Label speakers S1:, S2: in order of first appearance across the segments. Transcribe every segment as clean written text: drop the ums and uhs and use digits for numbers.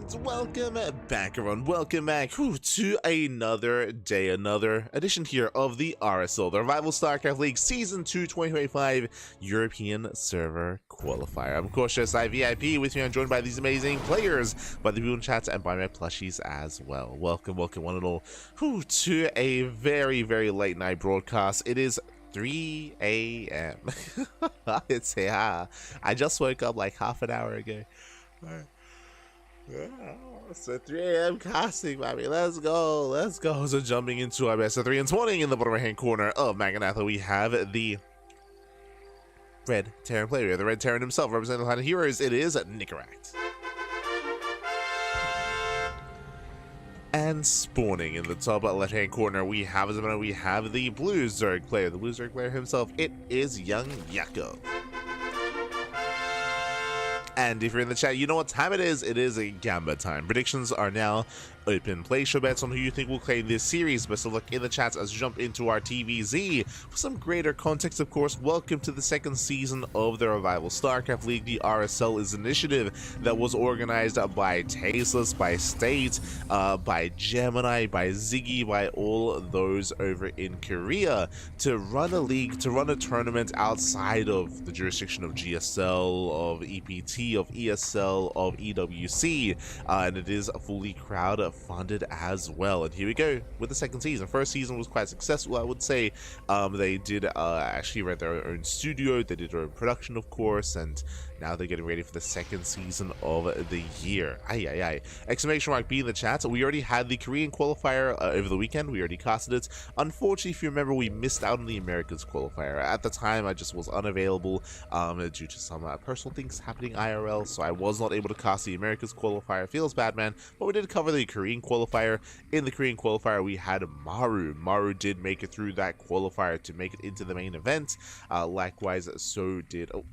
S1: And welcome back, everyone. Welcome back to another day, another edition here of the RSL, the Revival StarCraft League Season 2 2025 European Server Qualifier. I'm, of course, just VIP. With me, I'm joined by these amazing players, by the people in chat, and by my plushies as well. Welcome, one and all, to a very, very late night broadcast. It is 3 a.m. It's I just woke up like half an hour ago. So 3 a.m. casting, baby. Let's go. So jumping into our best of 3 this morning, in the bottom right hand corner of MaNa, we have the Red Terran player, the Red Terran himself, representing the line of heroes. It is Nicaract. And spawning in the top left hand corner, we have the Blue Zerg player, the Blue Zerg player himself. It is Young Yakko. And if you're in the chat, you know what time it is. It is a Gamba time. Predictions are now open. Place your bets on who you think will claim this series. Best of luck in the chats as we jump into our TVZ. For some greater context, of course, welcome to the second season of the Revival StarCraft League. The RSL is an initiative that was organized by Tasteless, by State, by Gemini, by Ziggy, by all those over in Korea to run a league, to run a tournament outside of the jurisdiction of GSL, of EPT, of ESL, of EWC, and it is fully crowd funded as well. And here we go with the second season. First season was quite successful, I would say. They did actually rent their own studio, they did their own production, of course, and now they're getting ready for the second season of the year. Exclamation mark B in the chat. We already had the Korean qualifier over the weekend. We already casted it. Unfortunately, if you remember, we missed out on the Americas qualifier. At the time, I just was unavailable due to some personal things happening IRL, so I was not able to cast the Americas qualifier. Feels bad, man, but we did cover the Korean qualifier. In the Korean qualifier, we had Maru. Maru did make it through that qualifier to make it into the main event. Likewise, so did... I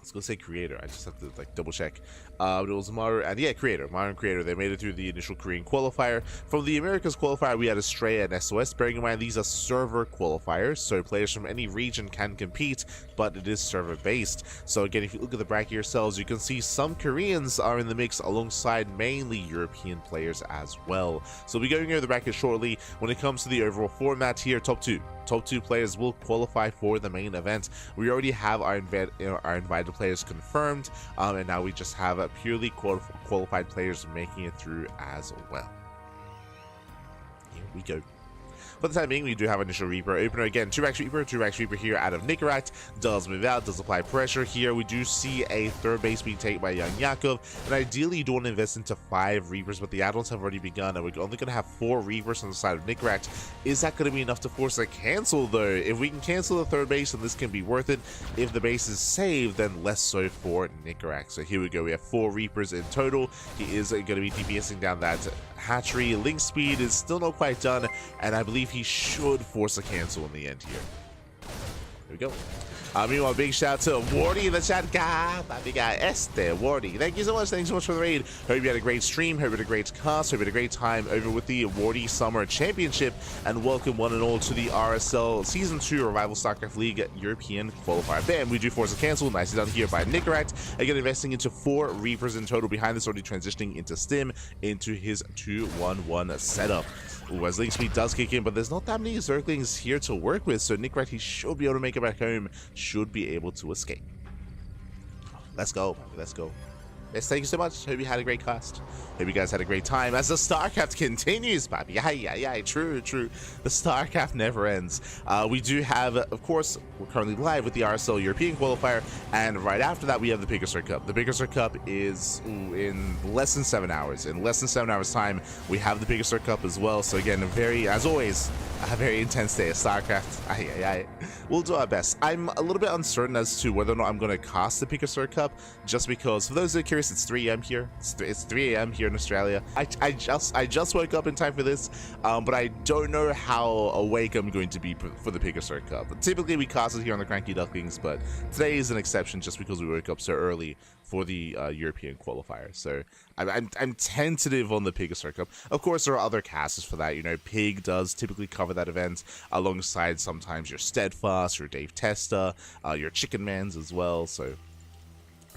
S1: was gonna say Creator, I just have to like double check. But it was Maru and Creator. Maru and Creator, they made it through the initial Korean qualifier. From the Americas qualifier, we had Estrella and SOS. Bearing in mind, these are server qualifiers, so players from any region can compete, but it is server based. So again, if you look at the bracket yourselves, you can see some Koreans are in the mix alongside mainly European players as well. So we'll be going over the bracket shortly. When it comes to the overall format here, top two players will qualify for the main event. We already have our invited players confirmed, and now we just have purely qualified players making it through as well. Here we go. For the time being, we do have initial Reaper opener. Again, 2-Rax Reaper here out of Nicaract. Does move out, does apply pressure here. We do see a third base being taken by Young Yakov. And ideally, you don't want to invest into 5 Reapers, but the add-ons have already begun. And we're only going to have 4 Reapers on the side of Nicaract. Is that going to be enough to force a cancel, though? If we can cancel the third base, then this can be worth it. If the base is saved, then less so for Nicaract. So here we go. We have 4 Reapers in total. He is going to be DPSing down that hatchery. Link speed is still not quite done, and I believe he should force a cancel in the end here. Here we go. Meanwhile, big shout to Wardy in the chat. Big guy, Wardy. Thank you so much. Thanks so much for the raid. Hope you had a great stream. Hope you had a great cast. Hope you had a great time over with the Wardy Summer Championship. And welcome one and all to the RSL Season 2 Revival StarCraft League European Qualifier. Bam, we do force a cancel. Nicely done here by Nicaract. Again, investing into 4 Reapers in total. Behind this, already transitioning into Stim, into his 2-1-1 setup. Ooh, as Link Speed does kick in, but there's not that many Zerglings here to work with, so Nicaract, he should be able to make it back home, should be able to escape. Let's go, let's go. Yes, thank you so much. Hope you had a great cast. Hope you guys had a great time as the StarCraft continues, baby. Yeah, true. The StarCraft never ends. We do have, of course, we're currently live with the RSL European Qualifier, and right after that, we have the Picasso Cup. The Picasso Cup is in less than 7 hours. In less than 7 hours time, we have the Picasso Cup as well. So again, as always, a very intense day of StarCraft. We'll do our best. I'm a little bit uncertain as to whether or not I'm going to cast the Picasso Cup, just because, for those that are curious, it's 3 a.m. here. It's 3 a.m. here in Australia. I just woke up in time for this, but I don't know how awake I'm going to be for the Picasso Cup. Typically, we cast it here on the CranKy Ducklings, but today is an exception just because we woke up so early for the European qualifier. So I'm tentative on the Picasso Cup. Of course, there are other casters for that. You know, Pig does typically cover that event alongside sometimes your Steadfast, your Dave Testa, your Chicken Mans as well. So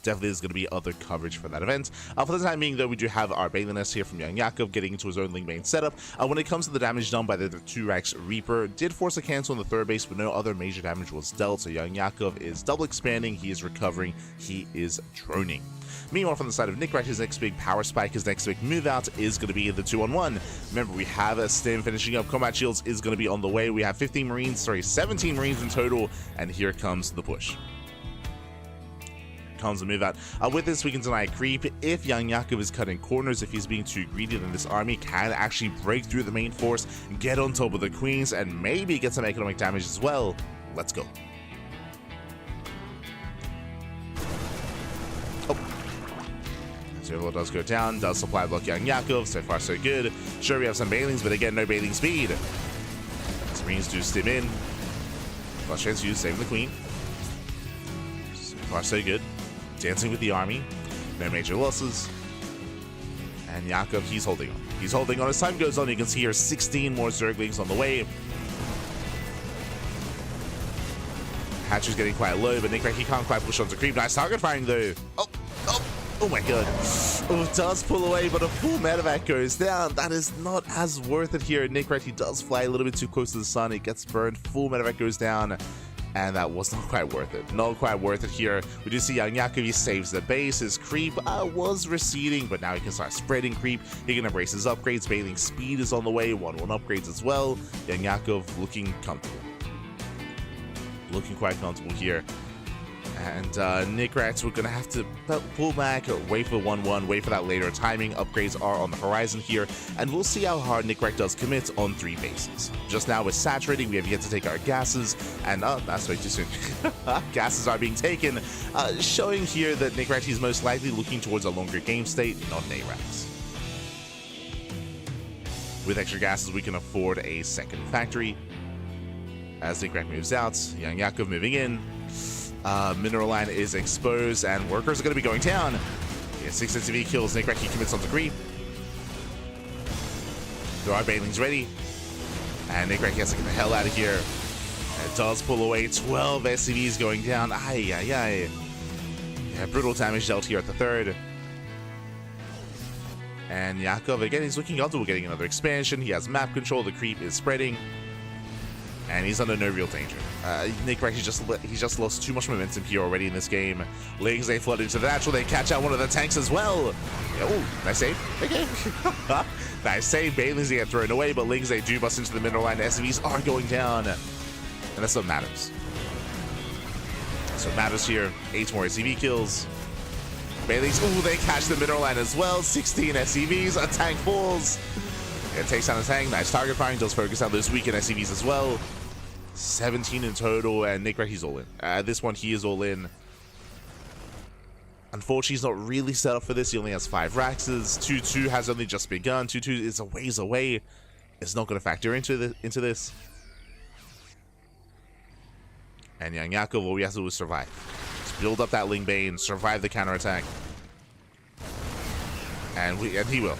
S1: definitely there's going to be other coverage for that event. For the time being, though, we do have our Baliness here from Young Yakov getting into his own link main setup. When it comes to the damage done by the 2-Rax Reaper, did force a cancel on the third base, but no other major damage was dealt, so Young Yakov is double expanding, he is recovering, he is droning. Meanwhile, from the side of Nickrat, his next big power spike, his next big move out is going to be the 2-on-1. Remember, we have a Stim finishing up, Combat Shields is going to be on the way, we have 17 Marines in total, and here comes the push. Comes the move out. With this, we can deny creep. If Young Yakov is cutting corners, if he's being too greedy, then this army can actually break through the main force, get on top of the queens, and maybe get some economic damage as well. Let's go. Zero does go down, does supply block Young Yakov, so far so good. Sure, we have some Bailings, but again, no Bailing speed. As Marines do stim in. Last chance used, saving the queen. So far so good. Dancing with the army, no major losses. And Yakov, he's holding on. He's holding on. As time goes on, you can see here 16 more Zerglings on the way. Hatcher's getting quite low, but Nickrat, he can't quite push onto creep. Nice target firing though. Oh my god. Oh, it does pull away, but a full medevac goes down. That is not as worth it here. Nickrat, he does fly a little bit too close to the sun. It gets burned. Full medevac goes down. And that was not quite worth it. Not quite worth it here. We do see Young Yakov, he saves the base. His creep was receding, but now he can start spreading creep. He can embrace his upgrades. Bailing speed is on the way. 1-1 upgrades as well. Young Yakov looking comfortable. Looking quite comfortable here. And Nickrat, we're going to have to pull back, wait for 1-1, wait for that later timing. Upgrades are on the horizon here, and we'll see how hard Nickrat does commit on 3 bases. Just now, we're saturating, we have yet to take our gases, and that's way too soon. Gases are being taken, showing here that Nickrat is most likely looking towards a longer game state, not an ARAX. With extra gases, we can afford a second factory. As Nickrat moves out, Young Yakov moving in. Mineral line is exposed, and workers are going to be going down. Yeah, 6 SCV kills. Nickrat, he commits on the creep. There are Bailings ready, and Nickrat has to get the hell out of here. And it does pull away. 12 SCVs going down. Ay, ay, ay. Yeah, brutal damage dealt here at the third. And Yakov, again, he's looking comfortable getting another expansion. He has map control. The creep is spreading. And he's under no real danger. Nickrat, he's just lost too much momentum here already in this game. Lings, they flood into the natural. They catch out one of the tanks as well. Oh, nice save. Okay. Nice save. Bailings, they get thrown away, but Lings, they do bust into the mineral line. The SCVs are going down. And that's what matters. That's what matters here. 8 more SCV kills. Bailings, ooh, they catch the mineral line as well. 16 SCVs. A tank falls. It takes down the tank. Nice target firing. Does focus on those weakened SCVs as well. 17 in total, and Nickrat, he's all in. This one, he is all in. Unfortunately, he's not really set up for this. He only has 5 Raxes. 2-2 has only just begun. 2-2 is a ways away. It's not going to factor into this. And Young Yakov, all we have to do is survive. Just build up that Ling Bane, survive the counterattack. And he will.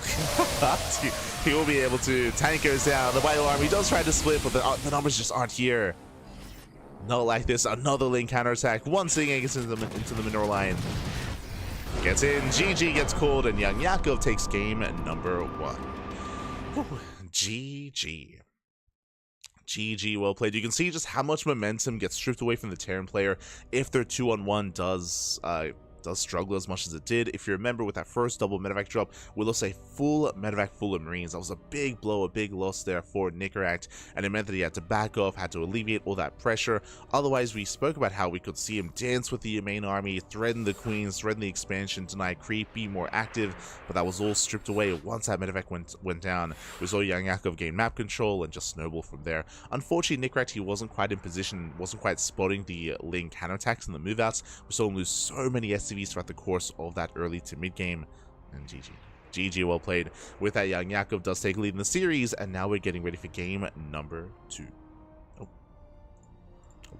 S1: He will be able to. Tank goes down. The Vital Army does try to split, but the numbers just aren't here. Not like this. Another Ling counterattack. One singing gets into the mineral line. Gets in. GG gets called, and Young Yakov takes game number 1. Whew. GG. GG, well played. You can see just how much momentum gets stripped away from the Terran player if their 2-on-1 does struggle as much as it did. If you remember, with that first double medevac drop, we lost a full medevac full of Marines. That was a big blow, a big loss there for Nickrat, and it meant that he had to back off, had to alleviate all that pressure. Otherwise, we spoke about how we could see him dance with the main army, threaten the queens, threaten the expansion, deny creep, be more active, but that was all stripped away once that medevac went down. We saw Young Yakov gain map control and just snowball from there. Unfortunately, Nickrat, he wasn't quite in position, wasn't quite spotting the Ling counterattacks and the move outs. We saw him lose so many SCVs throughout the course of that early to mid game, and GG. GG, well played. With that, Young Yakov does take a lead in the series, and now we're getting ready for game number 2. Oh,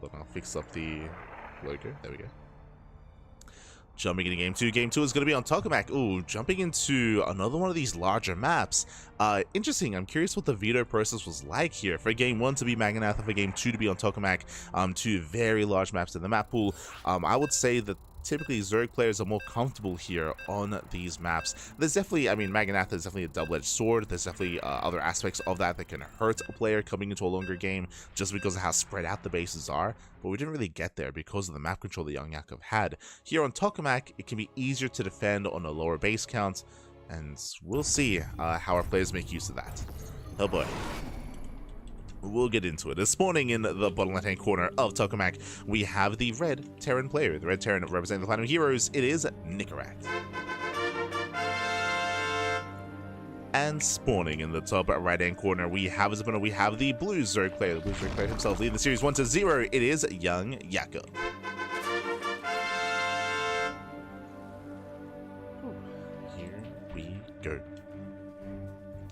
S1: hold on, I'll fix up the logo. There we go. Jumping into game 2. Game 2 is going to be on Tokamak. Ooh, jumping into another one of these larger maps. Interesting. I'm curious what the veto process was like here. For game 1 to be Magnatha, for game 2 to be on Tokamak. 2 very large maps in the map pool. I would say that typically Zerg players are more comfortable here on these maps. There's definitely, I mean, Magnatha is definitely a double-edged sword. There's definitely other aspects of that can hurt a player coming into a longer game just because of how spread out the bases are, but we didn't really get there because of the map control that Young Yakov had. Here on Tokamak, it can be easier to defend on a lower base count, and we'll see how our players make use of that. Oh boy. We'll get into it. This morning in the bottom left-hand corner of Tokamak, we have the red Terran player. The red Terran representing the Platinum Heroes, it is Nicorette. And spawning in the top right-hand corner, we have his opponent, we have the blue Zerg player. The blue Zerg player himself leading the series 1-0. It is Young Yakov. Here we go.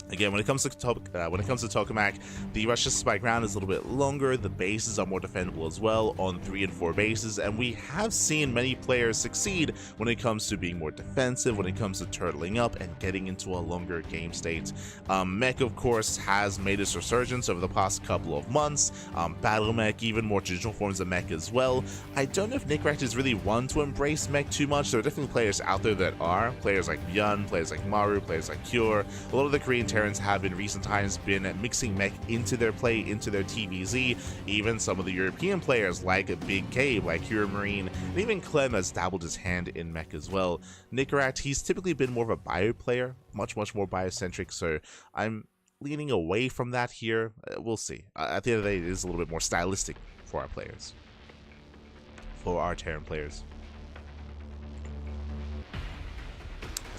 S1: Again, when it comes to Tokamak, the rush distance by ground is a little bit longer, the bases are more defendable as well on 3 and 4 bases, and we have seen many players succeed when it comes to being more defensive, when it comes to turtling up and getting into a longer game state. Mech, of course, has made its resurgence over the past couple of months. Battle Mech, even more traditional forms of Mech as well. I don't know if Nicorette is really one to embrace Mech too much. There are definitely players out there that are. Players like Yun, players like Maru, players like Cure. A lot of the Korean Terrans have in recent times been mixing Mech into their play, into their TVZ. Even some of the European players like Big Cave, like Hero Marine, and even Clem has dabbled his hand in Mech as well. Nicorette, he's typically been more of a bio player, much more biocentric, so I'm leaning away from that here. We'll see. At the end of the day, it is a little bit more stylistic for our players, for our Terran players.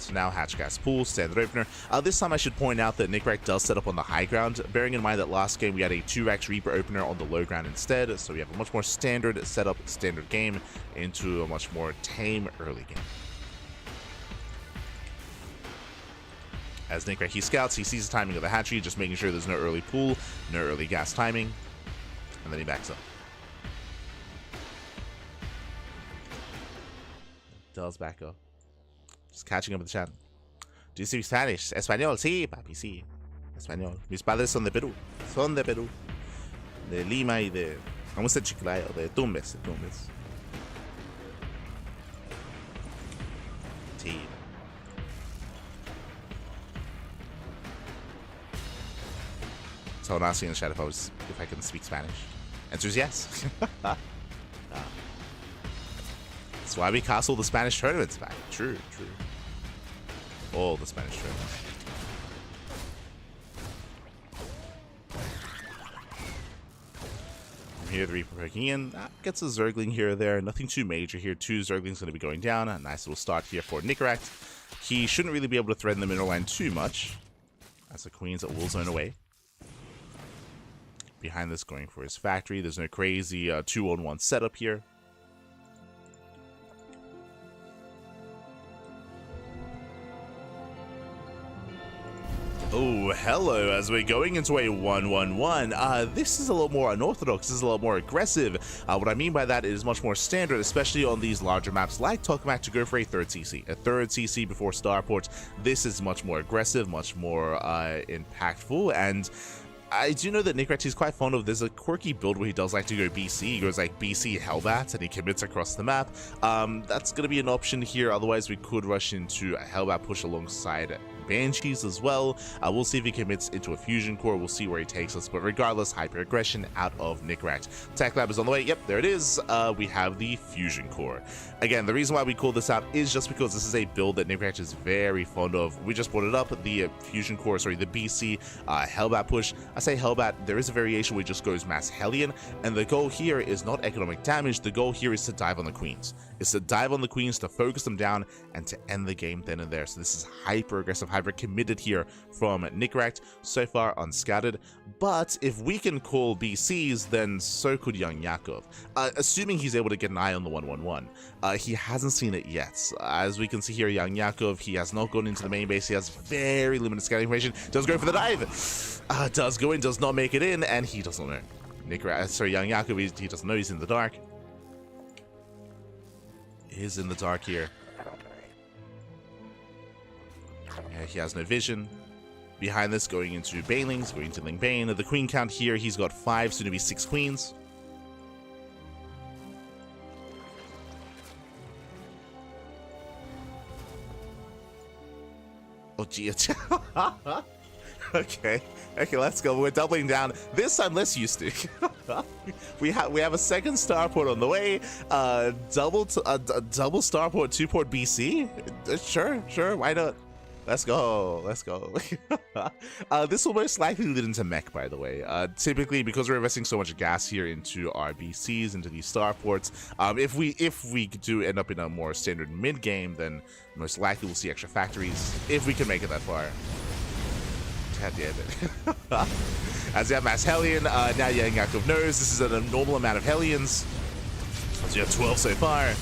S1: So now Hatch Gas Pool, standard opener. This time I should point out that Nicorette does set up on the high ground, bearing in mind that last game we had a 2x Reaper opener on the low ground instead, so we have a much more standard setup, standard game into a much more tame early game. As Nicorette, he scouts, he sees the timing of the hatchery, just making sure there's no early pool, no early gas timing, and then he backs up. Does back up. Just catching up with the chat. Do you speak Spanish? Español, sí, papi, sí. Español. Mis padres son de Perú. Son de Perú. De Lima y de... ¿Cómo se Chiclayo? De Tumbes. De Tumbes. Sí. Someone asking in the chat if I can speak Spanish. Answer is yes. That's why we castle the Spanish tournaments back. True. All the Spanish tournaments. From here, the Reaper breaking in. Gets a Zergling here or there. Nothing too major here. 2 Zerglings going to be going down. A nice little start here for Nicorette. He shouldn't really be able to threaten the mineral line too much, as the Queens that will zone away. Behind this, going for his factory. There's no crazy 2-on-1 setup here. Oh, hello, as we're going into a 1-1-1. This is a little more unorthodox, this is a little more aggressive. What I mean by that is much more standard, especially on these larger maps like Tokamak, to go for a third CC. A third CC before Starport. This is much more aggressive, much more impactful, and I do know that Nicorette is quite fond of, there's a quirky build where he does like to go BC. He goes like BC Hellbat and he commits across the map. That's going to be an option here, otherwise we could rush into a Hellbat push alongside Banshees as well. We'll see if he commits into a Fusion Core. We'll see where he takes us. But regardless, Hyper Aggression out of Nicorette. Tech Lab is on the way. Yep, there it is. We have the Fusion Core. Again, the reason why we call this out is just because this is a build that Nicorette is very fond of. We just brought it up. The Fusion Core, sorry, the BC Hellbat push. I say Hellbat, there is a variation where it just goes Mass Hellion. And the goal here is not economic damage. The goal here is to dive on the Queens. It's to dive on the Queens, to focus them down, and to end the game then and there. So this is hyper aggressive, hyper committed here from Nicorette, so far unscattered. But if we can call BCs, then so could Young Yakov. Assuming he's able to get an eye on the 1-1-1. He hasn't seen it yet. As we can see here, Young Yakov, he has not gone into the main base. He has very limited scouting information. Does go for the dive. Does go in, does not make it in, and he doesn't know. Nicorette, sorry, Young Yakov, he doesn't know he's in the dark. Is in the dark here. Yeah, he has no vision. Behind this, going into Banelings, going to Ling Bane. The queen count here, he's got 5, soon to be 6 queens. Oh, gee. Okay, let's go. We're doubling down. This time, less used to. we have a second starport on the way. Double starport, 2-port BC. Sure. Why not? Let's go. This will most likely lead into mech, by the way. Typically, because we're investing so much gas here into our BCs, into these starports, if we do end up in a more standard mid game, then most likely we'll see extra factories if we can make it that far. God damn it. As you have mass Hellion, now Young Yakov knows this is a normal amount of Hellions. So you have 12 so far.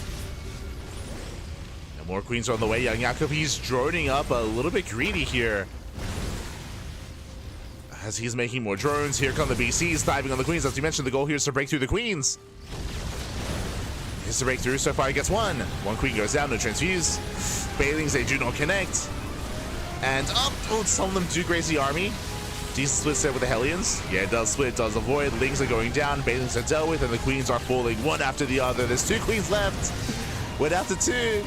S1: And more queens are on the way. Young Yakov, he's droning up a little bit greedy here. As he's making more drones, here come the BCs diving on the queens. As you mentioned, the goal here is to break through the queens. Here's the breakthrough. So far he gets one. One queen goes down, no transfuse. Bailings, they do not connect. And some of them do graze the army. Decent split set with the Hellions. Yeah, it does split, does avoid. Lings are going down, Bailings are dealt with, and the queens are falling one after the other. There's 2 queens left. We're down to 2.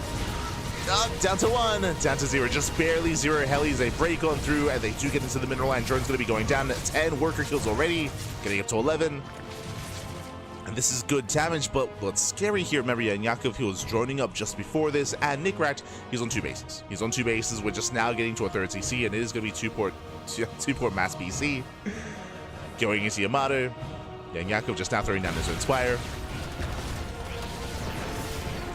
S1: Down to 1. Down to 0. Just barely 0 Hellies. They break on through, and they do get into the mineral line. Drone's going to be going down. 10 worker kills already. Getting up to 11. And this is good damage, but what's scary here, remember, Yakov, he was droning up just before this, and Nikrat, he's on 2 bases. He's on 2 bases. We're just now getting to a 3rd CC, and it is going to be 2-port mass BC. Going into Yamato. Yakov just now throwing down his own Spire.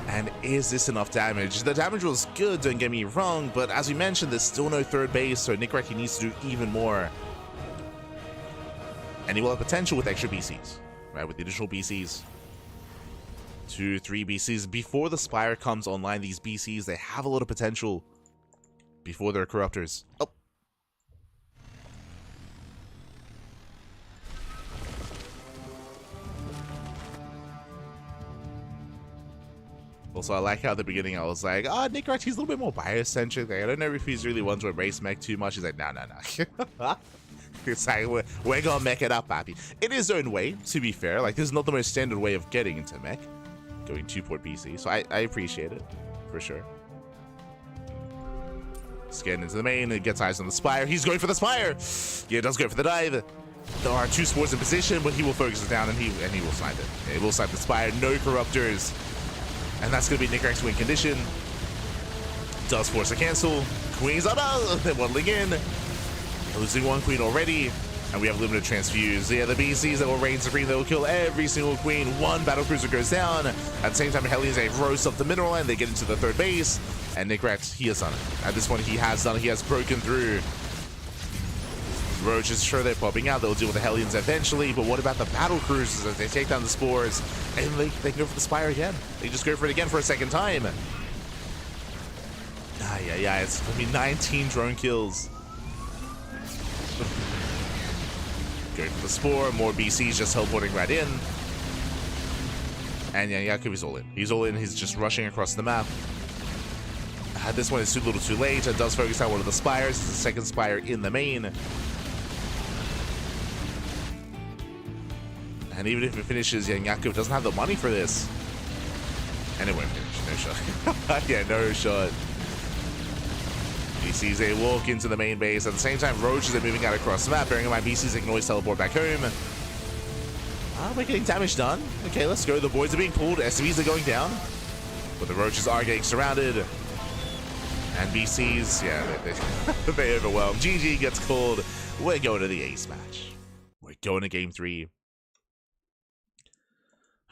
S1: And is this enough damage? The damage was good, don't get me wrong, but as we mentioned, there's still no 3rd base, so Nikrat, he needs to do even more. And he will have potential with extra BCs. Right, with the additional BCs. 2, 3 BCs. Before the Spire comes online, these BCs, they have a lot of potential before they're Corruptors. Oh. Also, I like how at the beginning I was like, Nikrat, he's a little bit more biocentric. Like, I don't know if he's really one to embrace mech too much. He's like, no. It's like, we're gonna mech it up, papi. In his own way, to be fair. Like, this is not the most standard way of getting into mech. Going 2-port BC. So I appreciate it, for sure. Let's get into the main. It gets eyes on the Spire. He's going for the Spire. Yeah, it does go for the dive. There are 2 spores in position, but he will focus it down and he will snipe it. Yeah, he will snipe the Spire. No Corruptors. And that's going to be Nikrat's win condition. Does force a cancel. Queens are down. They're waddling in. Losing 1 queen already, and we have limited transfuse. Yeah, the BCs that will reign supreme, they will kill every single queen. 1 battlecruiser goes down. At the same time, Hellions, they roast up the mineral line. They get into the 3rd base, and Nikrat, he has done it. At this point, he has done it. He has broken through. Roaches, sure, they're popping out. They'll deal with the Hellions eventually, but what about the battlecruisers as they take down the spores? And they can go for the Spire again. They just go for it again for a 2nd time. Yeah, it's going to be 19 drone kills. Going for the Spore, more BCs just teleporting right in. And yeah, Yakov is all in. He's all in, he's just rushing across the map. This one is too little too late. It does focus on one of the Spires. It's the 2nd Spire in the main. And even if it finishes, Yakov doesn't have the money for this. And it won't finish, no shot. Yeah, no shot. BCs, they walk into the main base. At the same time, Roaches are moving out across the map. Bearing in mind, BCs, they can always teleport back home. We're getting damage done. Okay, let's go. The boys are being pulled. SCVs are going down. But the Roaches are getting surrounded. And BCs, yeah, they overwhelm. GG gets called. We're going to the ace match. We're going to game 3.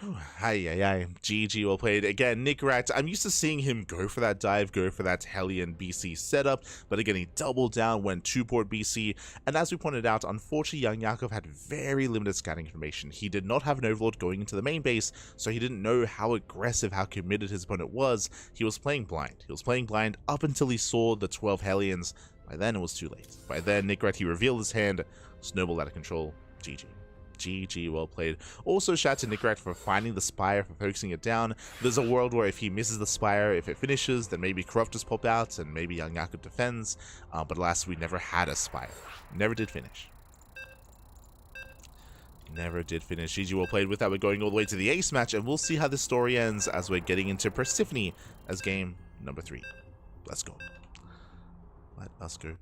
S1: GG, well played. Again, Nikrat, I'm used to seeing him go for that dive, go for that Hellion BC setup, but again, he doubled down, went 2-port BC, and as we pointed out, unfortunately, Young Yakov had very limited scouting information. He did not have an Overlord going into the main base, so he didn't know how aggressive, how committed his opponent was. He was playing blind. He was playing blind up until he saw the 12 Hellions. By then, it was too late. By then, Nikrat, he revealed his hand, snowballed out of control. GG. GG, well played. Also, shout out to Nikrat for finding the Spire, for focusing it down. There's a world where if he misses the Spire, if it finishes, then maybe Corruptors pop out, and maybe Young Yakov defends. But alas, we never had a Spire. Never did finish. Never did finish. GG, well played. With that, we're going all the way to the ace match, and we'll see how this story ends as we're getting into Persephone as game number 3. Let's go. Let us go.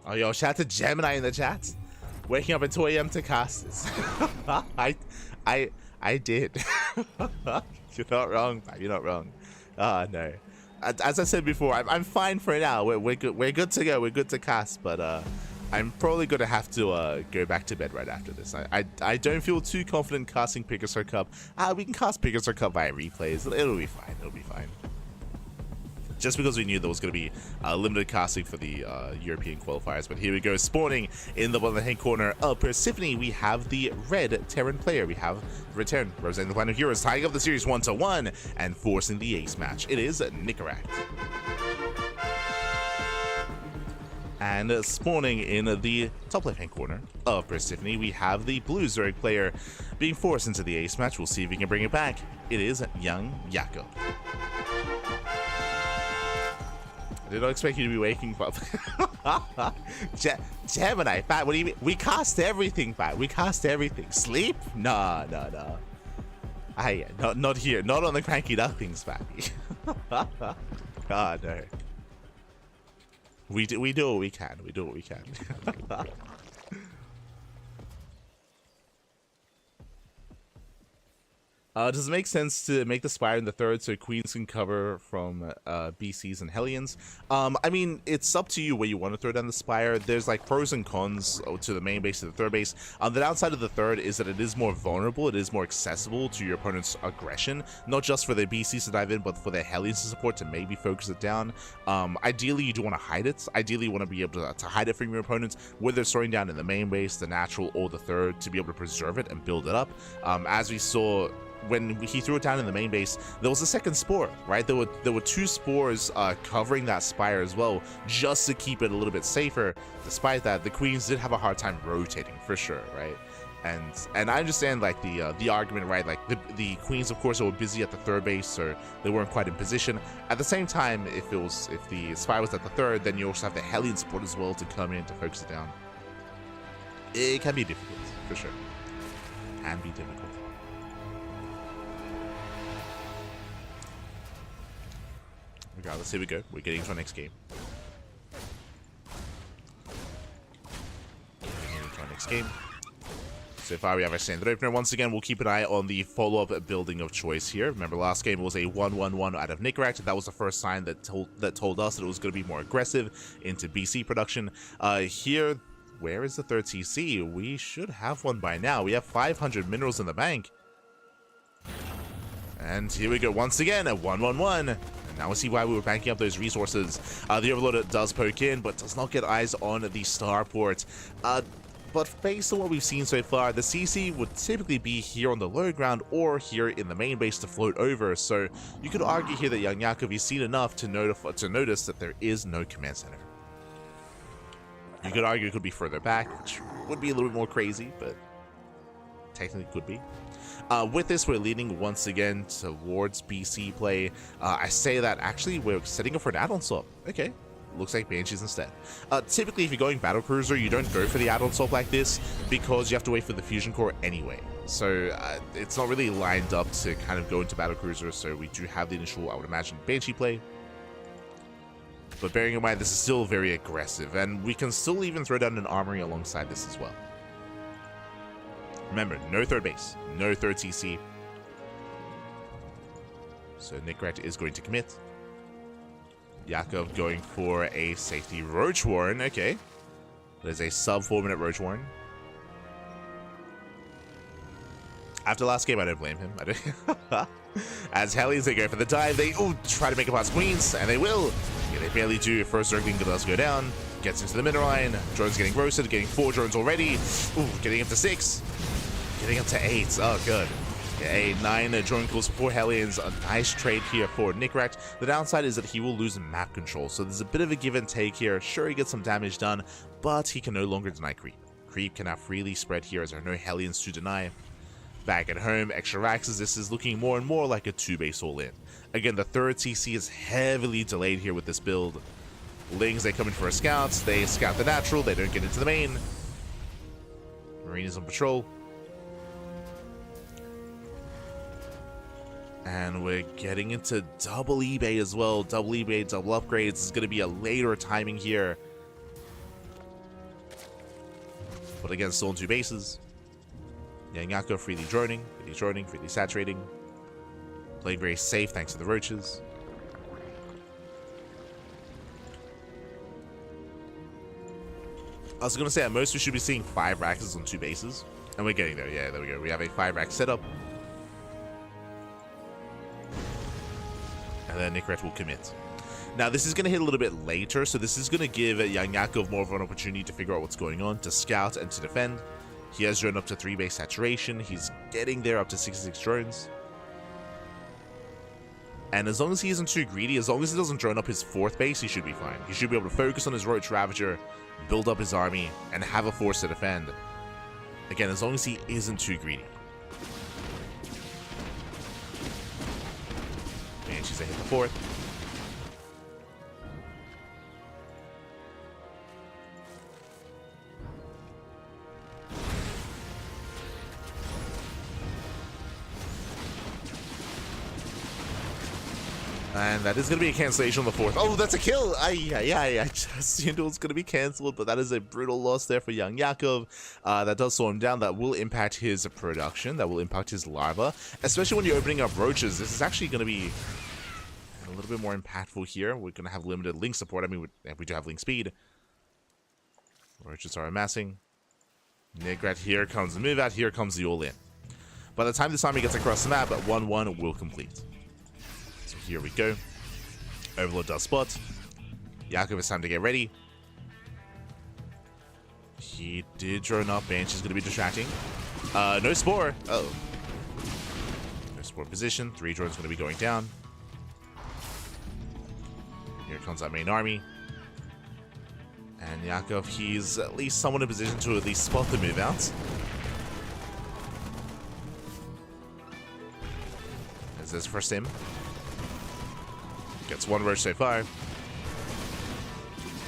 S1: Oh, yo, shout out to Gemini in the chat. Waking up at 2 a.m. to cast this. I did. You're not wrong, man. You're not wrong. No. As I said before, I'm fine for now. We're good. We're good to go. We're good to cast, but I'm probably gonna have to go back to bed right after this. I don't feel too confident casting Pegasus Cup. We can cast Pegasus Cup via replays. It'll be fine. It'll be fine. Just because we knew there was going to be limited casting for the European qualifiers. But here we go, spawning in the bottom hand corner of Persephone, we have the red Terran player. We have the red Terran representing the Planet of Heroes, tying up the series 1-1 and forcing the ace match. It is Nicaract. And spawning in the top left-hand corner of Persephone, we have the blue Zurich player being forced into the ace match. We'll see if he can bring it back. It is young Jakob. I did not expect you to be waking up. Gemini, Pat, what do you mean? We cast everything, Pat. We cast everything. Sleep? No. Not here. Not on the CranKy Ducklings, Pat. God, no. We do what we can. We do what we can. Does it make sense to make the Spire in the third so Queens can cover from BCs and Hellions? I mean, it's up to you where you want to throw down the Spire. There's like pros and cons to the main base to the third base. The downside of the third is that it is more vulnerable. It is more accessible to your opponent's aggression, not just for their BCs to dive in, but for their Hellions to support to maybe focus it down. Ideally, you do want to hide it. Ideally, you want to be able to hide it from your opponents, whether it's throwing down in the main base, the natural, or the third, to be able to preserve it and build it up. As we saw, when he threw it down in the main base, there was a second spore, right? There were two spores covering that Spire as well, just to keep it a little bit safer. Despite that, the Queens did have a hard time rotating for sure, right? And I understand like the argument, right? Like the Queens, of course, were busy at the third base, so they weren't quite in position. At the same time, if the Spire was at the third, then you also have the Hellion support as well to come in to focus it down. It can be difficult for sure. Can be difficult. Regardless, here we go. We're getting to our next game. So far, we have our standard opener. Once again, we'll keep an eye on the follow-up building of choice here. Remember, last game was a 1-1-1 out of Nicaract. That was the first sign that told us that it was going to be more aggressive into BC production. Here, where is the third TC? We should have one by now. We have 500 minerals in the bank. And here we go once again, a 1-1-1. Now we see why we were banking up those resources. The Overlord does poke in, but does not get eyes on the starport. But based on what we've seen so far, the CC would typically be here on the low ground or here in the main base to float over. So you could argue here that young Jakob has seen enough to notice that there is no command center. You could argue it could be further back, which would be a little bit more crazy, but technically could be. With this, we're leaning once again towards BC play. I say that actually we're setting up for an add-on swap. Okay, looks like Banshees instead. Typically, if you're going Battle Cruiser, you don't go for the add-on swap like this because you have to wait for the Fusion Core anyway. So it's not really lined up to kind of go into Battle Cruiser, so we do have the initial, I would imagine, Banshee play. But bearing in mind, this is still very aggressive, and we can still even throw down an Armory alongside this as well. Remember, no third base, no third TC. So Nicaract is going to commit. Jakob going for a safety Roach Warren. Okay. There's a sub 4-minute Roach Warren. After last game, I don't blame him. As Hellions, they go for the dive. They try to make it past Queens, and they will. Yeah, they barely do. First Zergling does go down. Gets into the middle line. Drones getting roasted. Getting 4 drones already. Getting up to 6. Getting up to 8. Oh, good. Yeah, a 9 drone calls for 4 Hellions. A nice trade here for Nicaract. The downside is that he will lose map control, so there's a bit of a give and take here. Sure, he gets some damage done, but he can no longer deny creep. Creep can now freely spread here as there are no Hellions to deny. Back at home, extra Raxes, this is looking more and more like a 2-base all-in. Again, the third CC is heavily delayed here with this build. Lings, they come in for a scout. They scout the natural. They don't get into the main. Marine is on patrol. And we're getting into double eBay as well. Double eBay, double upgrades. This is going to be a later timing here. But again, still on 2 bases. Yanyako freely droning, freely saturating. Playing very safe thanks to the roaches. I was going to say at most we should be seeing 5 racks on 2 bases. And we're getting there. Yeah, there we go. We have a 5 rack setup. And then Nickrat will commit. Now, this is going to hit a little bit later, so this is going to give Yanyakov more of an opportunity to figure out what's going on, to scout and to defend. He has drone up to 3 base saturation. He's getting there up to 66 drones. And as long as he isn't too greedy, as long as he doesn't drone up his 4th base, he should be fine. He should be able to focus on his Roach Ravager, build up his army, and have a force to defend. Again, as long as he isn't too greedy. Banshees, they hit the 4th. And that is going to be a cancellation on the 4th. Oh, that's a kill! I just assumed it was going to be cancelled, but that is a brutal loss there for Young Yakov. That does slow him down. That will impact his production. That will impact his larva. Especially when you're opening up roaches. This is actually going to be a little bit more impactful here. We're going to have limited link support. I mean, we do have link speed. Roaches are amassing. Nigrat, here comes the move out. Here comes the all-in. By the time this army gets across the map, 1-1 will complete. Here we go. Overlord does spot. Yakov, it's time to get ready. He did drone up. Banshee's going to be distracting. No Spore. Oh. No Spore position. 3 drones going to be going down. Here comes our main army. And Yakov, he's at least somewhat in position to at least spot the move out. As this first him. Gets 1 roach so far.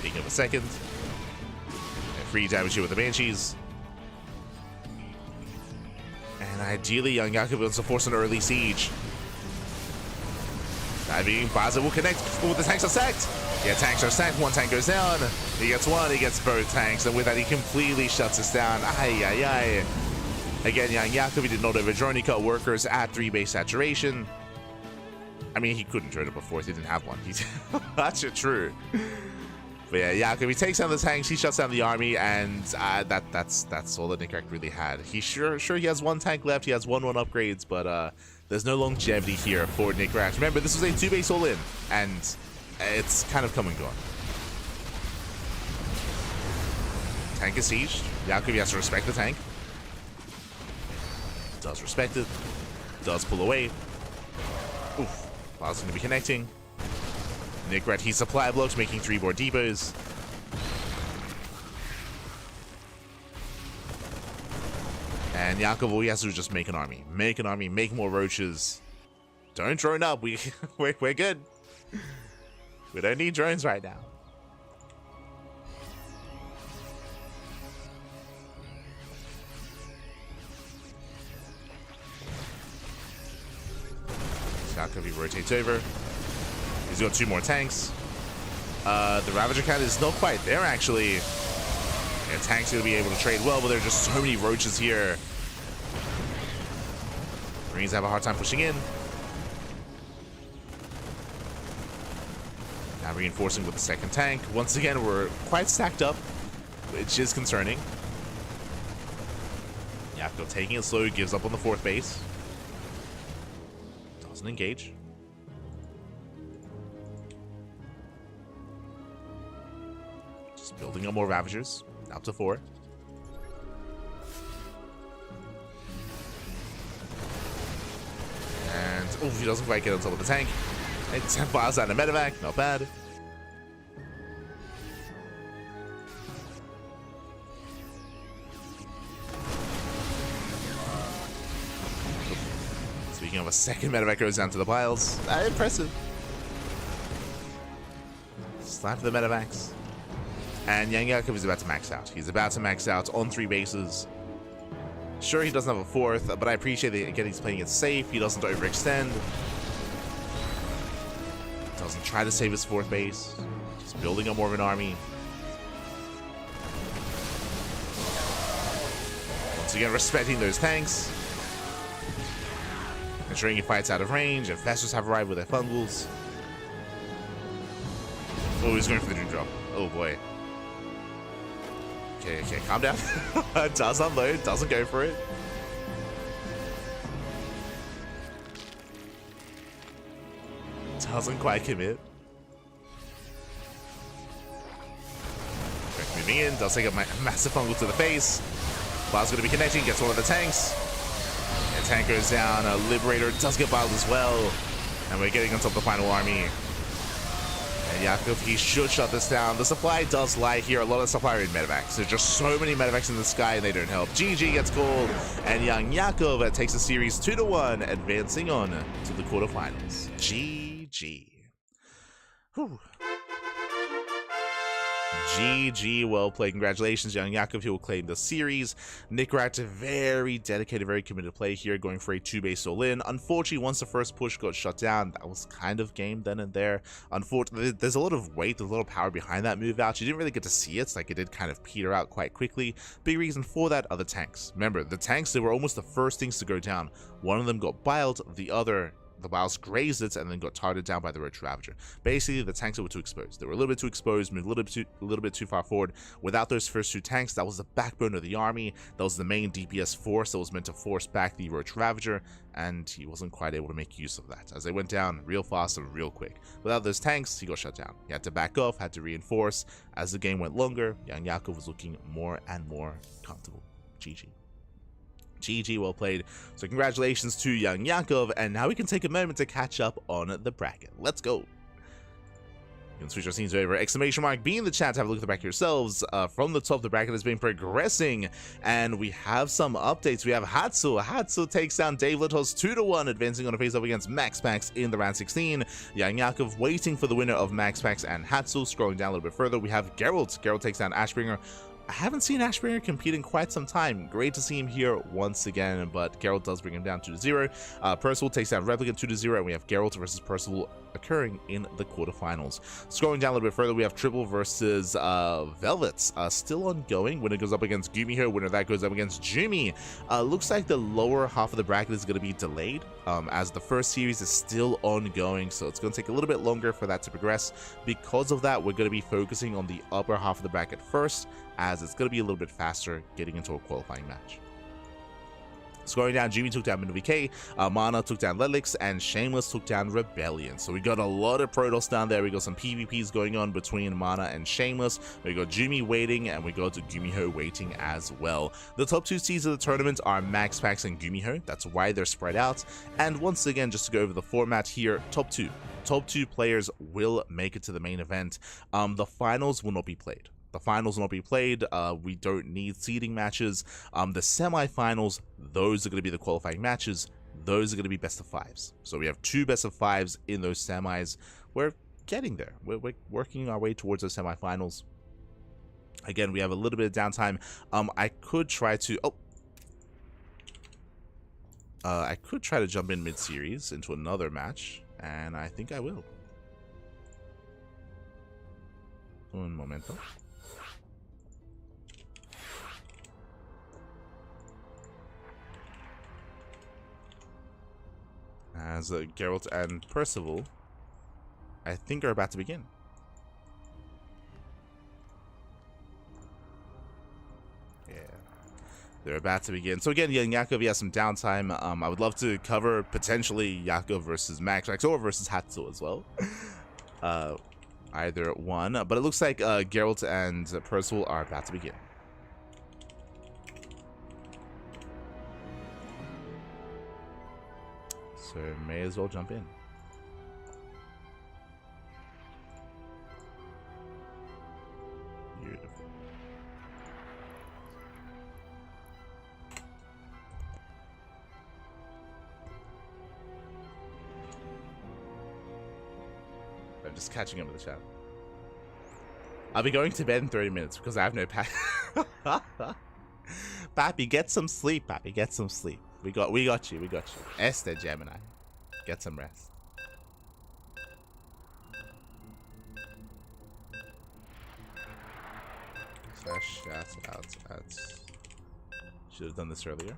S1: Picking up a 2nd. And 3 damage here with the Banshees. And ideally, Young Yakov wants to force an early siege. Diving, Baza will connect. Oh, the tanks are sacked. Yeah, tanks are sacked. 1 tank goes down. He gets 1, he gets both tanks. And with that, he completely shuts us down. Again, Young Yakov, he did not overdrone. He cut workers at 3 base saturation. I mean, he couldn't drone it before. He didn't have one. That's true. But yeah, Yakov, he takes down the tanks, he shuts down the army, and that's all that Nickrat really had. He sure he has 1 tank left. He has 1 upgrades, but there's no longevity here for Nickrat. Remember, this was a 2 base all-in, and it's kind of come and gone. Tank is sieged. Yakov, he has to respect the tank. Does respect it. Does pull away. Oof. Baza's going to be connecting. Nickrat, he supply blocks, making 3 more depots. And Yakov, all he has to do is just make an army. Make an army, make more roaches. Don't drone up. We're good. We don't need drones right now. Yakov, he rotates over. He's got 2 more tanks. The Ravager count is not quite there, actually. Yeah, tanks going to be able to trade well, but there are just so many roaches here. Marines have a hard time pushing in. Now reinforcing with the 2nd tank. Once again, we're quite stacked up, which is concerning. Yakov taking it slow, gives up on the 4th base. Doesn't engage. Just building up more Ravagers. Up to 4. And, oh, he doesn't quite get on top of the tank. It's 10 files out of medevac. Not bad. Speaking of, a 2nd medevac goes down to the piles. Impressive. Slap the medevacs. And Young Yakov is about to max out. He's about to max out on 3 bases. Sure, he doesn't have a 4th, but I appreciate that, again, he's playing it safe. He doesn't overextend. Doesn't try to save his 4th base. Just building up more of an army. Once again, respecting those tanks. Ensuring he fights out of range. Infestors have arrived with their fungals. Oh, he's going for the Dream Drop. Oh boy. Okay, calm down. Does unload, doesn't go for it. Doesn't quite commit. Moving in, does take a massive fungal to the face. Bild's going to be connecting, gets one of the tanks. And tank goes down. Liberator does get Bild as well. And we're getting on top of the final army. And Yakov, he should shut this down. The supply does lie here. A lot of the supply are in medevacs. There's just so many medevacs in the sky and they don't help. GG gets called. And young Yakov takes the series 2-1, advancing on to the quarterfinals. GG. Whew. GG, well played. Congratulations, young Yakov. He will claim the series. Nick Rat, very dedicated, very committed play here, going for a 2-base all-in. Unfortunately, once the first push got shut down, that was kind of game then and there. Unfortunately, there's a lot of weight, there's a lot of power behind that move out. You didn't really get to see it, like it did kind of peter out quite quickly. Big reason for that are the tanks. Remember, the tanks, they were almost the first things to go down. One of them got Biled, the other... the Biles grazed it and then got targeted down by the Roach Ravager. Basically, the tanks were too exposed. They were a little bit too exposed, moved a little bit too far forward. Without those first 2 tanks, that was the backbone of the army. That was the main DPS force that was meant to force back the Roach Ravager, and he wasn't quite able to make use of that, as they went down real fast and real quick. Without those tanks, he got shut down. He had to back off, had to reinforce. As the game went longer, young Yakov was looking more and more comfortable. GG. GG, well played. So congratulations to young Yakov, and now we can take a moment to catch up on the bracket. Let's go. You can switch our scenes over. Exclamation mark, be in the chat to have a look at the bracket yourselves. From the top, the bracket has been progressing, and we have some updates. We have Hatsu takes down Dave Little's 2-1, advancing on a face-off against MaxPax in the round 16. Young Yakov waiting for the winner of MaxPax and Hatsu. Scrolling down a little bit further, we have Geralt. Geralt takes down Ashbringer. I haven't seen Ashbringer compete in quite some time. Great to see him here once again, but Geralt does bring him down 2-0. Percival takes down Replicant 2-0, and we have Geralt versus Percival occurring in the quarterfinals. Scrolling down a little bit further, we have Triple versus Velvets, still ongoing. Winner goes up against GuMiho, winner of that goes up against Jumi. Looks like the lower half of the bracket is going to be delayed, as the first series is still ongoing, so it's going to take a little bit longer for that to progress. Because of that, we're going to be focusing on the upper half of the bracket first, as it's going to be a little bit faster getting into a qualifying match. Scoring down, Jimmy took down MaNa, MaNa took down Lelix, and Shameless took down Rebellion. So we got a lot of Protoss down there. We got some PvPs going on between MaNa and Shameless. We got Jimmy waiting, and we got GuMiho waiting as well. The top 2 seeds of the tournament are MaxPax and GuMiho. That's why they're spread out. And once again, just to go over the format here, top 2 players will make it to the main event. The finals will not be played. The finals will not be played. We don't need seeding matches. The semifinals, those are going to be the qualifying matches. Those are going to be best of 5s. So we have 2 best of 5s in those semis. We're getting there. We're working our way towards those semifinals. Again, we have a little bit of downtime. I could try to... I could try to jump in mid-series into another match, and I think I will. Un momento. As Geralt and Percival, I think, are about to begin. Yeah, they're about to begin. So again, young Yakov, he has some downtime. I would love to cover potentially Yakov versus MaxPax or versus Hatsu as well. Either one, but it looks like Geralt and Percival are about to begin. So may as well jump in. Beautiful. I'm just catching up with the chat. I'll be going to bed in 30 minutes because I have no Pappy, get some sleep, Pappy, get some sleep. We got you. Este Gemini. Get some rest. Shout out at. Should have done this earlier.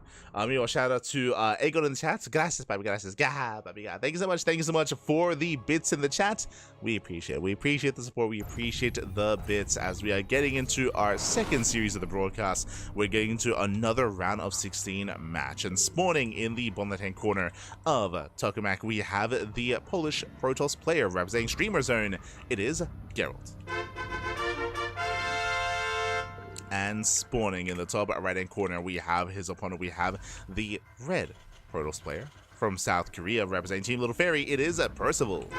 S1: Shout out to Egon in the chat. Gracias, baby, gracias. Baby. Thank you so much. Thank you so much for the bits in the chat. We appreciate it. We appreciate the support. We appreciate the bits as we are getting into our second series of the broadcast. We're getting into another round of 16 match. And spawning in the bottom left-hand corner of Tokamak, we have the Polish Protoss player representing Streamer Zone. It is Geralt. And spawning in the top right-hand corner, we have his opponent. We have the red Protoss player from South Korea representing Team Little Fairy. It is Percival.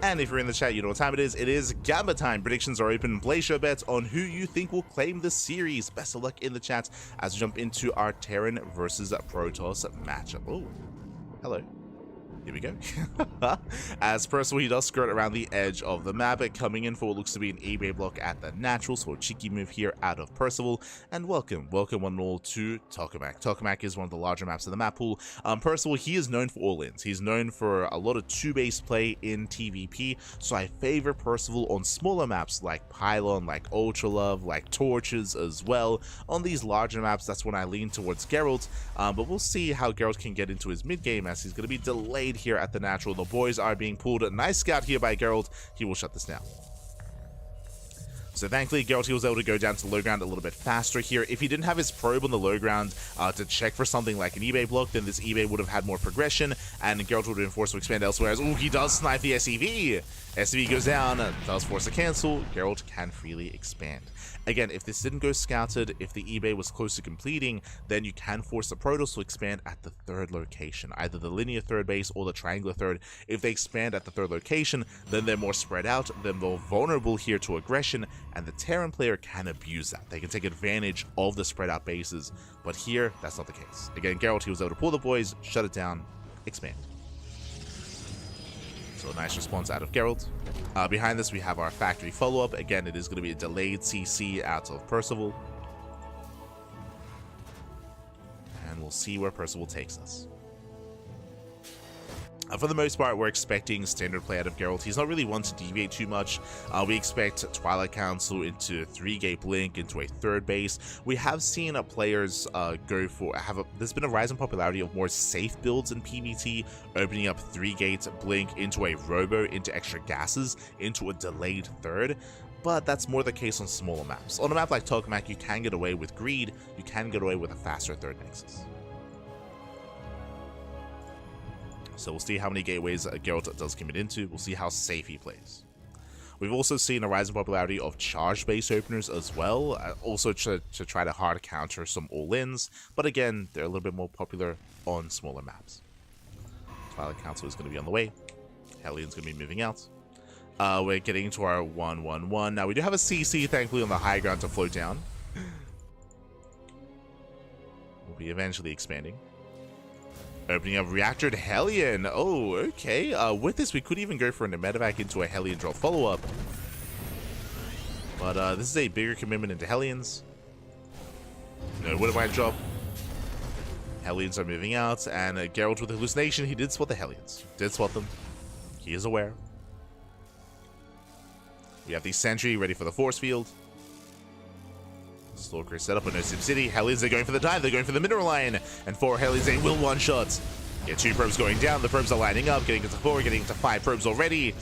S1: And if you're in the chat, you know what time it is. It is Gamba time. Predictions are open. Place your bets on who you think will claim the series. Best of luck in the chat as we jump into our Terran versus Protoss matchup. Oh, hello. Here we go. As Percival, he does skirt around the edge of the map, coming in for what looks to be an eBay block at the natural, so a cheeky move here out of Percival. And welcome one and all to Tokamak. Tokamak is one of the larger maps in the map pool. Percival, he is known for all-ins. He's known for a lot of two-base play in TVP, so I favor Percival on smaller maps like Pylon, like Ultra Love, like Torches as well. On these larger maps, that's when I lean towards Geralt, but we'll see how Geralt can get into his mid-game as he's going to be delayed here at the natural. The boys are being pulled. A nice scout here by Geralt. He will shut this down. So thankfully, Geralt, he was able to go down to the low ground a little bit faster here. If he didn't have his probe on the low ground to check for something like an eBay block, then this eBay would have had more progression, and Geralt would have been forced to expand elsewhere. As, oh, he does snipe the SEV. SEV goes down, does force a cancel. Geralt can freely expand. Again, if this didn't go scouted, if the eBay was close to completing, then you can force the Protoss to expand at the third location, either the linear third base or the triangular third. If they expand at the third location, then they're more spread out, they're more vulnerable here to aggression, and the Terran player can abuse that. They can take advantage of the spread out bases, but here, that's not the case. Again, Geralt, he was able to pull the boys, shut it down, expand. So a nice response out of Geralt. Behind this, we have our factory follow-up. Again, it is going to be a delayed CC out of Percival. And we'll see where Percival takes us. For the most part, we're expecting standard play out of Geralt. He's not really one to deviate too much. We expect Twilight Council into 3-gate blink, into a third base. We have seen players go for... there's been a rise in popularity of more safe builds in PvT, opening up 3-gate blink into a robo, into extra gases, into a delayed third. But that's more the case on smaller maps. On a map like Tokamak, you can get away with greed. You can get away with a faster third nexus. So we'll see how many gateways Geralt does commit into. We'll see how safe he plays. We've also seen a rise in popularity of charge base openers as well, also to try to hard counter some all-ins. But again, they're a little bit more popular on smaller maps. Twilight Council is going to be on the way. Hellions going to be moving out. We're getting into our 1-1-1. Now we do have a CC, thankfully, on the high ground to float down. We'll be eventually expanding. Opening up Reactor Hellion. Oh, okay. With this, we could even go for a medevac into a Hellion draw follow-up. But this is a bigger commitment into Hellions. No, what might drop? Hellions are moving out, and Geralt with the hallucination, he did spot the Hellions. Did spot them. He is aware. We have the Sentry ready for the force field. Stalker set up on no Sim City. Hellions are going for the dive. They're going for the mineral line. And 4 Hellions, they will one-shot. Yeah, 2 probes going down. The probes are lining up. Getting into 4, getting into 5 probes already.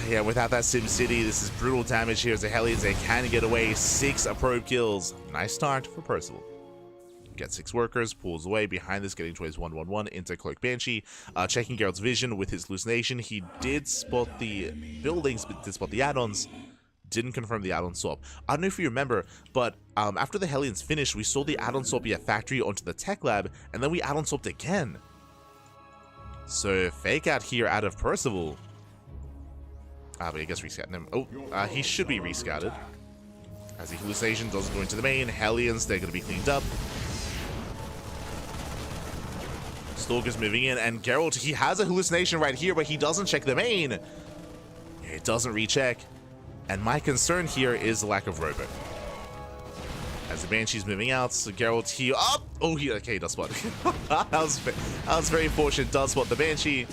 S1: Yeah, without that Sim City, this is brutal damage here as the Hellions, they can get away. 6 probe kills. Nice start for Percival. Get 6 workers, pulls away. Behind this, getting to his 1-1-1 into Cloak Banshee. Checking Geralt's vision with his hallucination. He did spot the buildings, but did spot the add-ons. Didn't confirm the add-on swap. I don't know if you remember, but after the Hellions finished, we saw the add-on swap be a factory onto the tech lab, and then we add-on swapped again. So fake out here out of Percival. But I guess rescouting him. Oh, he should be rescouted. As the hallucination doesn't go into the main, Hellions, they're going to be cleaned up. Stalker's moving in, and Geralt, he has a hallucination right here, but he doesn't check the main. It doesn't recheck. And my concern here is the lack of robo. As the Banshee's moving out, so Geralt, he up. Oh, he okay, does spot. that was very fortunate. Does spot the Banshee,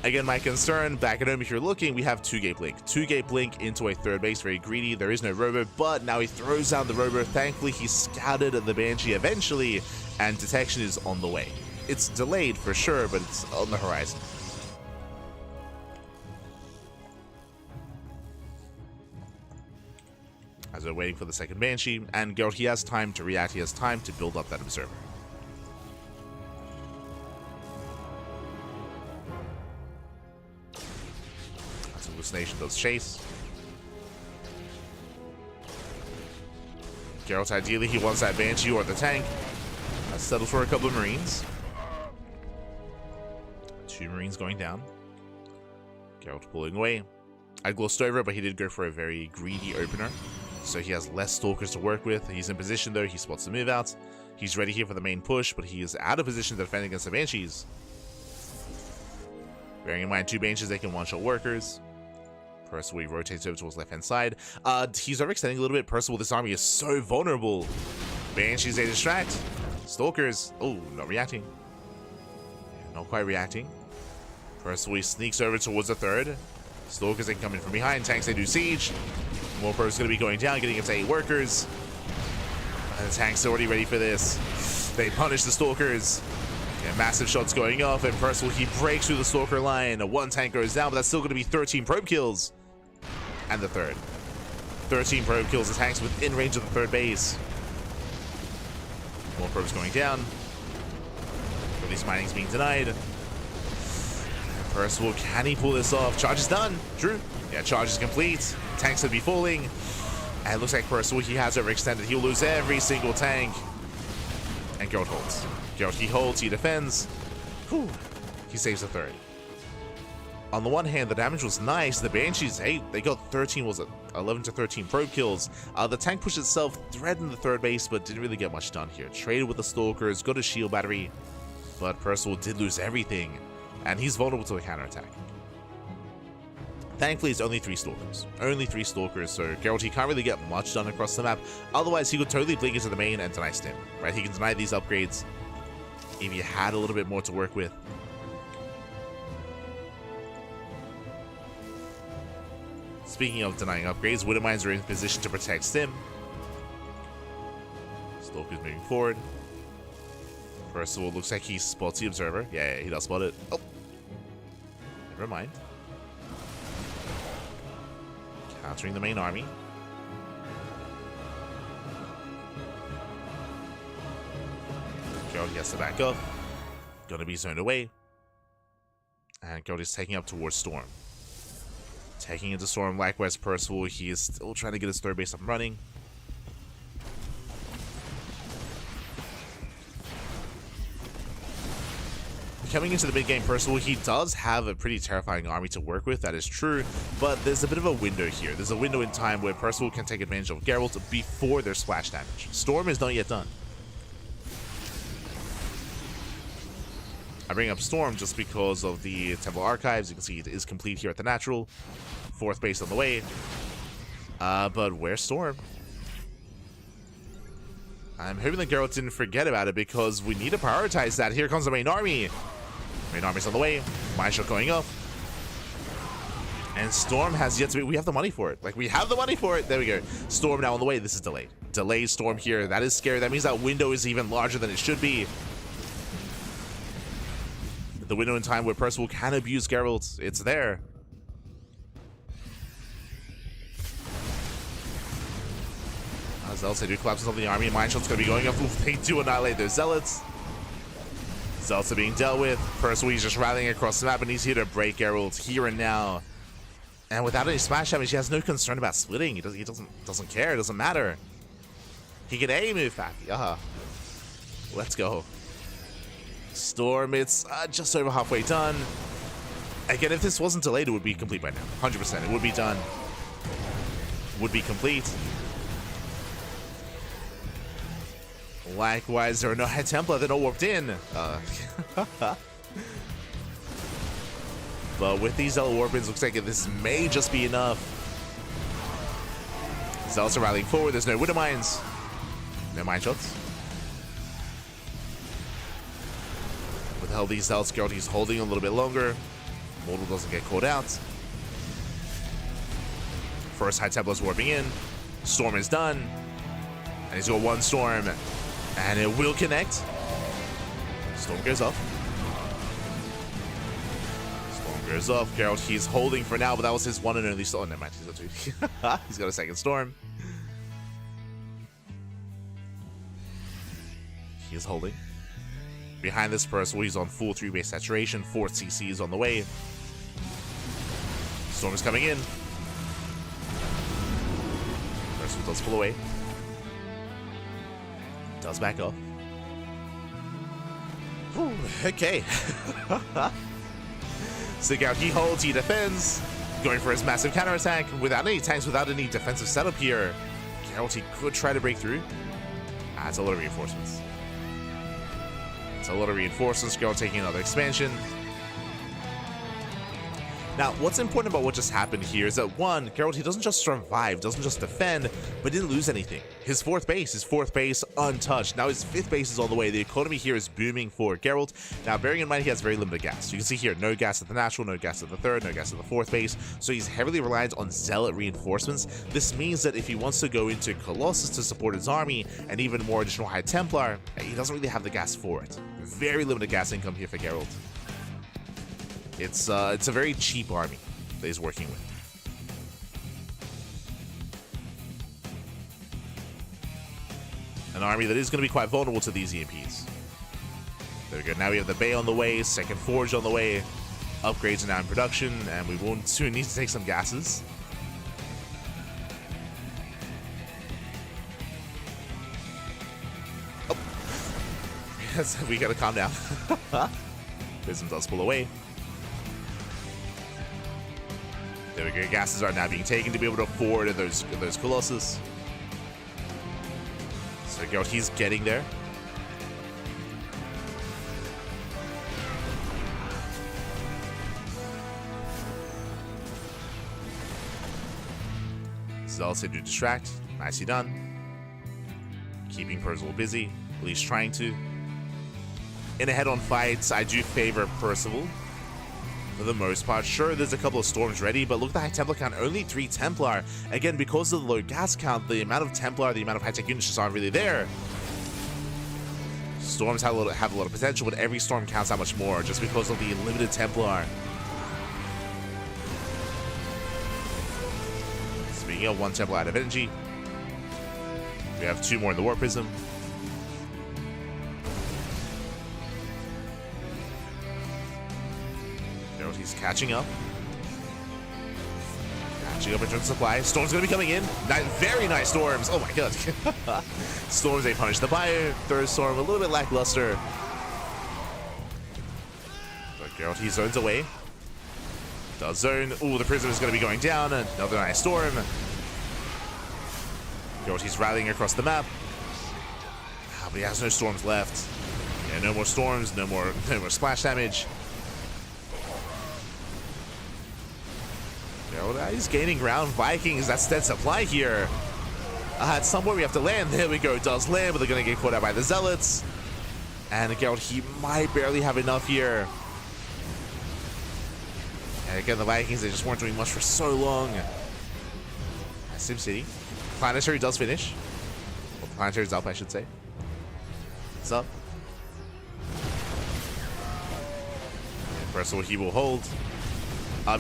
S1: Again, my concern, back at home, if you're looking, we have 2-gate blink. 2-gate blink into a third base, very greedy. There is no robo, but now he throws down the robo. Thankfully, he scouted the Banshee eventually, and detection is on the way. It's delayed for sure, but it's on the horizon. As we're waiting for the second Banshee, and Geralt, he has time to react, he has time to build up that Observer. That's Hallucination does chase. Geralt, ideally, he wants that Banshee or the tank. Let's settle for a couple of Marines. 2 Marines going down. Geralt pulling away. I glossed over, but he did go for a very greedy opener. So he has less Stalkers to work with. He's in position though, he spots the move out. He's ready here for the main push, but he is out of position to defend against the Banshees. Bearing in mind 2 Banshees, they can one-shot workers. Percival, he rotates over towards left-hand side. He's overextending a little bit. Percival, this army is so vulnerable. Banshees, they distract. Stalkers, oh, not reacting. Yeah, not quite reacting. Percival, he sneaks over towards the third. Stalkers, they can come in from behind. Tanks, they do siege. More Pro's going to be going down, getting up to 8 workers. And the tank's already ready for this. They punish the Stalkers. Yeah, massive shots going off, and Percival, he breaks through the Stalker line. 1 tank goes down, but that's still going to be 13 probe kills. And the third. 13 probe kills. The tank's within range of the third base. More probes going down. Release mining's being denied. Percival, can he pull this off? Charge is done. True. Yeah, charge is complete. Tanks would be falling. And it looks like Percival, he has overextended. He'll lose every single tank. And Geralt holds. Geralt, he holds, he defends. Whew. He saves the third. On the one hand, the damage was nice. The Banshees, hey, they got 13, was it 11 to 13 probe kills. The tank push itself threatened the third base, but didn't really get much done here. Traded with the Stalkers, got a shield battery. But Percival did lose everything. And he's vulnerable to a counterattack. Thankfully, it's only 3 Stalkers. Only 3 Stalkers, so Geralt, he can't really get much done across the map. Otherwise, he could totally blink into the main and deny Stim. Right? He can deny these upgrades if he had a little bit more to work with. Speaking of denying upgrades, Widowmines are in position to protect Stim. Stalker's moving forward. Percival looks like he spots the Observer. Yeah, he does spot it. Oh. Never mind. Countering the main army. Geralt gets to back up. Gonna be zoned away. And Geralt is taking up towards Storm. Taking into Storm, likewise Percival, he is still trying to get his third base up and running. Coming into the mid game, Percival, he does have a pretty terrifying army to work with, that is true, but there's a bit of a window here. There's a window in time where Percival can take advantage of Geralt before their splash damage. Storm is not yet done. I bring up Storm just because of the Temple Archives. You can see it is complete here at the natural. 4th base on the way. But where's Storm? I'm hoping that Geralt didn't forget about it because we need to prioritize that. Here comes the main army. Main army's on the way. Mine shot going up. And Storm has yet to be... We have the money for it. Like, we have the money for it. There we go. Storm now on the way. This is delayed. Delayed Storm here. That is scary. That means that window is even larger than it should be. The window in time where Percival can abuse Geralt. It's there. Zealots, they do collapse on the army. Mine shot's going to be going up. Oof, they do annihilate those Zealots. Zealots are being dealt with. Percival, he's just rallying across the map, and he's here to break Geralt here and now. And without any smash damage, he has no concern about splitting. He doesn't care. It doesn't matter. He can A move happy. Let's go. Storm, it's just over halfway done. Again, if this wasn't delayed, it would be complete by now. 100%. It would be done. Would be complete. Likewise, there are no Head Templar that are warped in. But with these Zealot warp-ins, looks like this may just be enough. Zealots are rallying forward. There's no Widowmines. No mine shots. With the hell these Zealots, Geralt, he's holding a little bit longer. Mortal doesn't get caught out. First High Templar's warping in. Storm is done. And he's got one Storm. And it will connect. Storm goes off. Storm goes off. Geralt, he's holding for now, but that was his one and only Storm. Oh, never mind. He's got two. He's got a second Storm. He is holding. Behind this person, he's on full 3-base saturation. 4th CC is on the way. Storm is coming in. Person does pull away. Does back off. Ooh, okay. So Geralt, he holds, he defends. Going for his massive counterattack. Without any tanks, without any defensive setup here. Geralt, he could try to break through. That's a lot of reinforcements. It's a lot of reinforcements. Geralt taking another expansion. Now, what's important about what just happened here is that, one, Geralt, he doesn't just survive, doesn't just defend, but didn't lose anything. His fourth base, untouched. Now his 5th base is on the way. The economy here is booming for Geralt. Now, bearing in mind, he has very limited gas. You can see here, no gas at the natural, no gas at the 3rd, no gas at the 4th base. So he's heavily reliant on zealot reinforcements. This means that if he wants to go into Colossus to support his army, and even more additional High Templar, he doesn't really have the gas for it. Very limited gas income here for Geralt. It's a very cheap army that he's working with. An army that is going to be quite vulnerable to these EMPs. There we go. Now we have the Bay on the way, 2nd Forge on the way. Upgrades are now in production, and we will soon need to take some gases. Oh. Yes, we gotta calm down. Prism does pull away. There we go. Gases are now being taken to be able to afford those Colossus. So Geralt, he's getting there. Zealots to distract. Nicely done. Keeping Percival busy. At least trying to. In a head-on fight, I do favor Percival. For the most part. Sure, there's a couple of Storms ready, but look at the High Templar count, only 3 Templar. Again, because of the low gas count, the amount of Templar, the amount of high-tech units just aren't really there. Storms have a lot of potential, but every Storm counts that much more, just because of the limited Templar. Speaking of 1 Templar out of energy, we have 2 more in the War Prism. He's catching up. Catching up in terms of supply. Storm's going to be coming in. Very nice Storms. Oh my god. Storms, they punish the buyer. 3rd Storm, a little bit lackluster. But Geralt, he zones away. Does zone. Ooh, the Prism is going to be going down. Another nice Storm. Geralt, he's rallying across the map. But he has no Storms left. Yeah, no more Storms. No more splash damage. He's gaining ground. Vikings, that's dead supply here. At some point we have to land. There we go. Does land, but they're going to get caught out by the Zealots. And Geralt, he might barely have enough here. And again, the Vikings, they just weren't doing much for so long. SimCity. Planetary does finish. Well, Planetary's up, I should say. It's up. And Percival, he will hold.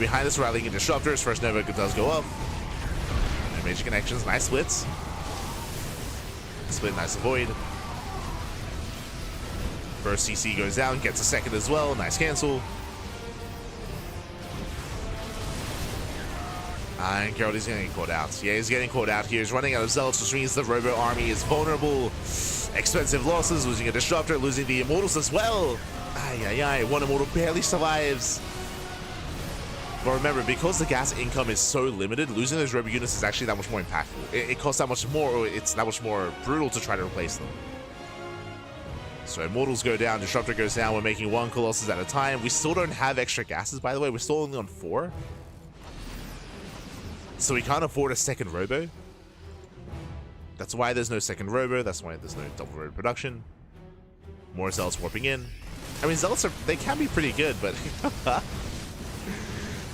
S1: Behind us, rallying in Disruptors. First Nova does go up. No major connections. Nice splits. Split, nice avoid. First CC goes down, gets a second as well. Nice cancel. And Geralt is getting caught out. Yeah, he's getting caught out here. He's running out of Zealots, which means the Robo army is vulnerable. Expensive losses, losing a Disruptor, losing the Immortals as well. One Immortal barely survives. But remember, because the gas income is so limited, losing those Robo units is actually that much more impactful. It costs that much more, or it's that much more brutal to try to replace them. So Immortals go down, Disruptor goes down, we're making 1 Colossus at a time. We still don't have extra gases, by the way. We're still only on 4. So we can't afford a second Robo. That's why there's no second Robo. That's why there's no double Robo production. More Zealots warping in. I mean, Zealots, they can be pretty good, but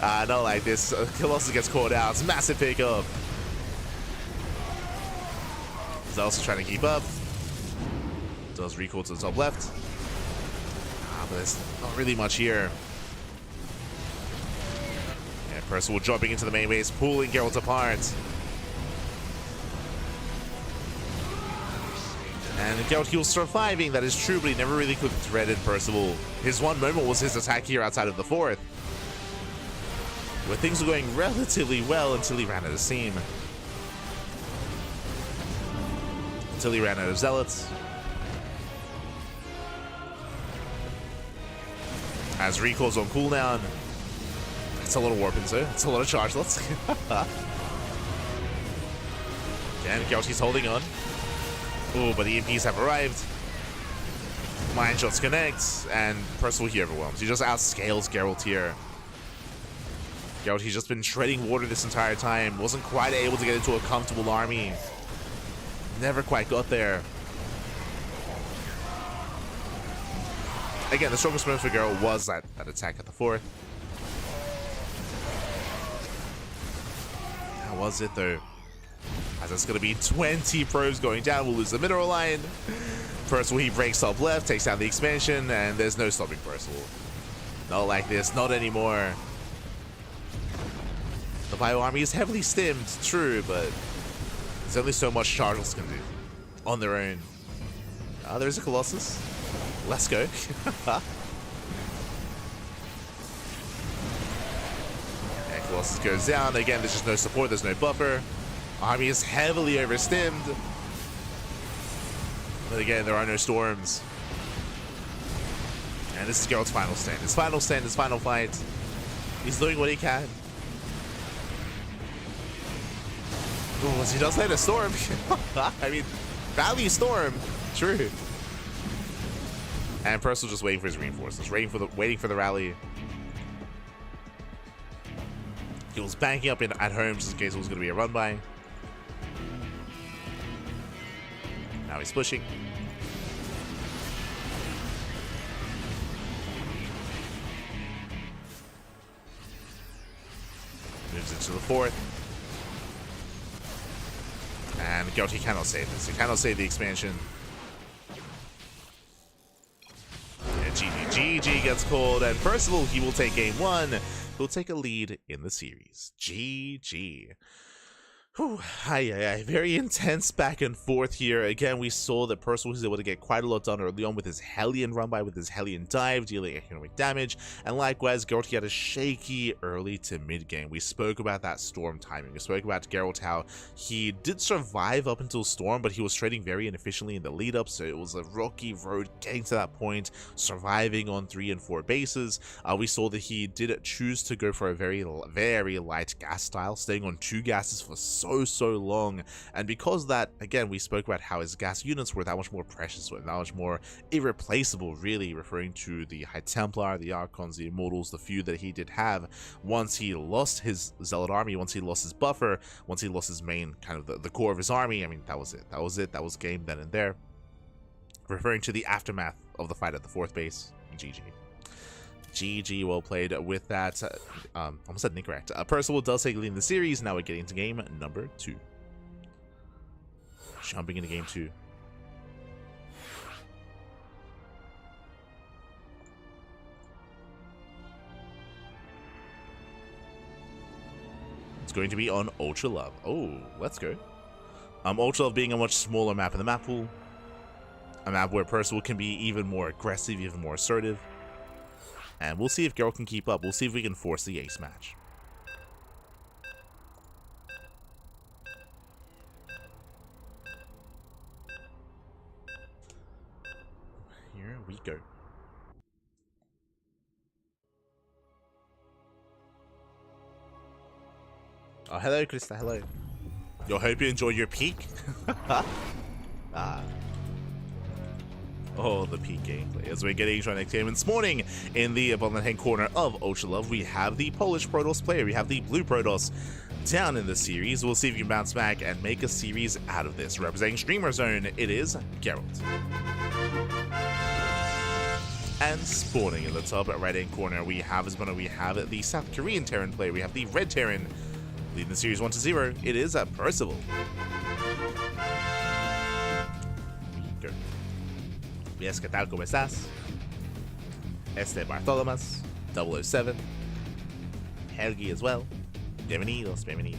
S1: Not like this. Colossus gets caught out. It's a massive pickup. He's also trying to keep up. Does recall to the top left. But there's not really much here. Yeah, Percival jumping into the main base, pulling Geralt apart. And Geralt, he was surviving, that is true, but he never really could threaten Percival. His one moment was his attack here outside of the fourth, where things were going relatively well until he ran out of steam. Until he ran out of zealots. As recall's on cooldown. It's a lot of warp into, it's a lot of charge lots. And Geralt, he's holding on. Oh, but the EMPs have arrived. Mind shots connect, and Percival here overwhelms. He just outscales Geralt here. Geralt, he's just been treading water this entire time. Wasn't quite able to get into a comfortable army. Never quite got there. Again, the strongest moment for Geralt was that attack at the fourth. How was it though? As it's going to be 20 probes going down, we'll lose the mineral line. Percival, he breaks top left, takes down the expansion, and there's no stopping Percival. Not like this, not anymore. The bio army is heavily stimmed, true, but there's only so much Charles can do on their own. There's a Colossus. Let's go. Yeah, Colossus goes down. Again, there's just no support, there's no buffer. Army is heavily overstimmed. But again, there are no storms. And this is Geralt's final stand. His final stand, his final fight. He's doing what he can. Ooh, he does land a storm. I mean, value storm. True. And Percival just waiting for his reinforcements, waiting for the rally. He was banking up at home just in case it was going to be a run by. Now he's pushing. Moves into the fourth. And Geralt, he cannot save this. He cannot save the expansion. GG gets called, and Percival, he will take game one. He'll take a lead in the series. GG. Whew, very intense back and forth here. Again, we saw that Percival was able to get quite a lot done early on with his Hellion run by, with his Hellion dive, dealing economic damage, and likewise, Geralt, he had a shaky early to mid game. We spoke about that storm timing. We spoke about Geralt, how he did survive up until storm, but he was trading very inefficiently in the lead up, so it was a rocky road getting to that point, surviving on 3 and 4 bases. We saw that he did choose to go for a very light gas style, staying on 2 gases for so long, and because of that, again, we spoke about how his gas units were that much more precious, were that much more irreplaceable, really referring to the High Templar, the Archons, the Immortals, the few that he did have. Once he lost his Zealot army, once he lost his buffer, once he lost his main, kind of the core of his army, I mean, that was it, that was game then and there. Referring to the aftermath of the fight at the 4th base. GG, well played with that. Almost said incorrect. Percival does take the lead in the series. Now we're getting to game number 2. Jumping into game 2. It's going to be on Ultra Love. Oh, let's go. Ultra Love being a much smaller map in the map pool. A map where Percival can be even more aggressive, even more assertive. And we'll see if Geralt can keep up. We'll see if we can force the ace match. Here we go. Oh, hello, Krista. Hello. Yo, hope you enjoy your peak. Oh, the peak gameplay. As we're getting into our next game this morning, in the bottom left-hand corner of Ultra Love, we have the Polish Protoss player. We have the Blue Protoss down in the series. We'll see if you can bounce back and make a series out of this. Representing Streamer Zone, it is Geralt. And spawning in the top right-hand corner, we have we have the South Korean Terran player. We have the Red Terran leading the series 1-0. It is Percival. Go. Yes, ¿qué tal? ¿Cómo estás? Bartholomas, 007, Helgi as well. Bienvenidos, bienvenidos.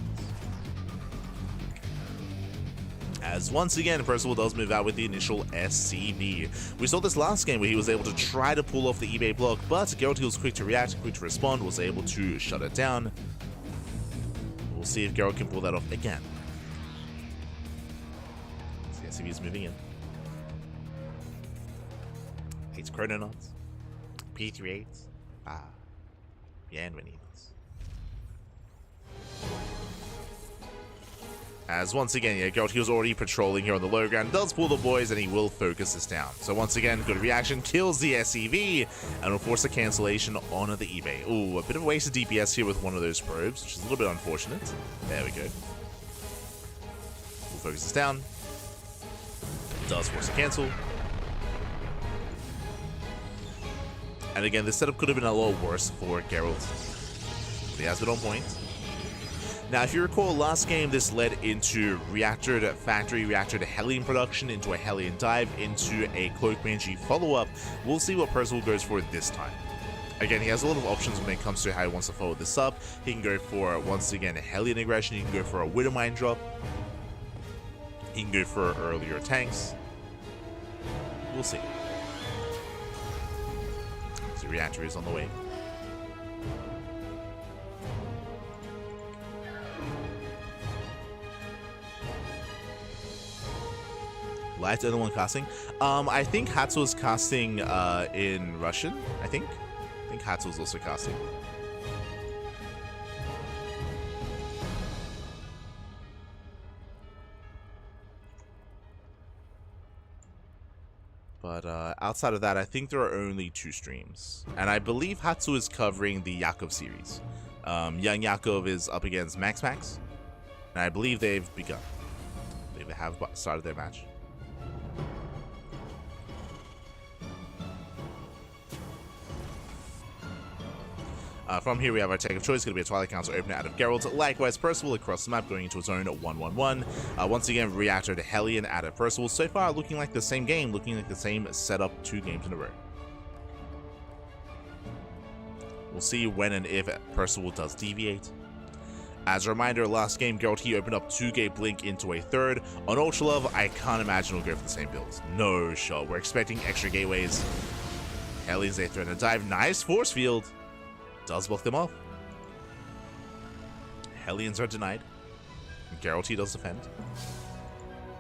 S1: As once again, Percival does move out with the initial SCV. We saw this last game where he was able to try to pull off the eBay block, but Geralt was quick to react, quick to respond, was able to shut it down. We'll see if Geralt can pull that off again. The SCV is moving in. 8 Chrononauts. P38. Bienvenidos. As once again, yeah, Geralt, he was already patrolling here on the low ground, does pull the boys, and he will focus this down. So once again, good reaction, kills the SCV, and will force a cancellation on the eBay. Ooh, a bit of a waste of DPS here with one of those probes, which is a little bit unfortunate. There we go. We'll focus this down. Does force a cancel. And again, this setup could have been a lot worse for Geralt. He has been on point. Now, if you recall, last game, this led into Reactor to Factory, Reactor to Hellion production, into a Hellion dive, into a Cloak Banshee follow-up. We'll see what Percival goes for this time. Again, he has a lot of options when it comes to how he wants to follow this up. He can go for, once again, a Hellion aggression. He can go for a Widowmine drop. He can go for earlier tanks. We'll see. So Reactor is on the way. Light's the only one casting. I think Hatsu's casting in Russian. I think Hatsu's also casting. But outside of that, I think there are only 2 streams, and I believe Hatsu is covering the Yakov series. Young Yakov is up against MaxPax, and I believe they've begun. They have started their match. From here, we have our take of choice. Going to be a Twilight Council opener out of Geralt. Likewise, Percival across the map going into his own 1-1-1. Once again, Reactor to Hellion out of Percival. So far, looking like the same game, looking like the same setup 2 games in a row. We'll see when and if Percival does deviate. As a reminder, last game, Geralt, he opened up 2-gate Blink into a 3rd. On Ultra Love, I can't imagine we'll go for the same builds. No shot. We're expecting extra gateways. Hellion's a threat and a dive. Nice force field. Does block them off. Hellions are denied. Geralt, he does defend.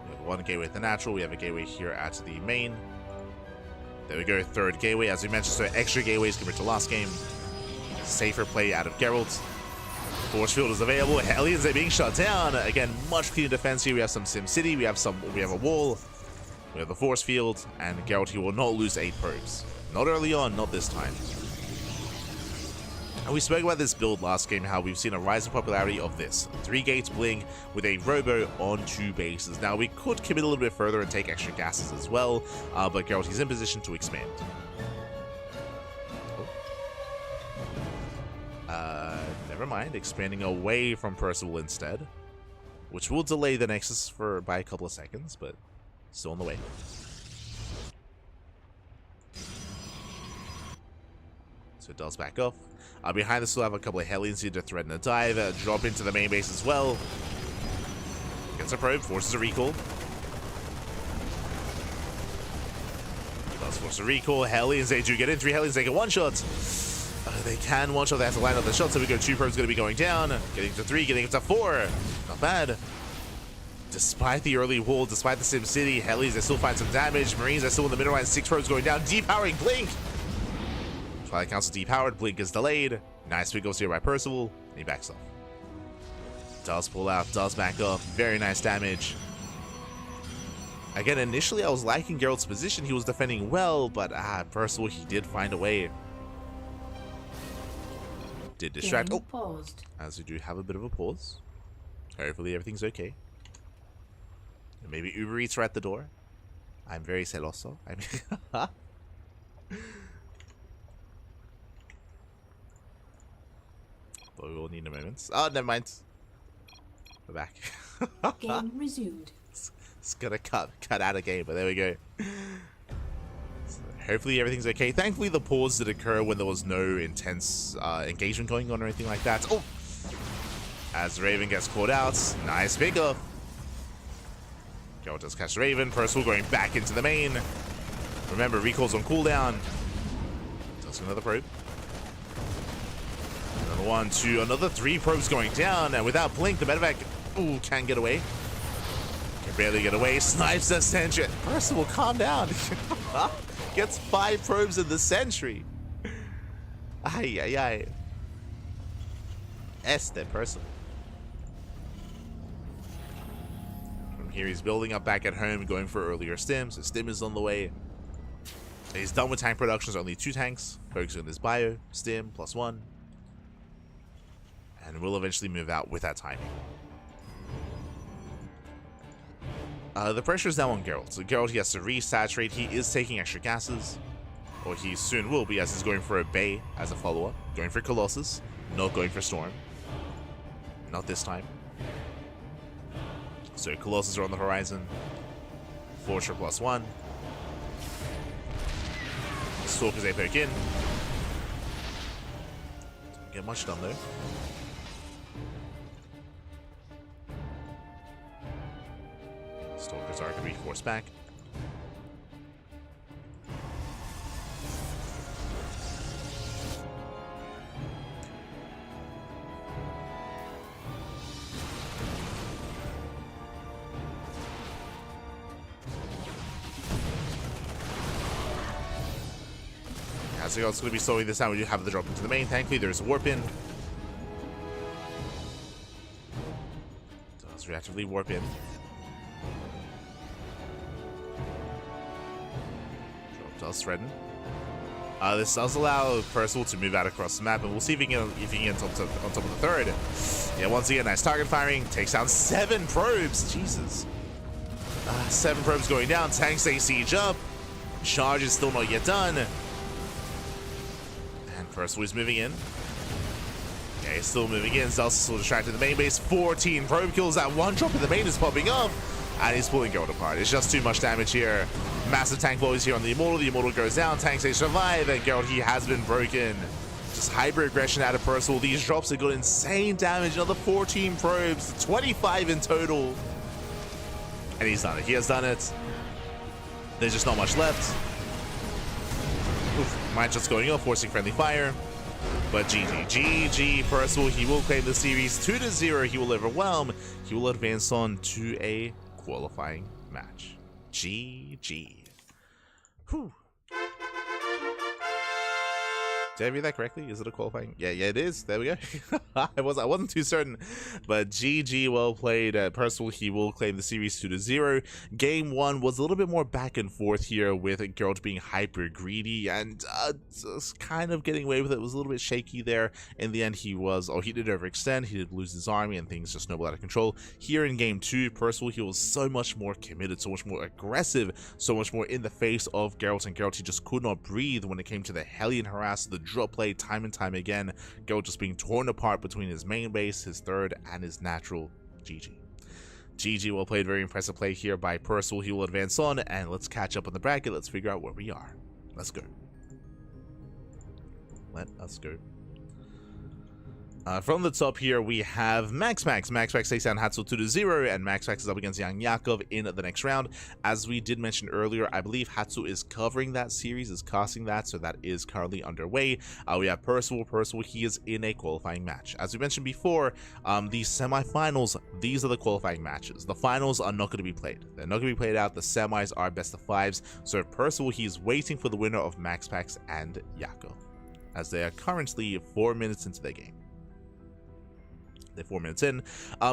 S1: We have 1 gateway at the natural. We have a gateway here at the main. There we go, 3rd gateway. As we mentioned, so extra gateways compared to last game. Safer play out of Geralt. Force field is available. Hellions are being shut down. Again, much cleaner defense here. We have some Sim City. We have a wall. We have the force field, and Geralt, he will not lose 8 probes. Not early on, not this time. And we spoke about this build last game, how we've seen a rise in popularity of this. 3 gates Blink with a Robo on 2 bases. Now, we could commit a little bit further and take extra gases as well, but Geralt, he's in position to expand. Never mind, expanding away from Percival instead, which will delay the Nexus by a couple of seconds, but still on the way. So it does back off. Behind this, we'll have a couple of Hellions here to threaten a dive, drop into the main base as well. Gets a probe, forces a recall. Does force a recall. Hellions, they do get in. 3 Hellions, they get 1 shot. They can 1 shot, they have to line up the shot, so we go 2 probes going to be going down. Getting to 3, getting to 4. Not bad. Despite the early wall, despite the Sim City, Hellions, they still find some damage. Marines are still in the middle line, 6 probes going down. Depowering Blink. Twilight Council depowered, Blink is delayed. Nice wiggles here by Percival, and he backs off. Does pull out, does back up, very nice damage. Again, initially I was liking Geralt's position, he was defending well, but Percival, he did find a way. Did distract, as we do have a bit of a pause. Hopefully everything's okay. And maybe Uber Eats are at the door. I'm very celoso. But we will need a moment. Oh, never mind. We're back.
S2: Game resumed.
S1: It's gonna cut out of game, but there we go. So hopefully everything's okay. Thankfully the pause did occur when there was no intense engagement going on or anything like that. Oh! As Raven gets caught out. Nice pickup. Go does catch Raven. Percival going back into the main. Remember, recall's on cooldown. Does another probe. Another 1, 2, another 3 probes going down. And without blink, the medevac can get away. Can barely get away. Snipes the sentry. Percival, calm down. Gets 5 probes in the sentry. Ay, ay, ay. Este Percival. From here, he's building up back at home, going for earlier stims. His stim is on the way. He's done with tank productions, only 2 tanks. Focusing on this bio, stim, +1. And we'll eventually move out with that timing. The pressure is now on Geralt. So Geralt, he has to resaturate. He is taking extra gases. Or he soon will be, as he's going for a Bay as a follow-up. Going for Colossus. Not going for Storm. Not this time. So Colossus are on the horizon. Forger +1. Stalkers they poke in. Don't get much done though. Stalkers are going to be forced back. So it's going to be slowing this down. We do have the drop into the main. Thankfully, there's a warp in. Does reactively warp in. Drop does threaten. This does allow Percival to move out across the map, and we'll see if he can get on top of the third. Yeah, once again, nice target firing. Takes down 7 probes. Jesus. 7 probes going down. Tanks they siege up. Charge is still not yet done. Percival is moving in. Okay, he's still moving in. Zel's still distracted the main base. 14 probe kills. That 1 drop in the main is popping up. And he's pulling Geralt apart. It's just too much damage here. Massive tank blows here on the Immortal. The Immortal goes down. Tanks they survive. And Geralt, he has been broken. Just hyper aggression out of Percival. These drops have got insane damage. Another 14 probes. 25 in total. And he's done it. He has done it. There's just not much left. Oof, mine just going off, forcing friendly fire. But GG, Percival, he will claim the series 2-0. He will overwhelm. He will advance on to a qualifying match. GG. Whew. Did I read that correctly? Is it a qualifying? Yeah, it is. There we go. I wasn't too certain, but GG, well played. Percival, he will claim the series 2-0. Game 1 was a little bit more back and forth here, with Geralt being hyper greedy and just kind of getting away with it. It was a little bit shaky there. In the end, he did overextend. He did lose his army, and things just snowballed out of control. Here in Game 2, Percival, he was so much more committed, so much more aggressive, so much more in the face of Geralt, and Geralt, he just could not breathe when it came to the Hellion harass, the drop play time and time again. Geralt just being torn apart between his main base, his third, and his natural. GG, well played. Very impressive play here by Percival. He will advance on, and let's catch up on the bracket. Let's figure out where we are. Let's go. Let us go. From the top here, we have MaxPax. MaxPax takes down Hatzel 2-0, and MaxPax is up against Young Yakov in the next round. As we did mention earlier, I believe Hatzel is covering that series, is casting that, so that is currently underway. We have Percival. Percival, he is in a qualifying match. As we mentioned before, the semifinals, these are the qualifying matches. The finals are not going to be played. They're not going to be played out. The semis are best of 5s. So Percival, he's waiting for the winner of MaxPax and Yakov, as they are currently 4 minutes into their game. They're 4 minutes in.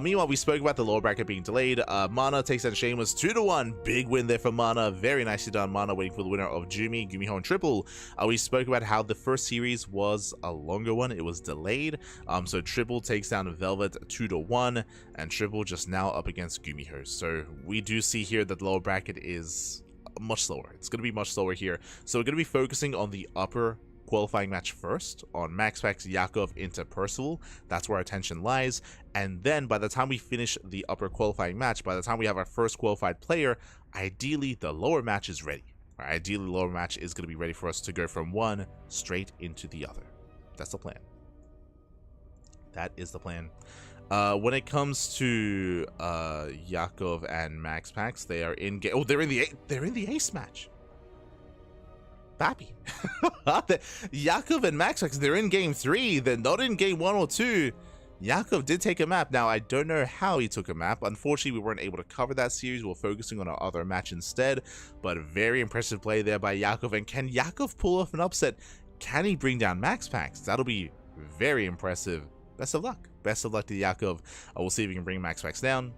S1: Meanwhile, we spoke about the lower bracket being delayed. MaNa takes down Shameless 2-1. Big win there for MaNa. Very nicely done. MaNa waiting for the winner of GuMiho and Triple. We spoke about how the first series was a longer one. It was delayed. So Triple takes down Velvet 2-1, and Triple just now up against GuMiho. So we do see here that the lower bracket is much slower. It's going to be much slower here. So we're going to be focusing on the upper qualifying match first on MaxPax, Yakov into Percival. That's where our attention lies. And then by the time we finish the upper qualifying match, by the time we have our first qualified player, ideally the lower match is ready. Ideally, the lower match is going to be ready for us to go from one straight into the other. That's the plan. That is the plan. When it comes to Yakov and MaxPax, they are in game. Oh, they're in the ace match. Bappy. Yakov and MaxPax, they're in game 3. They're not in game 1 or 2. Yakov did take a map. Now, I don't know how he took a map. Unfortunately, we weren't able to cover that series. We're focusing on our other match instead. But very impressive play there by Yakov. And can Yakov pull off an upset? Can he bring down MaxPax? That'll be very impressive. Best of luck. Best of luck to Yakov. We'll see if we can bring MaxPax down.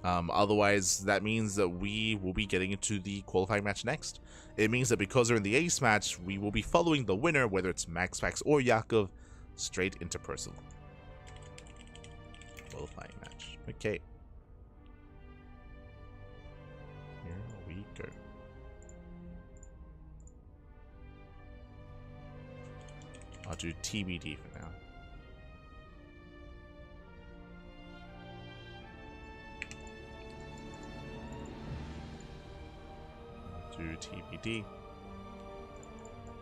S1: Otherwise, that means that we will be getting into the qualifying match next. It means that because they're in the ace match, we will be following the winner, whether it's MaxPax or Yakov, straight into Percival. Qualifying match. Okay. Here we go. I'll do TBD for now. Do TBD.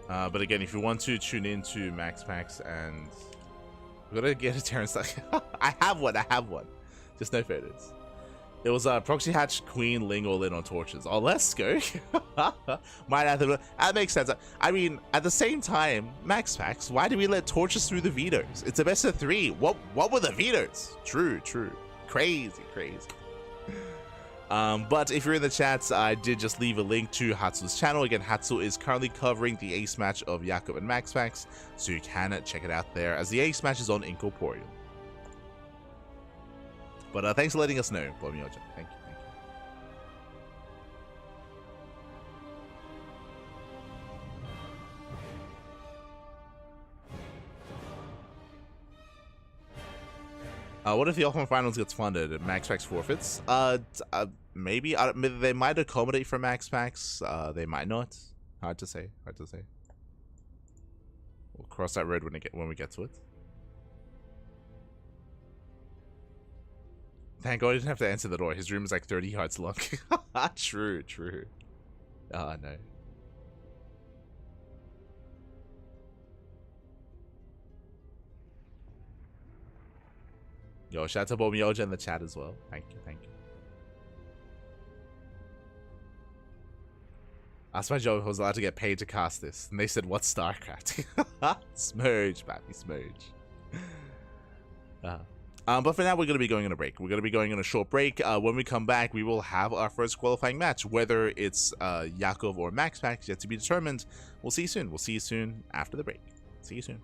S1: But again, if you want to tune into MaxPax and we're gonna get a Terrence. I have one. Just no photos. It was Proxy Hatch, Queen, Ling all in on torches. Oh, let's go. Might have to, that makes sense. I mean, at the same time, MaxPax, why did we let torches through the vetoes? It's a best of 3. What were the vetoes? True. Crazy. But if you're in the chats, I did just leave a link to Hatsu's channel. Again, Hatsu is currently covering the ace match of Yakov and MaxPax, so you can check it out there, as the ace match is on Incorporeal. But thanks for letting us know, Bomyoja. Thank you. What if the Ultimate Finals gets funded and MaxPax forfeits? Maybe. They might accommodate for MaxPax. They might not. Hard to say. We'll cross that road when we get to it. Thank God he didn't have to answer the door. His room is like 30 yards long. True. No. Yo, shout out to Bomyoja in the chat as well. Thank you. Asked my job if I was allowed to get paid to cast this, and they said, "What's StarCraft?" Smurge, baby, smurge. But for now, we're going to be going on a break. We're going to be going on a short break. When we come back, we will have our first qualifying match. Whether it's Yakov or MaxPax, yet to be determined. We'll see you soon. We'll see you soon after the break. See you soon.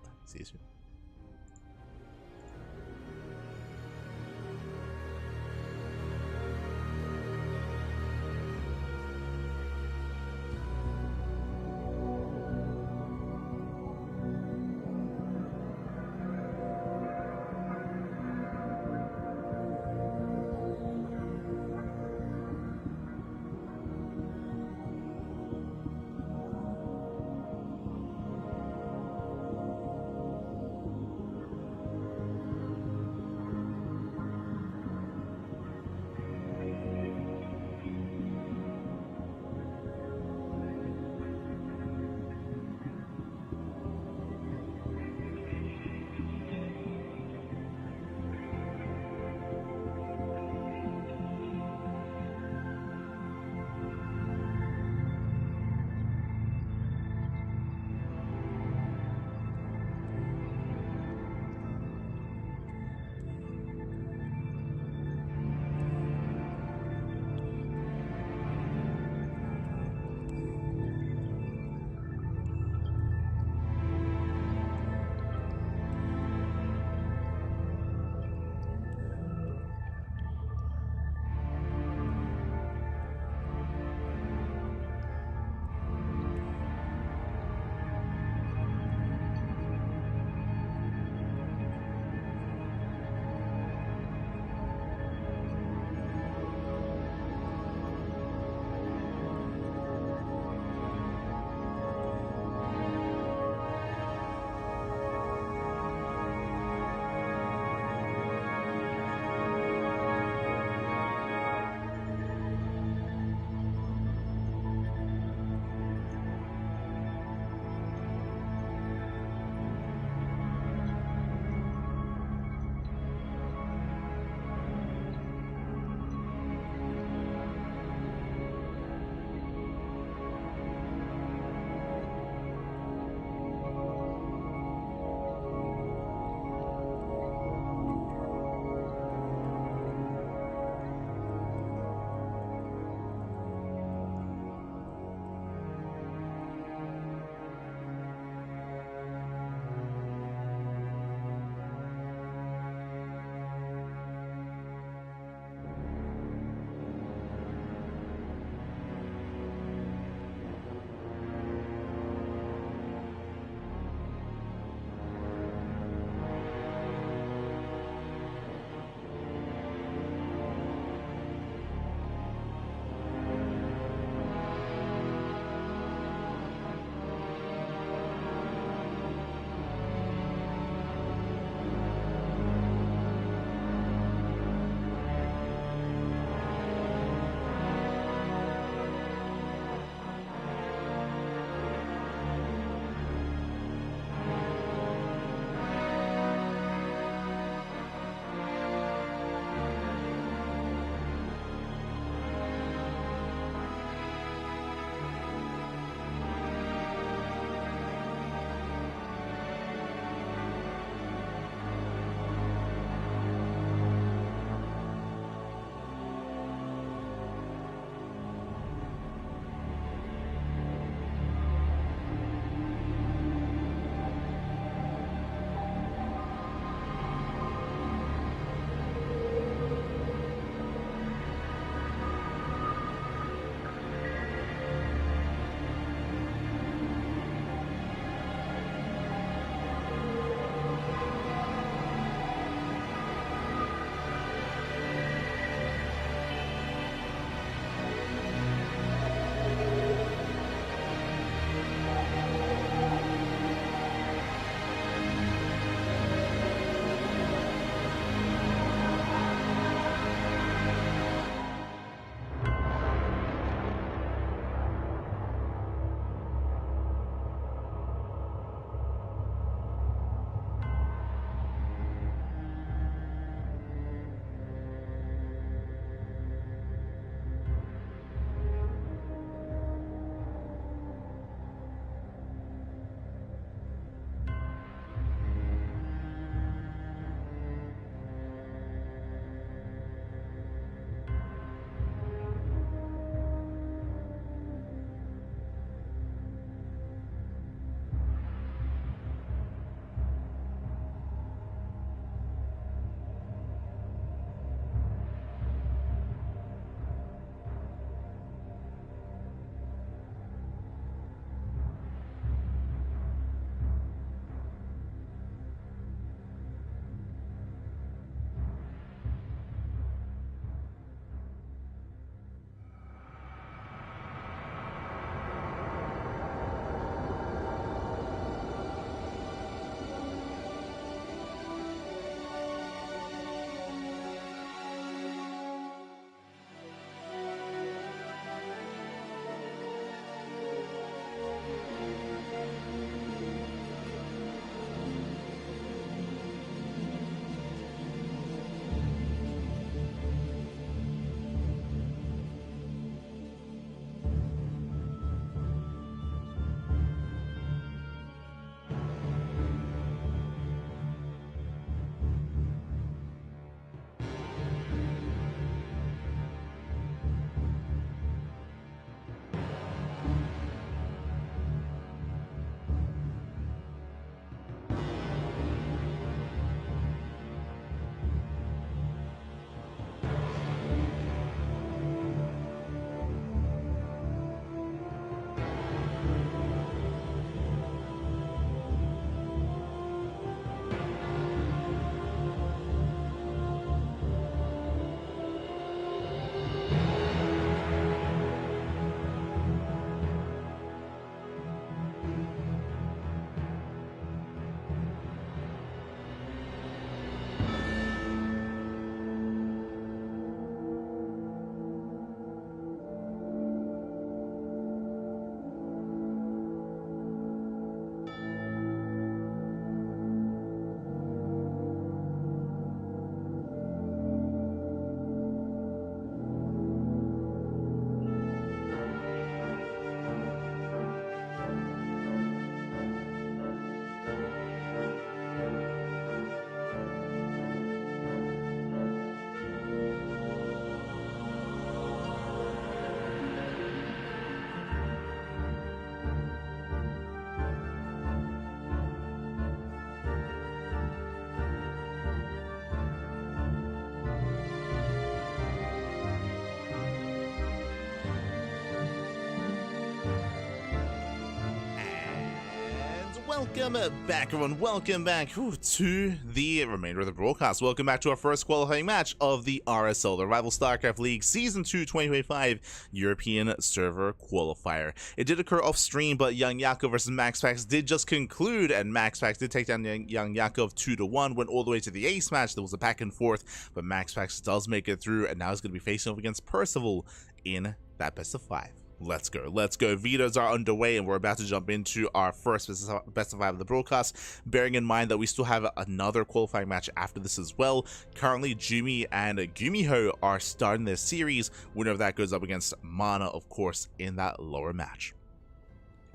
S1: Welcome back, everyone. Welcome back to the remainder of the broadcast. Welcome back to our first qualifying match of the RSL, the Rival StarCraft League Season 2 2025 European Server Qualifier. It did occur off stream, but Young Yakov versus MaxPax did just conclude, and MaxPax did take down Young Yakov 2-1, went all the way to the ace match. There was a back and forth, but MaxPax does make it through, and now he's going to be facing off against Percival in that best of 5. Let's go. Vetoes are underway, and we're about to jump into our first best of 5 of the broadcast, bearing in mind that we still have another qualifying match after this as well. Currently, Jumi and GuMiho are starting their series. Winner of that goes up against MaNa, of course, in that lower match.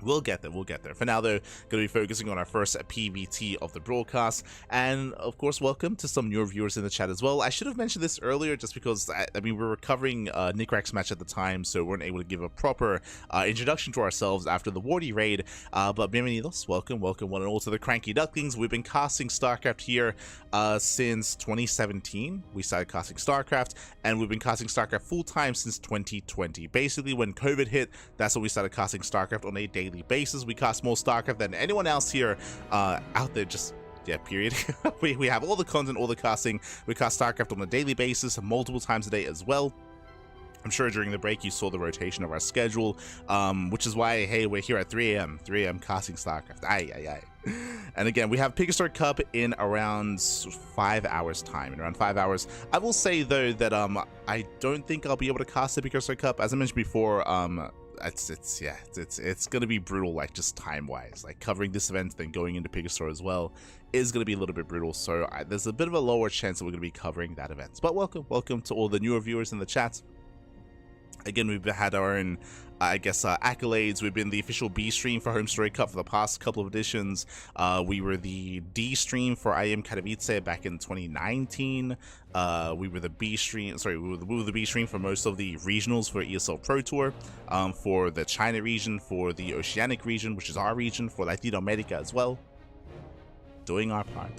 S1: We'll get there. For now, though, going to be focusing on our first PBT of the broadcast. And, of course, welcome to some newer viewers in the chat as well. I should have mentioned this earlier just because, I mean, we were covering Nickrak's match at the time, so we weren't able to give a proper introduction to ourselves after the Wardy raid. But bienvenidos, welcome one and all to the CranKy Ducklings. We've been casting StarCraft here since 2017. We started casting StarCraft, and we've been casting StarCraft full-time since 2020. Basically, when COVID hit, that's when we started casting StarCraft on a daily basis. We cast more StarCraft than anyone else here out there, just period. we have all the content, all the casting. We cast StarCraft on a daily basis, multiple times a day as well. I'm sure during the break you saw the rotation of our schedule, which is why, hey, we're here at 3 a.m. casting StarCraft. Aye. And again, we have Pegasus Cup in around 5 hours time. In around 5 hours. I will say though that I don't think I'll be able to cast the Pegasus Cup. As I mentioned before, it's gonna be brutal, like just time-wise. Like covering this event, then going into Pegasus as well is gonna be a little bit brutal. So there's a bit of a lower chance that we're gonna be covering that event. But welcome to all the newer viewers in the chat. Again, we've had our own, accolades. We've been the official B stream for Home Story Cup for the past couple of editions. We were the D stream for IM Katowice back in 2019. We were the B stream, we were the B stream for most of the regionals for ESL Pro Tour, for the China region, for the Oceanic region, which is our region, for Latino America as well. Doing our part,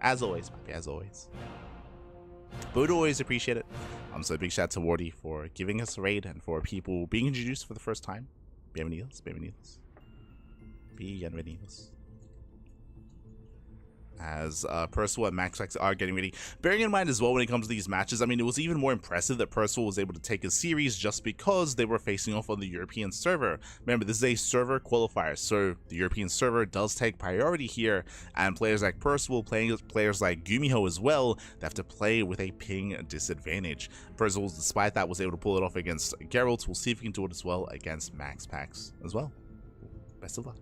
S1: as always, papi, as always. But we'd always appreciate it. So big shout out to Wardy for giving us a raid and for people being introduced for the first time. Bienvenidos. As Percival and MaxPax are getting ready. Bearing in mind as well when it comes to these matches, I mean, it was even more impressive that Percival was able to take a series just because they were facing off on the European server. Remember, this is a server qualifier, so the European server does take priority here, and players like Percival, players like GuMiho as well, they have to play with a ping disadvantage. Percival, despite that, was able to pull it off against Geralt. We'll see if he can do it as well against MaxPax as well. Best of luck.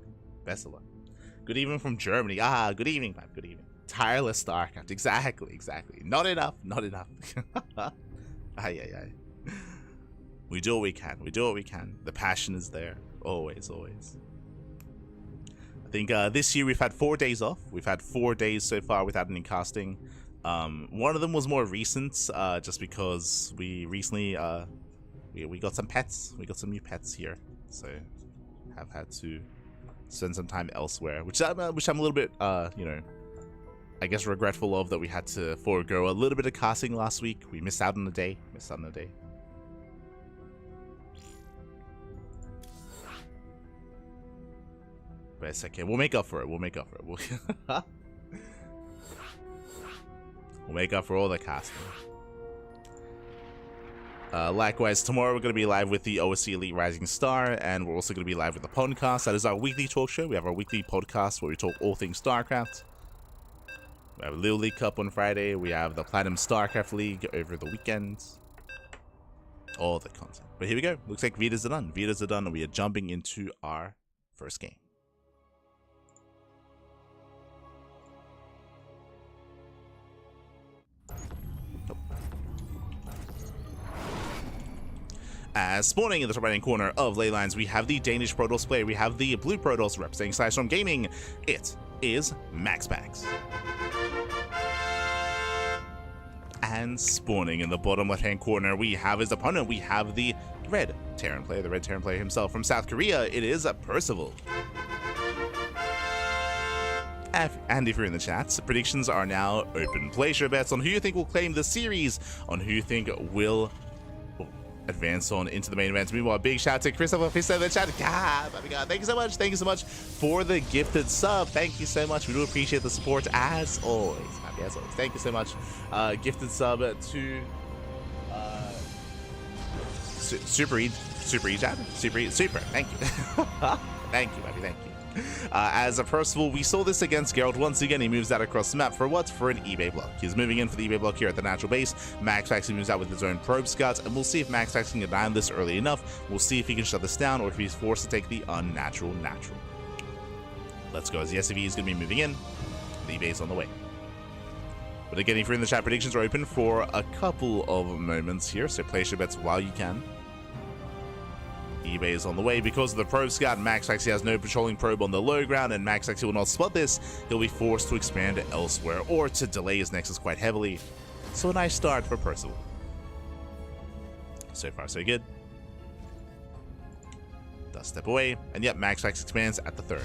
S1: Good evening from Germany. Good evening, man. Good evening. Tireless StarCraft. Exactly. Not enough. Aye. We do what we can. The passion is there. Always. I think this year we've had 4 days off. We've had 4 days so far without any casting. One of them was more recent, just because we recently we got some pets. We got some new pets here, so have had to spend some time elsewhere, which I'm a little bit, I guess regretful of, that we had to forego a little bit of casting last week. We missed out on a day. But it's okay. We'll make up for it. We'll make up for all the casting. Likewise, tomorrow we're going to be live with the OSC Elite Rising Star, and we're also going to be live with the podcast. That is our weekly talk show. We have our weekly podcast where we talk all things StarCraft. We have a Little League Cup on Friday. We have the Platinum StarCraft League over the weekend. All the content. But here we go. Looks like Vitas are done. And we are jumping into our first game. As spawning in the top right hand corner of ley lines, we have the Danish Protoss player. We have the blue Protoss representing Sidestorm Gaming. It is MaxPax. And spawning in the bottom left hand corner, we have his opponent. We have the red Terran player, himself from South Korea. It is Percival. And if you're in the chats, predictions are now open. Place your bets on who you think will claim the series, on who you think will advance on into the main event. Meanwhile, big shout out to Christopher Fister in the chat. God, my God, thank you so much. Thank you so much for the gifted sub. Thank you so much. We do appreciate the support as always. Happy as always. Thank you so much. Gifted sub to Super. Thank you. Thank you, buddy. Thank you. As a Percival, we saw this against Geralt. Once again, he moves out across the map for what? For an eBay block. He's moving in for the eBay block here at the natural base. MaxPax moves out with his own probe scouts, and we'll see if MaxPax can get down this early enough. We'll see if he can shut this down, or if he's forced to take the unnatural natural. Let's go, as the SCV is going to be moving in. The eBay is on the way. But again, if you're in the chat, predictions are open for a couple of moments here, so place your bets while you can. eBay is on the way because of the probe scout. MaxPax has no patrolling probe on the low ground, and MaxPax will not spot this. He'll be forced to expand elsewhere or to delay his nexus quite heavily. So a nice start for Percival. So far, so good. Does step away, and yet MaxPax expands at the third.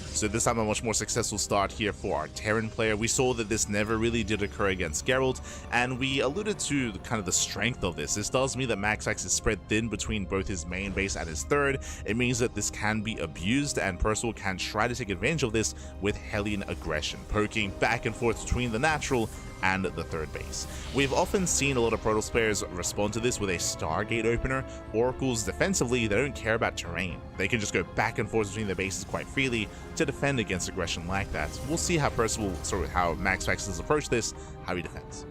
S1: So this time a much more successful start here for our Terran player. We saw that this never really did occur against Geralt, and we alluded to kind of the strength of this. This tells me that MaxPax is spread thin between both his main base and his third. It means that this can be abused, and Percival can try to take advantage of this with Hellion aggression, poking back and forth between the natural and the third base. We've often seen a lot of Protoss players respond to this with a Stargate opener. Oracles defensively, they don't care about terrain. They can just go back and forth between their bases quite freely to defend against aggression like that. We'll see how how MaxPax has approached this, how he defends.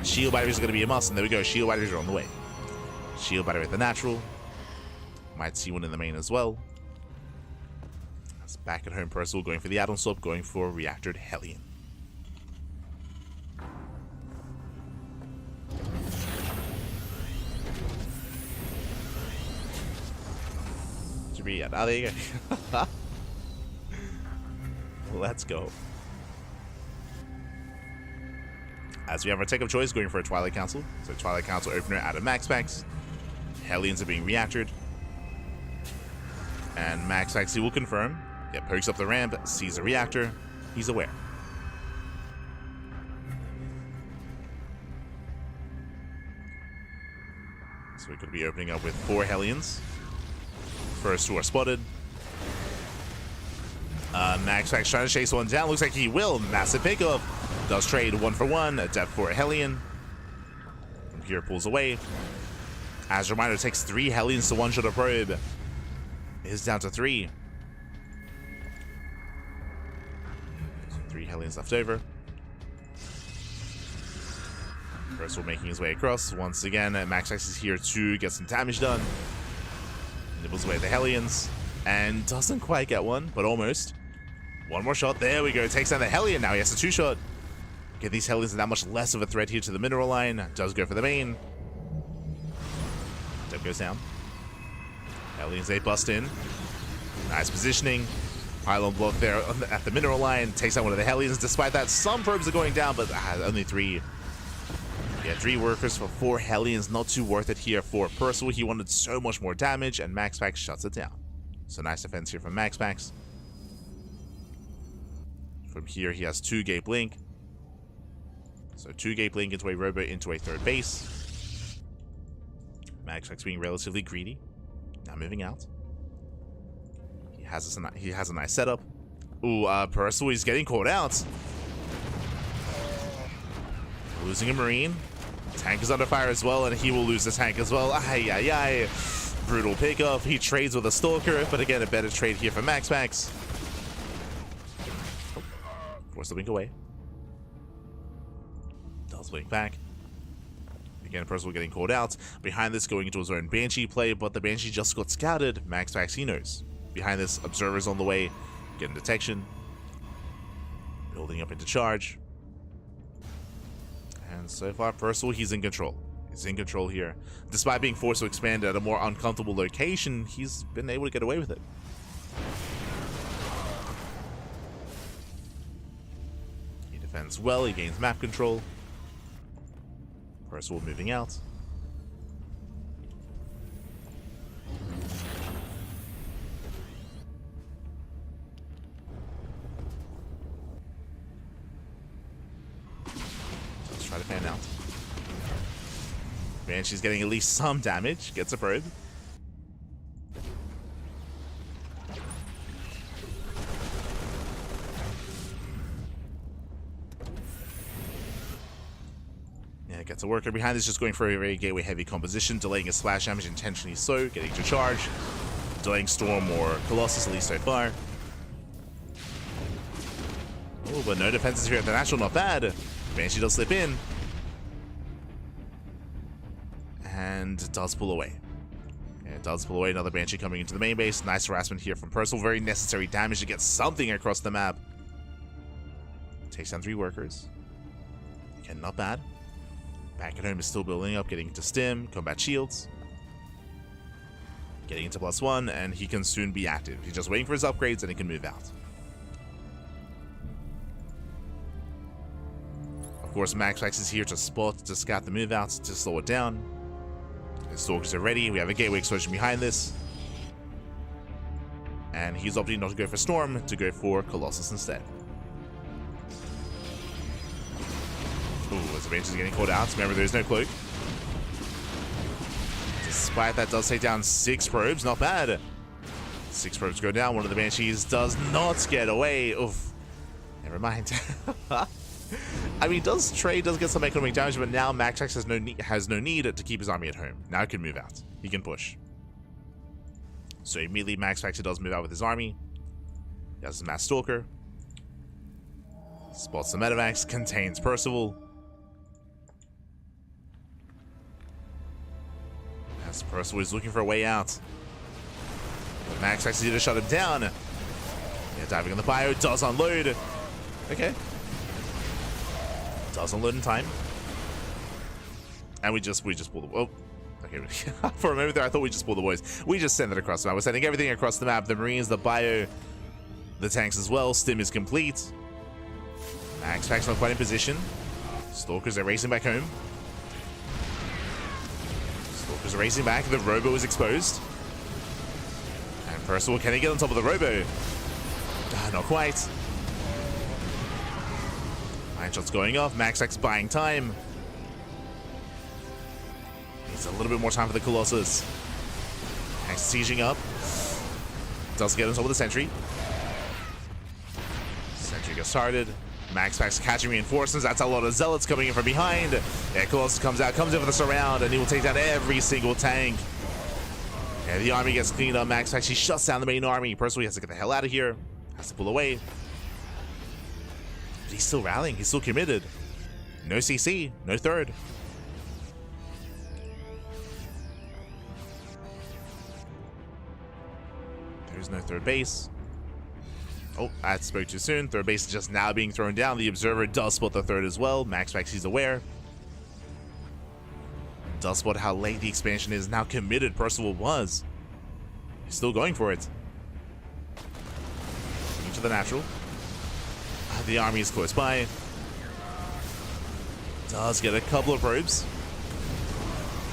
S1: Shield batteries are going to be a must, and there we go, shield batteries are on the way. Shield battery at the natural. Might see one in the main as well. That's back at home Percival going for the add-on swap, going for reactored Hellion. Yeah, there you go. Let's go. As we have our tech of choice going for a Twilight Council. So Twilight Council opener out of MaxPax. Hellions are being reactored. And MaxPax, he will confirm. Yeah, pokes up the ramp, sees a reactor. He's aware. So we could be opening up with 4 Hellions. First 2 are spotted. MaxPax trying to chase one down. Looks like he will. Massive pickoff. Does trade 1 for 1. A depth for a Hellion. From here pulls away. As a reminder, it takes 3 Hellions to one-shot a probe. It is down to 3. 3 Hellions left over. Percival making his way across. Once again, MaxPax is here to get some damage done. Nibbles away at the Hellions, and doesn't quite get one, but almost. One more shot, there we go, takes down the Hellion, now he has a 2-shot. Okay, these Hellions are that much less of a threat here to the mineral line, does go for the main. Deb goes down. Hellions, they bust in. Nice positioning. Pylon block there at the mineral line, takes out one of the Hellions. Despite that, some probes are going down, but only 3. Yeah, 3 workers for 4 Hellions, not too worth it here for Percival. He wanted so much more damage, and MaxPax shuts it down. So nice defense here from MaxPax. From here, he has 2 Gate Blink. So 2 Gate Blink into a Robo into a third base. MaxPax being relatively greedy. Now moving out. He has a nice setup. Ooh, Percival is getting caught out. Losing a Marine. Tank is under fire as well, and he will lose the tank as well. Ay, ay, ay. Brutal pickoff. He trades with a Stalker, but again, a better trade here for MaxPax. Force the blink away. Does blink back. Again, Percival getting called out. Behind this, going into his own Banshee play, but the Banshee just got scouted. MaxPax, he knows. Behind this, Observer's on the way. Getting detection. Building up into charge. And so far, Percival, he's in control. He's in control here. Despite being forced to expand at a more uncomfortable location, he's been able to get away with it. He defends well, he gains map control. Percival moving out. Try to fan out. Banshee's getting at least some damage. Gets a probe. Yeah, gets a worker behind this, just going for a very gateway heavy composition, delaying his splash damage intentionally so, getting to charge, delaying Storm or Colossus, at least so far. Oh, but no defenses here at the natural, not bad. Banshee does slip in. And does pull away. Yeah, it does pull away. Another Banshee coming into the main base. Nice harassment here from Percival. Very necessary damage to get something across the map. Takes down 3 workers. Again, not bad. Back at home is still building up, getting into stim, combat shields. Getting into +1, and he can soon be active. He's just waiting for his upgrades and he can move out. Of course, MaxPax is here to spot, to scout the move outs, to slow it down. His Stalkers are ready. We have a gateway explosion behind this. And he's opting not to go for Storm, to go for Colossus instead. Ooh, as the Banshee's getting called out. Remember, there's no cloak. Despite that, does take down 6 probes. Not bad. 6 probes go down. One of the Banshees does not get away. Oof. Never mind. I mean, Trey does get some economic damage, but now MaxPax has no need to keep his army at home. Now he can move out. He can push. So immediately MaxPax does move out with his army. He has his Mass Stalker. Spots the Metamax, contains Percival. As Percival is looking for a way out. MaxPax is here to shut him down. Yeah, diving on the bio, does unload. Okay. Does unload in time. And we just pull the... Oh. Okay. For a moment there, I thought we just pulled the boys. We just send it across the map. We're sending everything across the map. The Marines, the bio, the tanks as well. Stim is complete. MaxPax not quite in position. Stalkers are racing back home. Stalkers are racing back. The Robo is exposed. And Percival, can he get on top of the Robo? Not quite. Iron shots going off. MaxPax buying time. Needs a little bit more time for the Colossus. Max sieging up. Does get on top of the Sentry. Sentry gets started. MaxPax catching reinforcements. That's a lot of Zealots coming in from behind. Yeah, Colossus comes out, comes in for the surround, and he will take down every single tank. Yeah, the army gets cleaned up. MaxPax, he shuts down the main army. Personally, has to get the hell out of here. Has to pull away. But he's still rallying. He's still committed. No CC. No third. There's no third base. Oh, I spoke too soon. Third base is just now being thrown down. The Observer does spot the third as well. MaxPax, he's aware. Does spot how late the expansion is. Now committed Percival was. He's still going for it. Into the natural. The army is close by. Does get a couple of probes.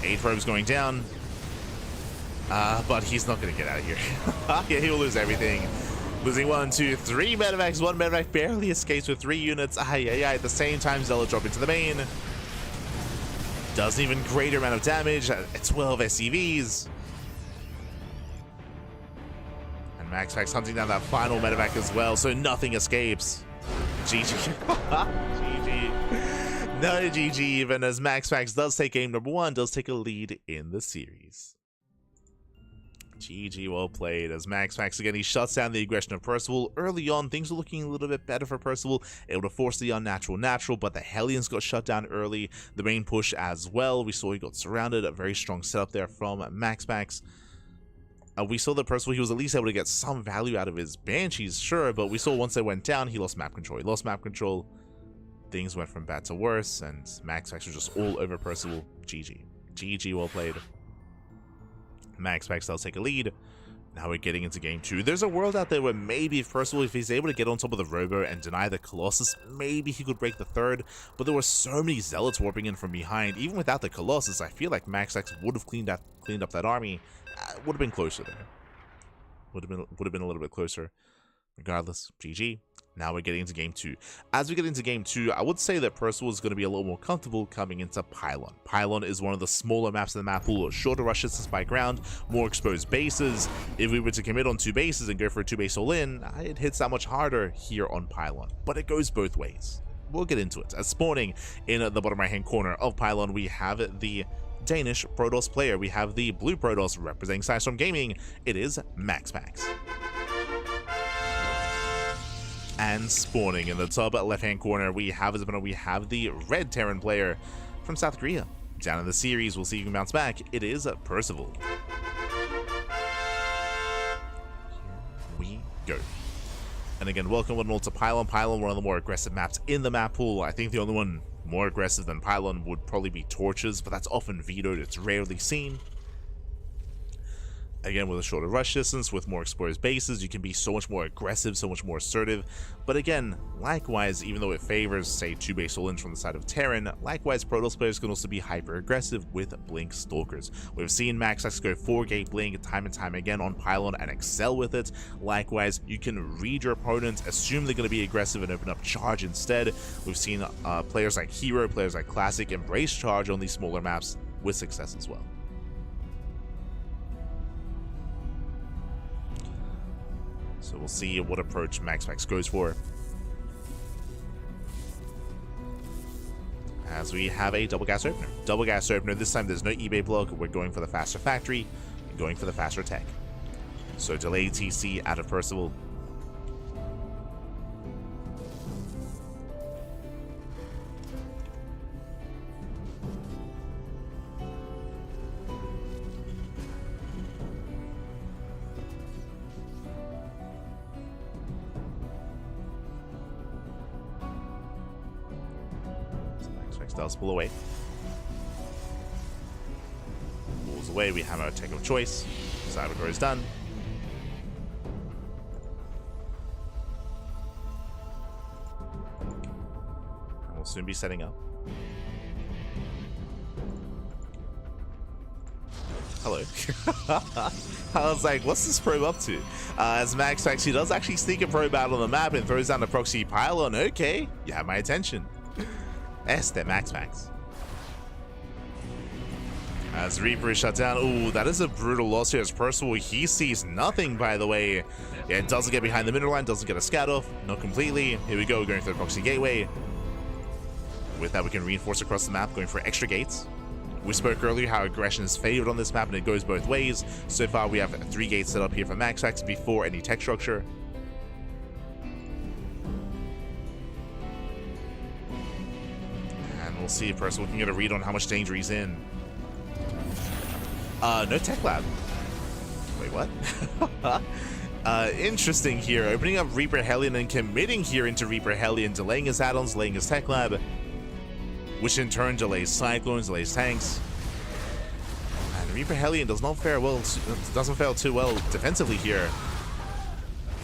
S1: 8 probes going down. But he's not going to get out of here. Yeah, he will lose everything. Losing 1, 2, 3 Metavacs. 1 Metavac barely escapes with 3 units. At the same time, Zealot drop into the main. Does an even greater amount of damage at 12 SCVs. And MaxPax hunting down that final Metavac as well, so nothing escapes. GG. GG. No GG, even as MaxPax does take game number 1, does take a lead in the series. GG, well played. As MaxPax again, he shuts down the aggression of Percival. Early on, things were looking a little bit better for Percival, able to force the unnatural natural, but the Hellions got shut down early. The main push as well. We saw he got surrounded. A very strong setup there from MaxPax. We saw that Percival, he was at least able to get some value out of his Banshees, sure, but we saw once they went down, he lost map control. He lost map control. Things went from bad to worse, and MaxPax was just all over Percival. GG. GG, well played. MaxPax does take a lead. Now we're getting into game 2. There's a world out there where maybe if Percival, if he's able to get on top of the Robo and deny the Colossus, maybe he could break the third. But there were so many Zealots warping in from behind. Even without the Colossus, I feel like MaxPax would have cleaned up that army. Would have been closer there. Would have been a little bit closer. Regardless, GG. Now we're getting into game 2. As we get into game 2, I would say that Percival is going to be a little more comfortable coming into Pylon. Pylon is one of the smaller maps in the map pool, shorter rush distance by ground, more exposed bases. If we were to commit on 2 bases and go for a 2-base all-in, it hits that much harder here on Pylon. But it goes both ways. We'll get into it. As spawning in the bottom right-hand corner of Pylon, we have the Danish Protoss player. We have the blue Protoss representing Sidestorm Gaming. It is MaxPax. And spawning in the top left-hand corner, we have the red Terran player from South Korea. Down in the series, we'll see if he can bounce back. It is Percival. Here we go. And again, welcome one and all to Pylon. Pylon, one of the more aggressive maps in the map pool. I think the only one more aggressive than Pylon would probably be Torches, but that's often vetoed. It's rarely seen. Again, with a shorter rush distance, with more exposed bases, you can be so much more aggressive, so much more assertive. But again, likewise, even though it favors, say, 2-base all-ins from the side of Terran, likewise, Protoss players can also be hyper-aggressive with Blink Stalkers. We've seen MaxPax go 4-gate Blink time and time again on Pylon and excel with it. Likewise, you can read your opponent, assume they're going to be aggressive, and open up Charge instead. We've seen players like Hero, players like Classic embrace Charge on these smaller maps with success as well. So we'll see what approach MaxPax goes for. As we have a double gas opener. Double gas opener, this time there's no eBay block. We're going for the faster factory and going for the faster tech. So delay TC out of Percival. Does pull away. Pulls away, we have our tech of choice. Cybercore is done. And we'll soon be setting up. Hello. I was like, what's this probe up to? As MaxPax, he does actually sneak a probe out on the map and throws down the proxy pylon. Okay, you have my attention. Este MaxPax. As Reaper is shut down. Ooh, that is a brutal loss here as Percival. He sees nothing, by the way. Yeah, it doesn't get behind the middle line, doesn't get a scout off. Not completely. Here we go, going for the proxy gateway. With that, we can reinforce across the map, going for extra gates. We spoke earlier how aggression is favored on this map, and it goes both ways. So far, we have 3 gates set up here for MaxPax before any tech structure. We'll see if Percival can get a read on how much danger he's in. No tech lab. Wait, what? Interesting here. Opening up Reaper Hellion and committing here into Reaper Hellion, delaying his add-ons, delaying his tech lab, which in turn delays Cyclones, delays tanks. And Reaper Hellion doesn't fare too well defensively here.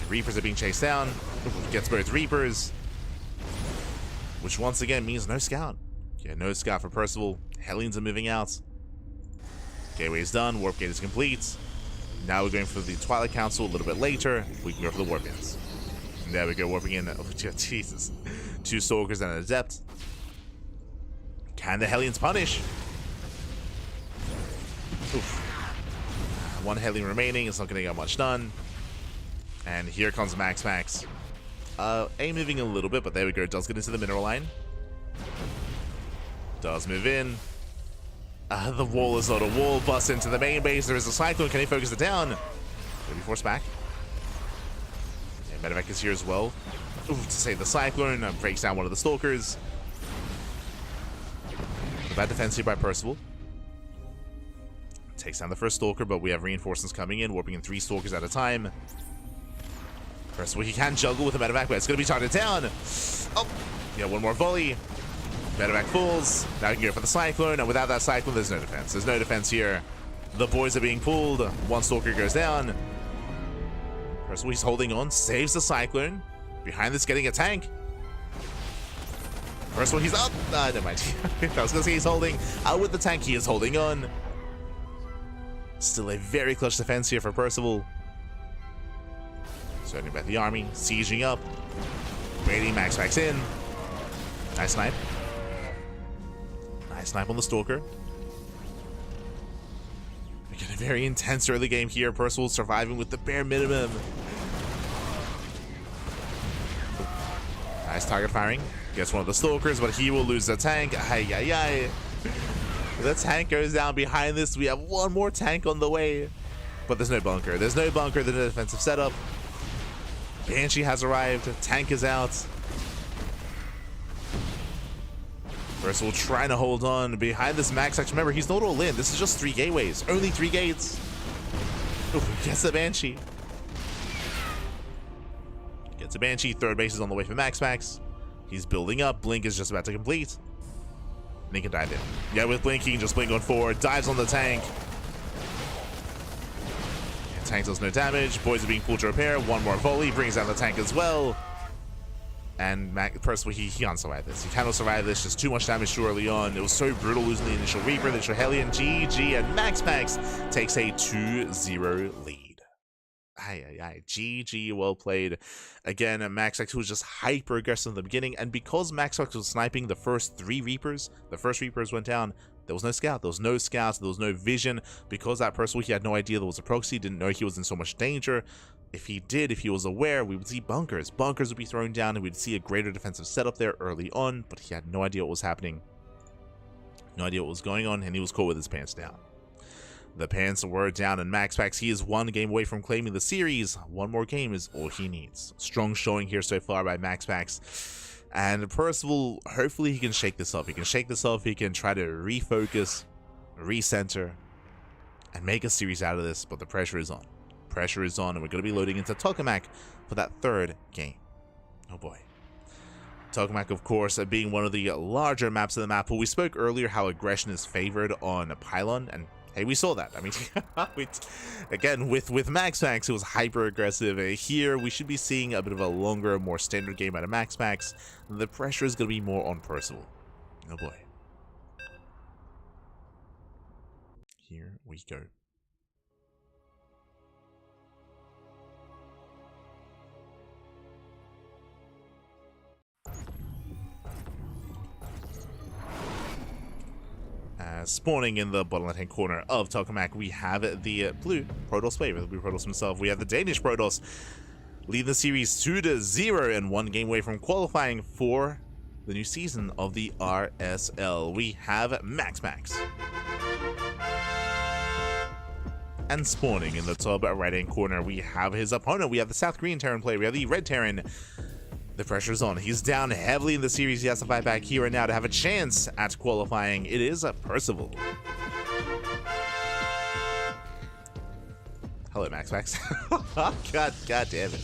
S1: Reapers are being chased down. Gets both Reapers, which once again means no scout. Yeah, no scout for Percival. Hellions are moving out. Gateway is done. Warp gate is complete. Now we're going for the Twilight Council a little bit later. We can go for the warp gates. And there we go, warping in. Oh, Jesus. 2 Stalkers and an Adept. Can the Hellions punish? Oof. 1 Hellion remaining. It's not going to get much done. And here comes MaxPax. A moving a little bit, but there we go. Does get into the mineral line. Does move in. The wall is not a wall. Busts into the main base. There is a Cyclone. Can he focus it down? Will he force back? Yeah, Medevac is here as well. Ooh, to save the Cyclone. Breaks down one of the Stalkers. A bad defense here by Percival. Takes down the first Stalker, but we have reinforcements coming in. Warping in 3 Stalkers at a time. Percival, he can juggle with a Medevac, but it's going to be targeted down. Oh, yeah, 1 more volley. Medevac falls. Now we can go for the Cyclone, and without that Cyclone, there's no defense. There's no defense here. The boys are being pulled. 1 Stalker goes down. Percival, he's holding on. Saves the Cyclone. Behind this, getting a tank. Percival, he's up. Never mind. I was going to say he's holding. Out with the tank, he is holding on. Still a very clutch defense here for Percival. Starting back the army, sieging up. Baiting MaxPax in. Nice snipe. Nice snipe on the Stalker. We get a very intense early game here. Percival surviving with the bare minimum. Nice target firing. Gets one of the Stalkers, but he will lose the tank. Ay, ay, ay. The tank goes down behind this. We have one more tank on the way. But there's no bunker. There's no bunker. There's no defensive setup. Banshee has arrived. Tank is out. Percival trying to hold on behind this MaxPax. Remember, he's not all in. This is just 3 gateways. Only 3 gates. Ooh, gets the Banshee. Gets a Banshee. Third base is on the way for MaxPax. He's building up. Blink is just about to complete. And he can dive in. Yeah, with Blink, he can just blink on forward. Dives on the tank. Yeah, tank does no damage. Boys are being pulled to repair. One more volley. Brings down the tank as well. And Percival, he can't survive this. He cannot survive this. Just too much damage too early on. It was so brutal losing the initial Reaper, the initial Hellion. GG, and MaxPax takes a 2-0 lead. Aye, aye, aye. GG, well played. Again, MaxPax was just hyper aggressive in the beginning, and because MaxPax was sniping the first 3 Reapers, the first Reapers went down. There was no scout. There was no scouts. There was no vision. Because that Percival, he had no idea there was a proxy. Didn't know he was in so much danger. If he did, if he was aware, we would see bunkers. Bunkers would be thrown down, and we'd see a greater defensive setup there early on, but he had no idea what was happening. No idea what was going on, and he was caught with his pants down. The pants were down, and MaxPax, he is 1 game away from claiming the series. 1 more game is all he needs. Strong showing here so far by MaxPax. And Percival, hopefully he can shake this off. He can shake this off. He can try to refocus, recenter, and make a series out of this, but the pressure is on. Pressure is on, and we're going to be loading into Tokamak for that 3rd game. Oh boy. Tokamak, of course, being one of the larger maps of the map. But we spoke earlier how aggression is favored on Pylon, and hey, we saw that. I mean, again, with MaxPax, it was hyper aggressive. Here, we should be seeing a bit of a longer, more standard game out of MaxPax. The pressure is going to be more on Percival. Oh boy. Here we go. Spawning in the bottom left-hand corner of Tokamak, we have the blue Protoss player, the blue Protoss himself. We have the Danish Protoss lead the series 2-0 and 1 game away from qualifying for the new season of the RSL. We have MaxPax. And spawning in the top right-hand corner, we have his opponent. We have the South Korean Terran player. We have the Red Terran. The pressure's on. He's down heavily in the series. He has to fight back here and now to have a chance at qualifying. It is a Percival. Hello, MaxPax. God damn it.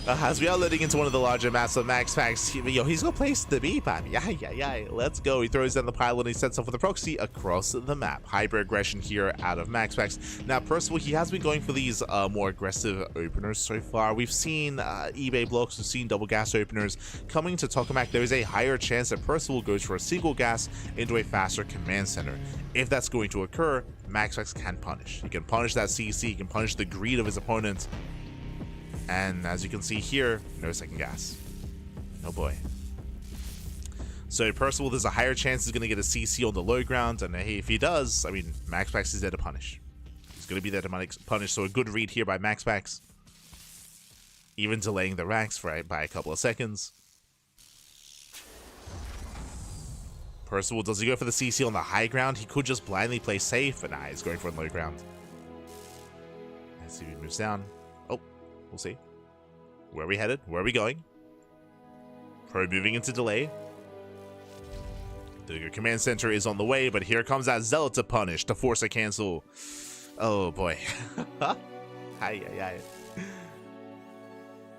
S1: As we are loading into one of the larger maps of MaxPax, he's got a place to be, Bobby. Yeah. Let's go. He throws down the pylon. He sets up for the proxy across the map. Hyper aggression here out of MaxPax. Now, Percival, he has been going for these more aggressive openers so far. We've seen eBay blocks. We've seen double gas openers. Coming to Tokamak, there is a higher chance that Percival goes for a single gas into a faster command center. If that's going to occur, MaxPax can punish. He can punish that CC. He can punish the greed of his opponent. And as you can see here, no second gas. Oh boy. So Percival, there's a higher chance he's going to get a CC on the low ground. And hey, if he does, I mean, MaxPax is there to punish. He's going to be there to punish. So a good read here by MaxPax. Even delaying the racks by a couple of seconds. Percival, does he go for the CC on the high ground? He could just blindly play safe, but nah, he's going for the low ground. Let's see if he moves down. We'll see. Where are we headed? Where are we going? Pro moving into delay. The command center is on the way, but here comes that Zealot to punish, to force a cancel. Oh boy. Hi.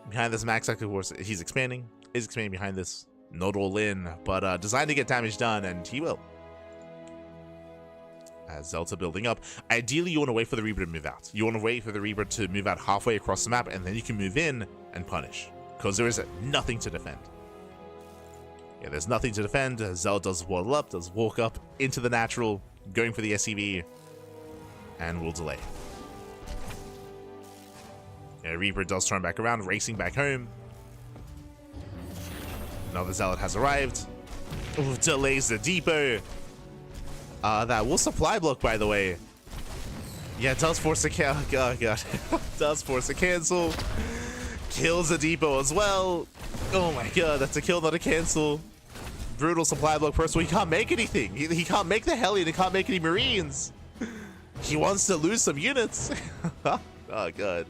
S1: Behind this MaxPax, of course, he's expanding. Is expanding behind this. Not all in, but designed to get damage done, and he will. As Zelta building up. Ideally, you want to wait for the Reaper to move out. You want to wait for the Reaper to move out halfway across the map, and then you can move in and punish. Because there is nothing to defend. Yeah, there's nothing to defend. Zell does waddle up, does walk up into the natural, going for the SCV, and will delay. Yeah, Reaper does turn back around, racing back home. Another Zealot has arrived. Ooh, delays the depot. That will supply block, by the way. Yeah, it does force a cancel. Oh, God. Does force a cancel. Kills the depot as well. Oh my God, that's a kill, not a cancel. Brutal supply block first. He can't make anything. He can't make the heli. He can't make any Marines. He wants to lose some units. Oh God.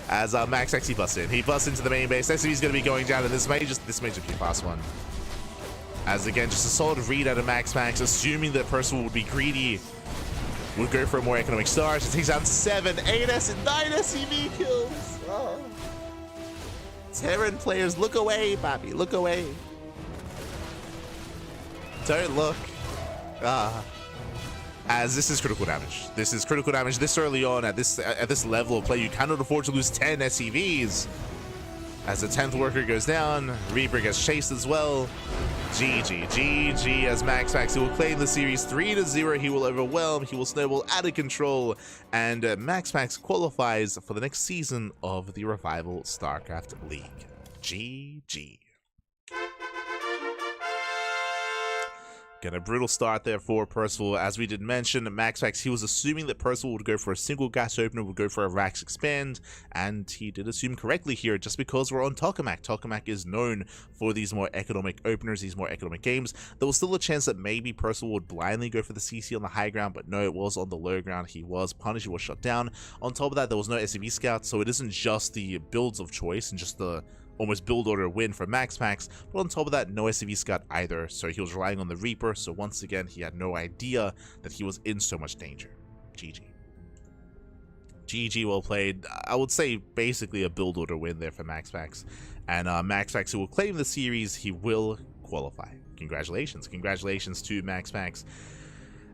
S1: As MaxPax, he busts in. He busts into the main base. SCV's going to be going down, and this may just be a fast one. As again, just a solid read out of MaxPax, assuming that Percival would be greedy. Would go for a more economic start. It takes down 7, 8 S, and 9 SCV kills. Oh. Terran players, look away, Bobby. Look away. Don't look. As this is critical damage. This is critical damage this early on at this level of play. You cannot afford to lose 10 SCVs. As the 10th worker goes down, Reaper gets chased as well. GG as MaxPax, he will claim the series 3-0. He will overwhelm, he will snowball out of control, and MaxPax qualifies for the next season of the Revival StarCraft League. GG. Again, a brutal start there for Percival. As we did mention, MaxPax, he was assuming that Percival would go for a single gas opener, would go for a Rax expand, and he did assume correctly here, just because we're on Tokamak. Tokamak is known for these more economic openers, these more economic games. There was still a chance that maybe Percival would blindly go for the CC on the high ground, but no, it was on the low ground. He was punished, he was shut down. On top of that, there was no SCV scout, so it isn't just the builds of choice and just the almost build order win for MaxPax, but on top of that, no SCV scout either, so he was relying on the Reaper, so once again, he had no idea that he was in so much danger. GG. GG, well played. I would say basically a build order win there for MaxPax, and MaxPax, who will claim the series, he will qualify. Congratulations to MaxPax,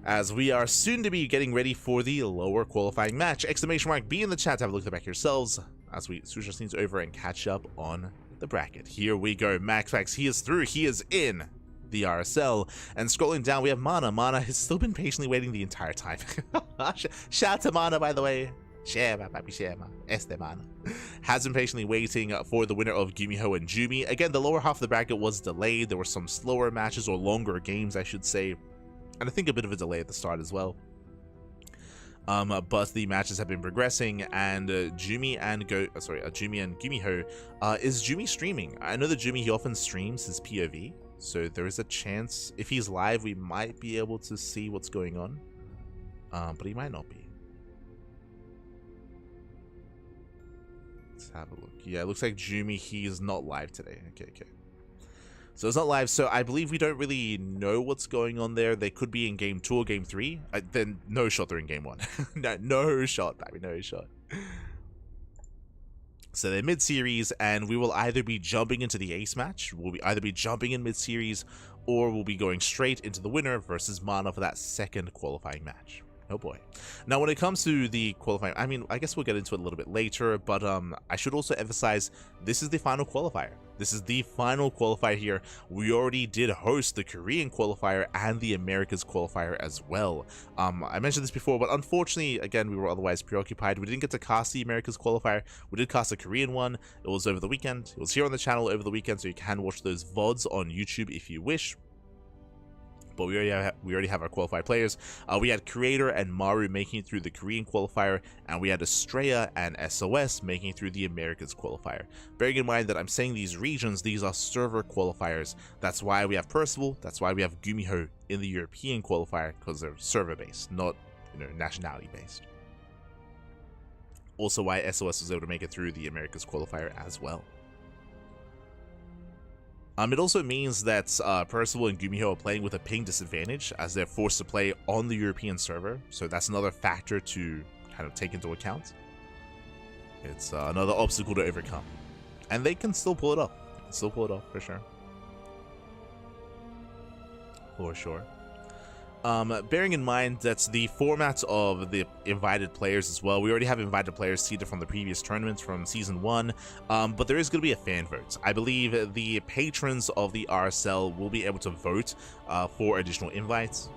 S1: as we are soon to be getting ready for the lower qualifying match. Exclamation mark B in the chat to have a look at the back yourselves as we switch our scenes over and catch up on the bracket. Here we go. MaxPax, he is through. He is in the RSL. And scrolling down, we have MaNa. MaNa has still been patiently waiting the entire time. Shout out to MaNa, by the way. Shema, papi, Shema. Este MaNa. Has been patiently waiting for the winner of GuMiho and Jumi. Again, the lower half of the bracket was delayed. There were some slower matches, or longer games, I should say. And I think a bit of a delay at the start as well. But the matches have been progressing, and Jumi and GuMiho. Is Jumi streaming? I know that Jumi, he often streams his POV, so there is a chance if he's live we might be able to see what's going on, but he might not be. Let's have a look. Yeah, it looks like Jumi, he is not live today. Okay. So it's not live, so I believe we don't really know what's going on there. They could be in game 2 or game 3. Then no shot they're in game 1. no shot, baby, no shot. So they're mid-series, and we will either be jumping into the ace match, we'll be either be jumping in mid-series, or we'll be going straight into the winner versus MaNa for that second qualifying match. Oh boy. Now, when it comes to the qualifying, I mean, I guess we'll get into it a little bit later, but I should also emphasize, this is the final qualifier. This is the final qualifier here. We already did host the Korean qualifier and the Americas qualifier as well. I mentioned this before, but unfortunately, again, we were otherwise preoccupied. We didn't get to cast the Americas qualifier. We did cast the Korean one. It was over the weekend. It was here on the channel over the weekend, so you can watch those VODs on YouTube if you wish. But we already have our qualified players. We had Creator and Maru making it through the Korean qualifier, and we had Estrella and SOS making it through the Americas qualifier. Bearing in mind that I'm saying these regions, these are server qualifiers. That's why we have Percival, that's why we have GuMiho in the European qualifier, because they're server based, not nationality based. Also why SOS was able to make it through the Americas qualifier as well. It also means that Percival and GuMiho are playing with a ping disadvantage as they're forced to play on the European server, so that's another factor to kind of take into account. It's another obstacle to overcome, and they can still pull it off. For sure. Bearing in mind that's the format of the invited players as well. We already have invited players seeded from the previous tournaments from season 1, but there is going to be a fan vote. I believe the patrons of the RSL will be able to vote for additional invites.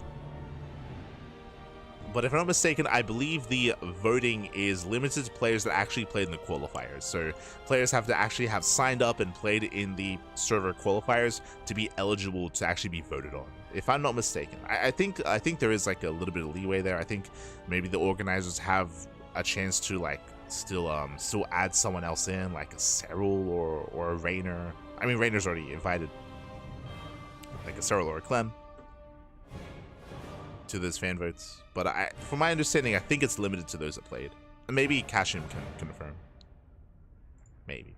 S1: but if I'm not mistaken, I believe the voting is limited to players that actually played in the qualifiers. So players have to actually have signed up and played in the server qualifiers to be eligible to actually be voted on, if I'm not mistaken. I think there is like a little bit of leeway there. I think maybe the organizers have a chance to like still add someone else in, like a Cyril or a Rainer. I mean, Rainer's already invited, like a Cyril or a Clem, to those fan votes. But from my understanding, I think it's limited to those that played. And maybe Kashim can confirm. Maybe.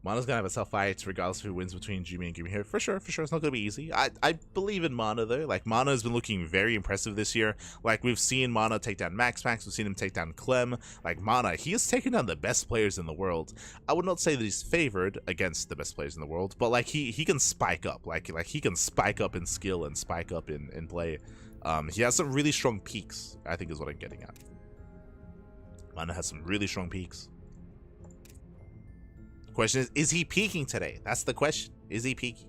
S1: MaNa's gonna have a tough fight regardless of who wins between Jumi and GuMiho. For sure. It's not gonna be easy. I believe in MaNa though. Like, MaNa has been looking very impressive this year. Like, we've seen MaNa take down MaxPax, we've seen him take down Clem. Like, MaNa, he has taken down the best players in the world. I would not say that he's favored against the best players in the world, but like he can spike up. Like he can spike up in skill and spike up in play. He has some really strong peaks, I think is what I'm getting at. MaNa has some really strong peaks. Question is he peaking today? That's the question. Is he peaking?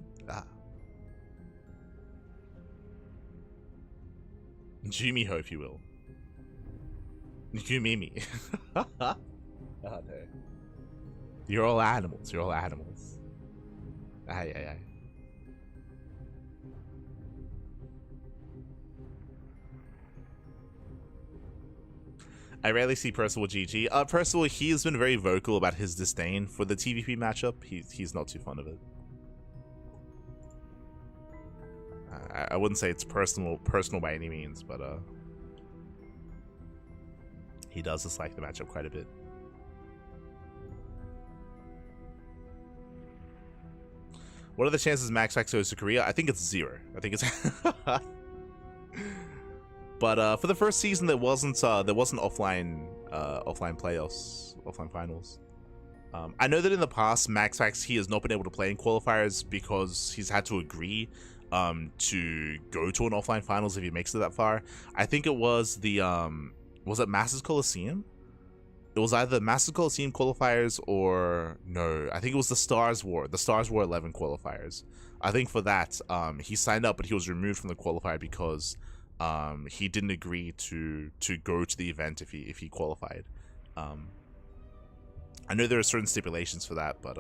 S1: GuMiho, if you will. GuMimi. No. You're all animals. You're all animals. Aye. I rarely see Percival GG. Percival, he has been very vocal about his disdain for the TVP matchup. He's not too fond of it. I wouldn't say it's personal by any means, but he does dislike the matchup quite a bit. What are the chances MaxPax goes to Korea? I think it's 0. I think it's But for the first season, there wasn't offline playoffs, offline finals. I know that in the past, MaxPax, he has not been able to play in qualifiers because he's had to agree to go to an offline finals if he makes it that far. I think it was the was it Masters Coliseum? It was either Masters Coliseum qualifiers or no, I think it was the Stars War 11 qualifiers. I think for that, he signed up, but he was removed from the qualifier because he didn't agree to go to the event if he qualified. I know there are certain stipulations for that, but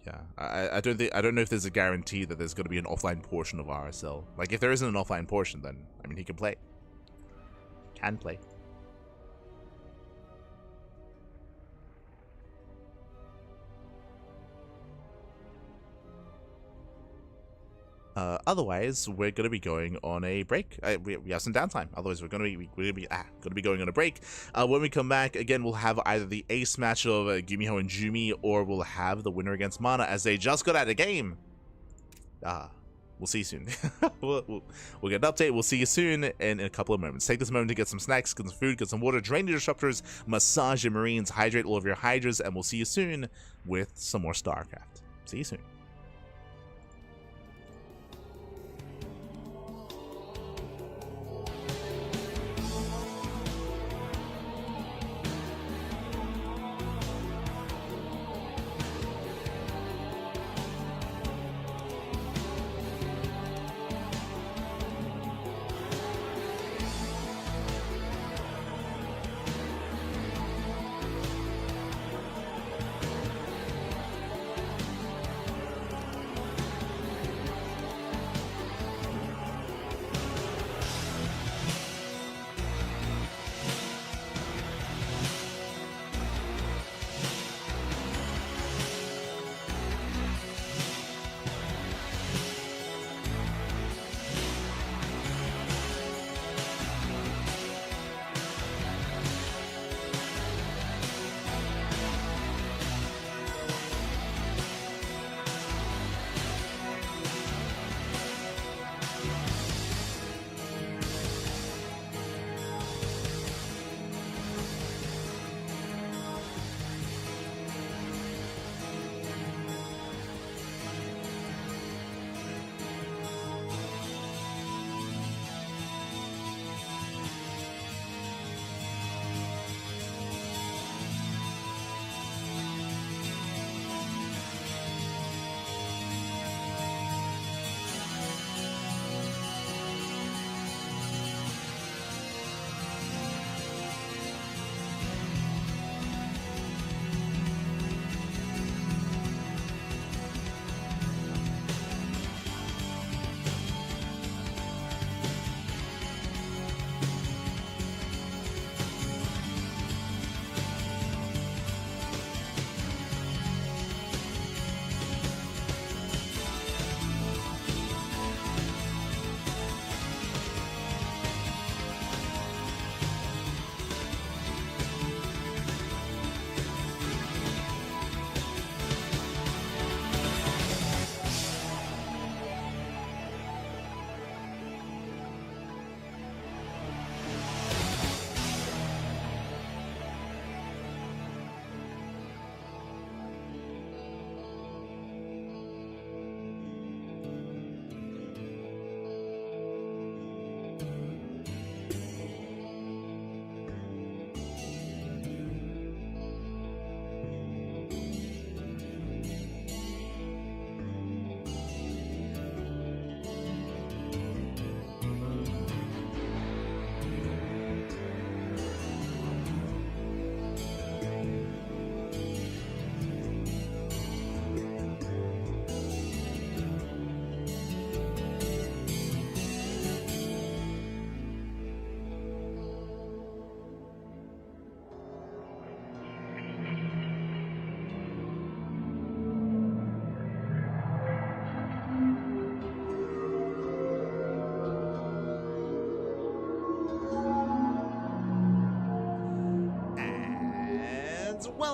S1: yeah, I don't know if there's a guarantee that there's going to be an offline portion of RSL. Like, if there isn't an offline portion, then I mean, he can play. Can play. Otherwise, we're going to be going on a break. We have some downtime. Otherwise, we're going to be going on a break. When we come back, again, we'll have either the ace match of GuMiho and Jumi, or we'll have the winner against MaNa, as they just got out of game. We'll see you soon. we'll get an update. We'll see you soon in a couple of moments. Take this moment to get some snacks, get some food, get some water, drain your disruptors, massage your marines, hydrate all of your hydras, and we'll see you soon with some more StarCraft. See you soon.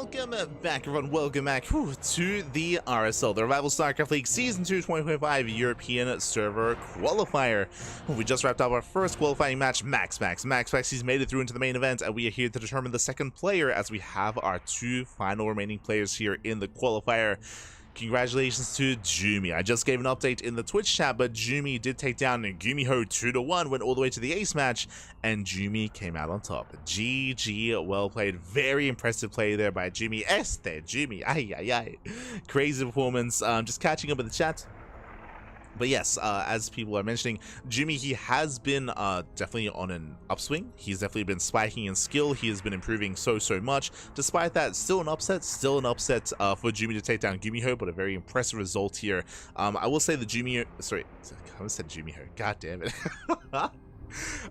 S1: Welcome back, everyone. Welcome back to the RSL, the Revival StarCraft League Season 2 2025 European Server Qualifier. We just wrapped up our first qualifying match, MaxPax. MaxPax, he's made it through into the main event, and we are here to determine the second player as we have our two final remaining players here in the qualifier. Congratulations to GuMiho. I just gave an update in the Twitch chat, but GuMiho did take down GuMiho 2-1, went all the way to the ace match, and GuMiho came out on top. GG, well played. Very impressive play there by GuMiho. GuMiho, ay, ay, ay. Crazy performance. Just catching up in the chat. But yes, as people are mentioning, GuMiho, he has been definitely on an upswing. He's definitely been spiking in skill. He has been improving so much. Despite that, still an upset for GuMiho to take down GuMiho, but a very impressive result here. I will say that GuMiho, sorry, I almost said GuMiho, god damn it.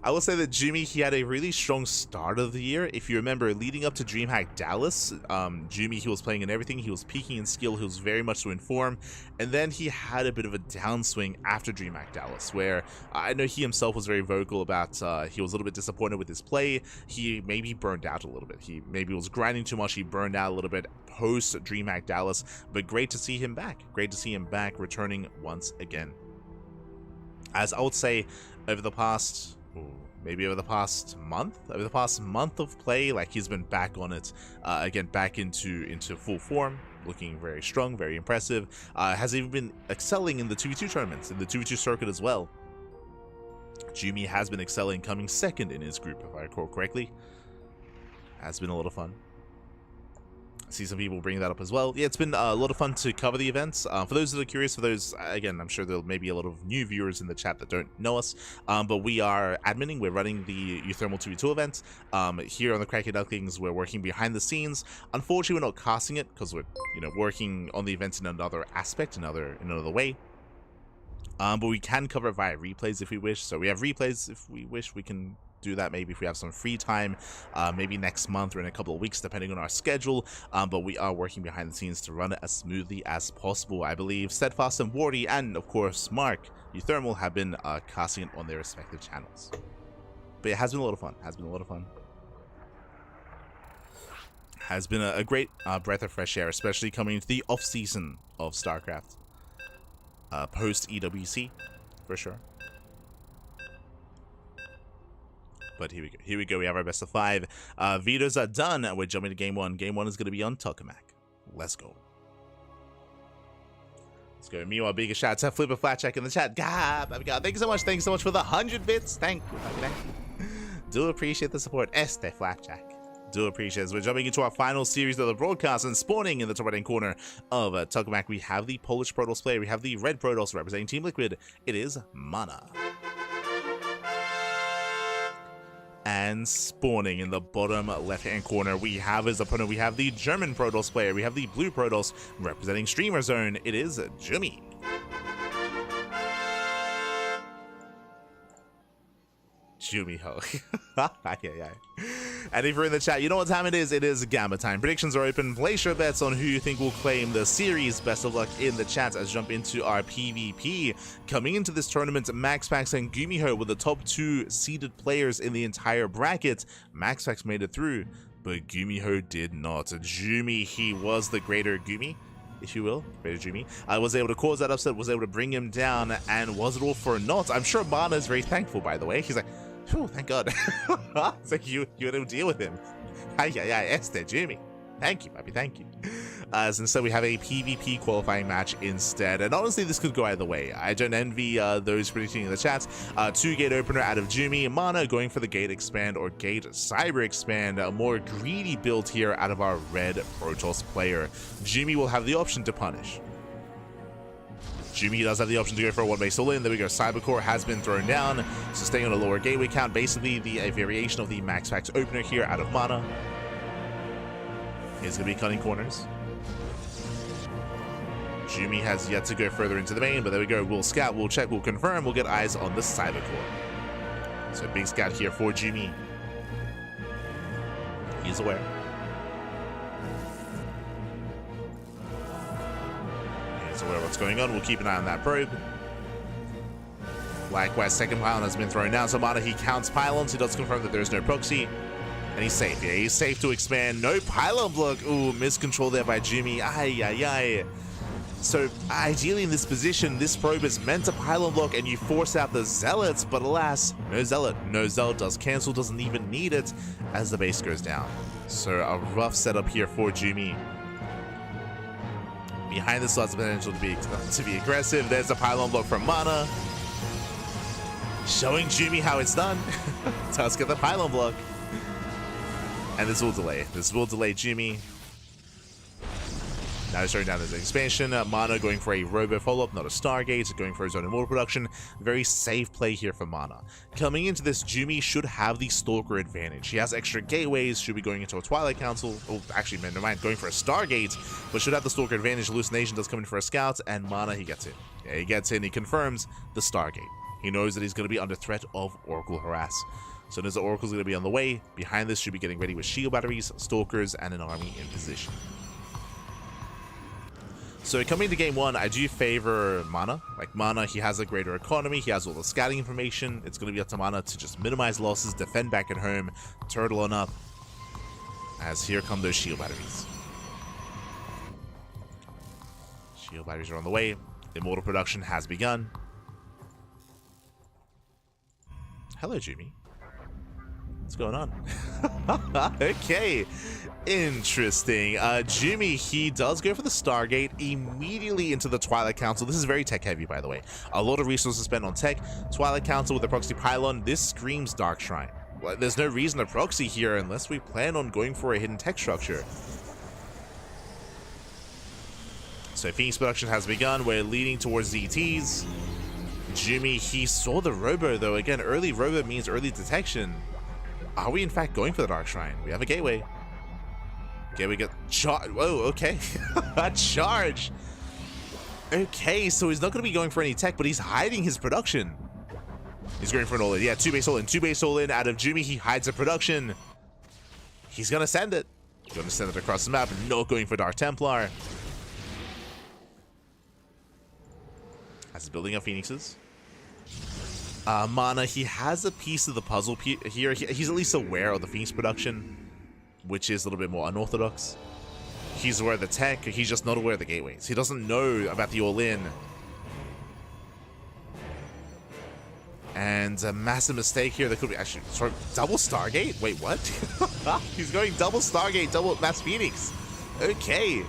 S1: I will say that GuMiho, he had a really strong start of the year. If you remember, leading up to DreamHack Dallas, GuMiho, he was playing in everything. He was peaking in skill. He was very much so in form. And then he had a bit of a downswing after DreamHack Dallas, where I know he himself was very vocal about he was a little bit disappointed with his play. He maybe burned out a little bit. He maybe was grinding too much. He burned out a little bit post DreamHack Dallas. But great to see him back. Great to see him back, returning once again. As I would say, over the past month of play, like, he's been back on it again, back into full form, looking very strong, very impressive. Has even been excelling in the 2v2 tournaments, in the 2v2 circuit as well. GuMiho has been excelling, coming second in his group, if I recall correctly. Has been a lot of fun. See some people bring that up as well. Yeah, it's been a lot of fun to cover the events. For those that are curious, for those, again, I'm sure there may be a lot of new viewers in the chat that don't know us, but we are adminning. We're running the Euthermal 2v2 event. Here on the CranKy Ducklings, we're working behind the scenes. Unfortunately, we're not casting it because we're, working on the event in another aspect, in another way. But we can cover it via replays if we wish. So we have replays if we wish. We can do that maybe if we have some free time, maybe next month or in a couple of weeks, depending on our schedule. But we are working behind the scenes to run it as smoothly as possible. I believe Steadfast and Wardy, and of course Mark Euthermal, have been casting it on their respective channels. But it has been a lot of fun. Has been a great breath of fresh air, especially coming into the off season of StarCraft, post EWC, for sure. But here we go. We have our best of 5. Vetoes are done. We're jumping to game 1. Game 1 is going to be on Tokamak. Let's go. Let's go. Meanwhile, big shout out to Flipper Flat Check in the chat. God, thank you so much. Thank you so much for the 100 bits. Thank you. Do appreciate the support. Flapjack. Do appreciate it. We're jumping into our final series of the broadcast, and spawning in the top right-hand corner of Tokamak, we have the Polish Protoss player. We have the red Protoss representing Team Liquid. It is MaNa. And spawning in the bottom left-hand corner, we have his opponent. We have the German Protoss player. We have the blue Protoss representing Streamer Zone. It is GuMiho. And if you're in the chat, you know what time it is. It is Gamma time. Predictions are open. Place your bets on who you think will claim the series. Best of luck in the chat as jump into our PvP. Coming into this tournament, MaxPax and GuMiho were the top 2 seeded players in the entire bracket. MaxPax made it through, but GuMiho did not. GuMiho, he was the greater GuMiho, if you will, greater GuMiho. I was able to cause that upset, was able to bring him down, and was it all for naught? I'm sure MaNa is very thankful, by the way. He's like, phew, thank God. It's like you had to deal with him. GuMiho. Thank you, puppy, thank you. And so we have a PvP qualifying match instead. And honestly, this could go either way. I don't envy those predicting in the chat. 2-gate opener out of GuMiho. MaNa going for the gate expand or gate cyber expand. A more greedy build here out of our red Protoss player. GuMiho will have the option to punish. GuMiho does have the option to go for a one-way solo in. There we go. Cybercore has been thrown down, so staying on a lower gateway count. Basically, a variation of the MaxPax opener here out of MaNa. He's going to be cutting corners. GuMiho has yet to go further into the main, but there we go. We'll scout, we'll check, we'll confirm, we'll get eyes on the Cybercore. So big scout here for GuMiho. He's aware. Aware of what's going on. We'll keep an eye on that probe. Likewise, second pylon has been thrown down. So MaNa, he counts pylons. He does confirm that there is no proxy. And he's safe. Yeah, he's safe to expand. No pylon block. Ooh, miscontrol there by Jimmy. Ay, ay, ay. So ideally in this position, this probe is meant to pylon block and you force out the zealots, but alas, no zealot. No zealot does cancel, doesn't even need it as the base goes down. So a rough setup here for Jimmy. Behind this lots of potential to be aggressive. There's a pylon block from MaNa. Showing Jimmy how it's done. Does get the pylon block. And this will delay. This will delay Jimmy. Now he's showing down his expansion. MaNa going for a Robo follow-up, not a Stargate, going for his own immortal production. Very safe play here for MaNa. Coming into this, Jimmy should have the Stalker advantage. He has extra gateways, should be going into a Twilight Council. Oh, actually, never mind, going for a Stargate, but should have the Stalker advantage. Hallucination does come in for a Scout, and MaNa, he gets in. Yeah, he gets in, he confirms the Stargate. He knows that he's going to be under threat of Oracle Harass. So as the Oracle's going to be on the way, behind this should be getting ready with shield batteries, Stalkers, and an army in position. So coming into game one, I do favor MaNa. Like MaNa, he has a greater economy, he has all the scouting information. It's going to be up to MaNa to just minimize losses, defend back at home, turtle on up. As here come those shield batteries. Shield batteries are on the way. Immortal production has begun. Hello, Jimmy. What's going on? Okay. Interesting. Jimmy, he does go for the Stargate immediately into the Twilight Council. This is very tech heavy, by the way. A lot of resources spent on tech. Twilight Council with the proxy pylon. This screams Dark Shrine. Well, there's no reason to proxy here unless we plan on going for a hidden tech structure. So Phoenix production has begun. We're leading towards ZTs. Jimmy, he saw the Robo, though. Again, early Robo means early detection. Are we in fact going for the Dark Shrine? We have a gateway. Okay, we got charge. Whoa, okay. A charge. Okay, so he's not going to be going for any tech, but he's hiding his production. He's going for an all-in. Yeah, 2-base all-in. 2-base all-in. Out of Jimmy, he hides a production. He's going to send it. He's going to send it across the map. Not going for Dark Templar. As he's building up Phoenixes. MaNa, he has a piece of the puzzle here. He's at least aware of the Phoenix production, which is a little bit more unorthodox. He's aware of the tech, he's just not aware of the gateways. He doesn't know about the all-in. And a massive mistake here. That could be actually, sorry, double Stargate? Wait, what? He's going double Stargate, double Mass Phoenix. Okay.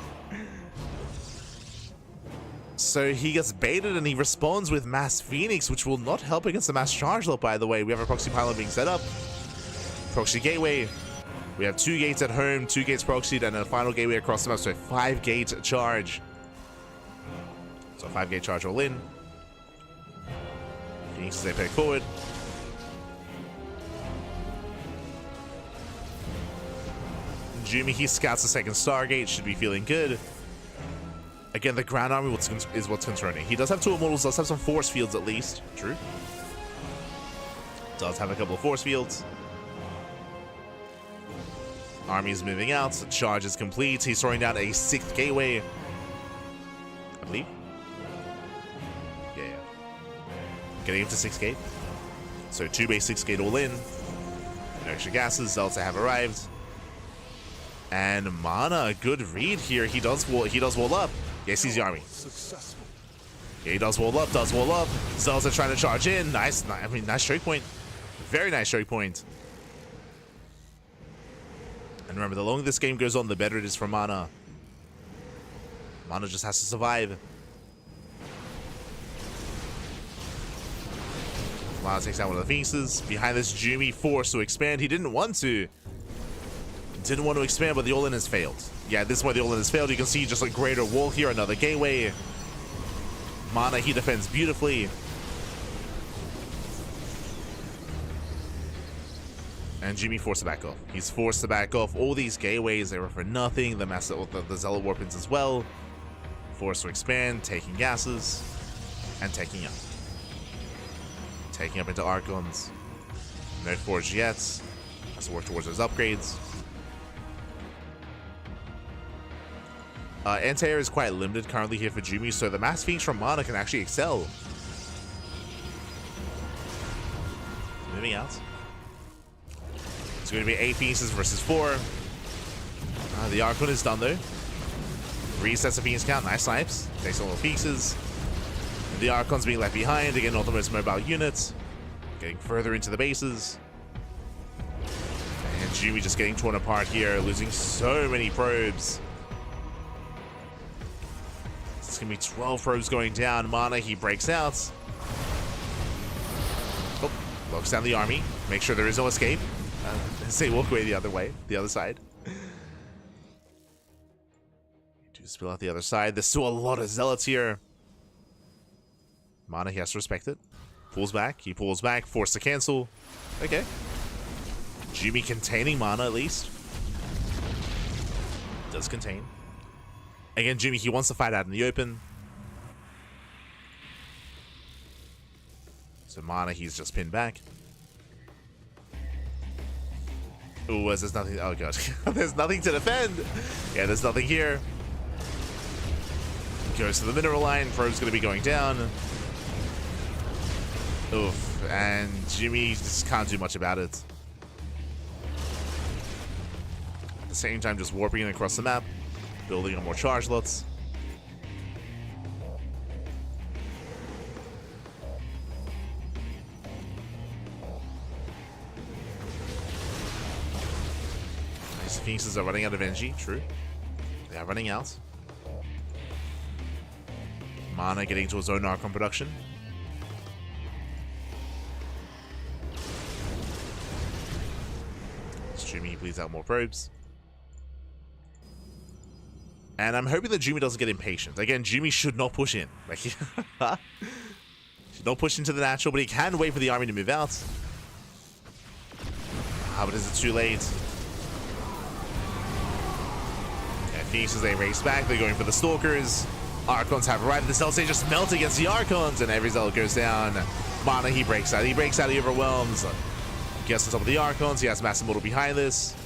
S1: So he gets baited and he responds with Mass Phoenix, which will not help against the Mass Charge Lot, by the way. We have a proxy pylon being set up. Proxy gateway. We have 2 gates at home, 2 gates proxied, and a final gateway across the map. So a 5-gate charge. So a 5-gate charge all in. Phoenix as they pick forward. Jimmy, he scouts the second Stargate, should be feeling good. Again, the ground army is what's concerning. He does have 2 immortals, does have some force fields at least. True. Does have a couple of force fields. Army is moving out. The charge is complete. He's throwing down a 6th gateway, I believe. Yeah. Getting him to 6th gate. So 2 base 6 gate all in. No extra gases. Zelda have arrived. And MaNa, a good read here. He does wall up. Yes, he's the army. Yeah, he does wall up, Zelda trying to charge in. Nice, I mean, nice strike point. Very nice strike point. And remember, the longer this game goes on, the better it is for MaNa. MaNa just has to survive. MaNa takes out one of the Phoenixes. Behind this, Jimmy forced to expand. He didn't want to. Didn't want to expand, but the all-in has failed. Yeah, this is why the all-in has failed. You can see just a greater wall here, another gateway. MaNa, he defends beautifully. And Jimmy forced to back off. He's forced to back off. All these gateways, they were for nothing. The Zealot Warpins as well. Forced to expand, taking gases, and taking up. Taking up into Archons. No forge yet. Has to work towards those upgrades. Anti-air is quite limited currently here for Jimmy, so the Mass Phoenix from MaNa can actually excel. Moving out. It's going to be 8 pieces versus 4. The Archon is done though. Resets the Phoenix count. Nice snipes. Takes all the pieces. The Archon's being left behind. Again, not the most mobile units. Getting further into the bases. And GuMiho just getting torn apart here. Losing so many probes. It's going to be 12 probes going down. MaNa, he breaks out. Oh, locks down the army. Make sure there is no escape. Say walk away the other way. The other side. Do spill out the other side. There's still a lot of zealots here. MaNa, he has to respect it. Pulls back. He pulls back. Forced to cancel. Okay. GuMiho containing MaNa at least. Does contain. Again, GuMiho, he wants to fight out in the open. So MaNa, he's just pinned back. Ooh, there's nothing. Oh god. There's nothing to defend. Yeah, there's nothing here. Goes to the mineral line. Probe's going to be going down. Oof. And GuMiho just can't do much about it. At the same time, just warping it across the map. Building on more charge lots. These Phoenixes are running out of energy. True. They are running out. MaNa getting to his own Archon production. GuMiho bleeds out more probes. And I'm hoping that GuMiho doesn't get impatient. Again, GuMiho should not push in. Like, should not push into the natural, but he can wait for the army to move out. But is it too late? Okay, Phoenix, as they race back, they're going for the Stalkers. Archons have arrived. The Zealots, they just melt against the Archons, and every Zealot goes down. MaNa, he breaks out. He breaks out, he overwhelms. Gets on top of the Archons. He has Massive Mortal behind this.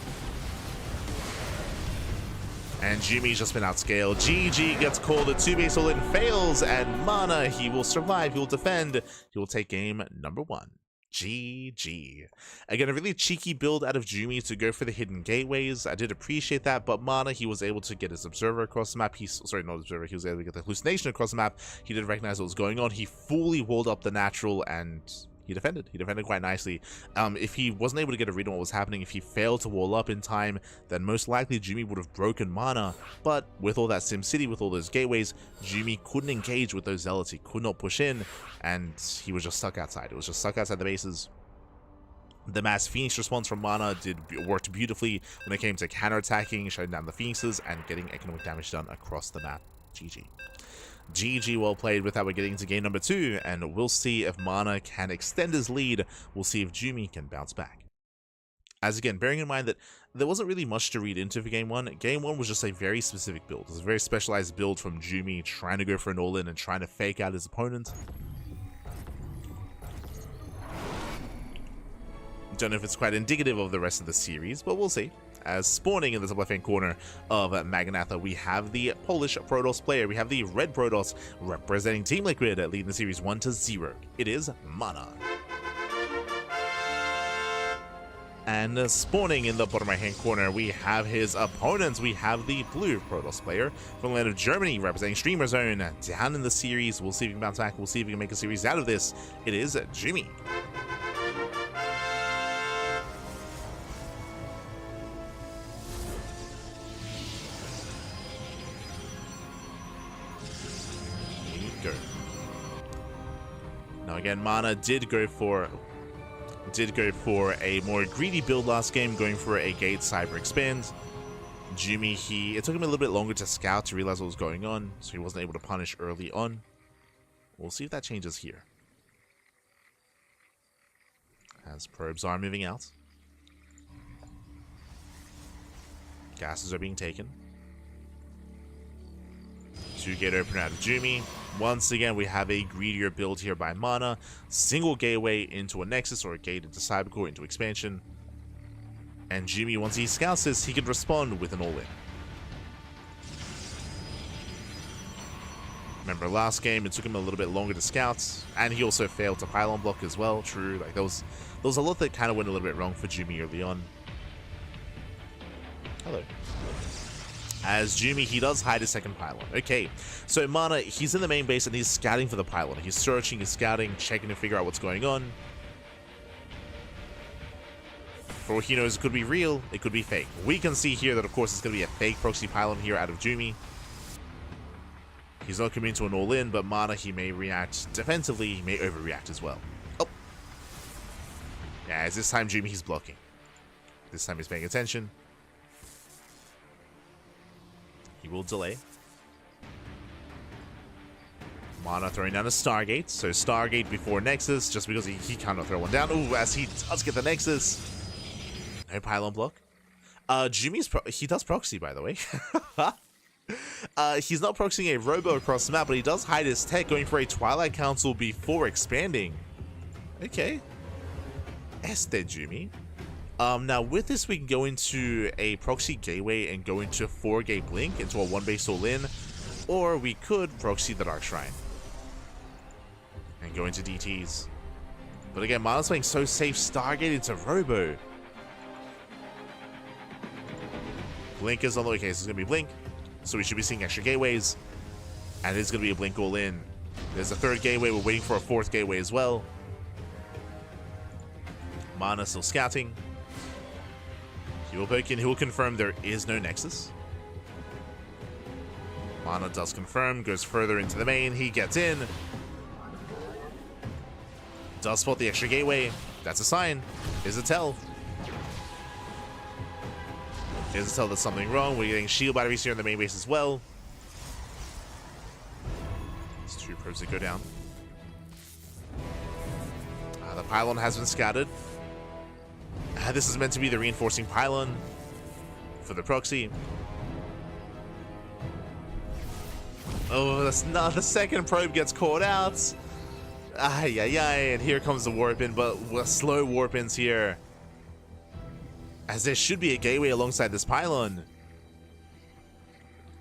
S1: And GuMiho's just been outscaled. GG gets called. The 2-base all-in fails, and MaNa, he will survive. He will defend. He will take game number 1. GG. Again, a really cheeky build out of GuMiho to go for the hidden gateways. I did appreciate that, but MaNa, he was able to get his observer across the map. Sorry, not observer. He was able to get the hallucination across the map. He did recognize what was going on. He fully walled up the natural, and he defended. He defended quite nicely. If he wasn't able to get a read on what was happening, if he failed to wall up in time, then most likely GuMiho would have broken MaNa. But with all that SimCity, with all those gateways, GuMiho couldn't engage with those zealots. He could not push in, and he was just stuck outside. It was just stuck outside the bases. The mass Phoenix response from MaNa worked beautifully when it came to counterattacking, shutting down the Phoenixes, and getting economic damage done across the map. GG. GG, well played. With that, we're getting into game number 2, and we'll see if MaNa can extend his lead. We'll see if GuMiho can bounce back. As again, bearing in mind that there wasn't really much to read into for game 1. Game 1 was just a very specific build. It was a very specialized build from GuMiho, trying to go for an all-in and trying to fake out his opponent. Don't know if it's quite indicative of the rest of the series, but we'll see. As spawning in the top left-hand corner of MaNa, we have the Polish Protoss player. We have the Red Protoss representing Team Liquid, leading the series 1-0. It is MaNa. And spawning in the bottom right-hand corner, we have his opponents. We have the Blue Protoss player from the land of Germany, representing Streamer Zone. Down in the series, we'll see if he can bounce back. We'll see if he can make a series out of this. It is GuMiho. Now again, MaNa did go for a more greedy build last game, going for a Gate Cyber Expand. GuMiho, it took him a little bit longer to scout to realize what was going on, so he wasn't able to punish early on. We'll see if that changes here. As probes are moving out. Gases are being taken. 2-gate opener out of GuMiho. Once again, we have a greedier build here by MaNa. Single gateway into a Nexus, or a gate into Cybercore, into expansion. And GuMiho, once he scouts this, he could respond with an all-in. Remember last game, it took him a little bit longer to scout, and he also failed to pylon block as well. True, like there was a lot that kind of went a little bit wrong for GuMiho early on. Hello. As Jumi, he does hide his second pylon. Okay, so MaNa, he's in the main base and he's scouting for the pylon. He's searching, he's scouting, checking to figure out what's going on. For all he knows, it could be real, it could be fake. We can see here that, of course, it's going to be a fake proxy pylon here out of Jumi. He's not coming to an all-in, but MaNa, he may react defensively, he may overreact as well. Oh! Yeah, as this time Jumi, he's blocking. This time he's paying attention. He will delay. MaNa throwing down a Stargate. So Stargate before Nexus, just because he cannot throw one down. Ooh, as he does get the Nexus. No pylon block. Jumi's he does proxy, by the way. He's not proxying a robo across the map, but he does hide his tech, going for a Twilight Council before expanding. Okay. Este Jumi. Now with this we can go into a proxy gateway and go into a 4-gate blink into a 1-base all-in, or we could proxy the Dark Shrine and go into DTs. But again, MaNa's playing so safe, Stargate into Robo. Blink is on the way, okay, so it's gonna be Blink, so we should be seeing extra gateways, and it's gonna be a Blink all-in. There's a 3rd gateway, we're waiting for a 4th gateway as well. MaNa still scouting. He will poke in, he will confirm there is no Nexus. MaNa does confirm, goes further into the main, he gets in. Does spot the extra gateway, that's a sign. Here's a tell. Here's a tell there's something wrong, we're getting shield batteries here in the main base as well. There's 2 probes that go down. The pylon has been scattered. This is meant to be the reinforcing pylon for the proxy. Oh, that's not the second probe gets caught out. Ay, ay, ay, and here comes the warp-in, but slow warp-ins here. As there should be a gateway alongside this pylon.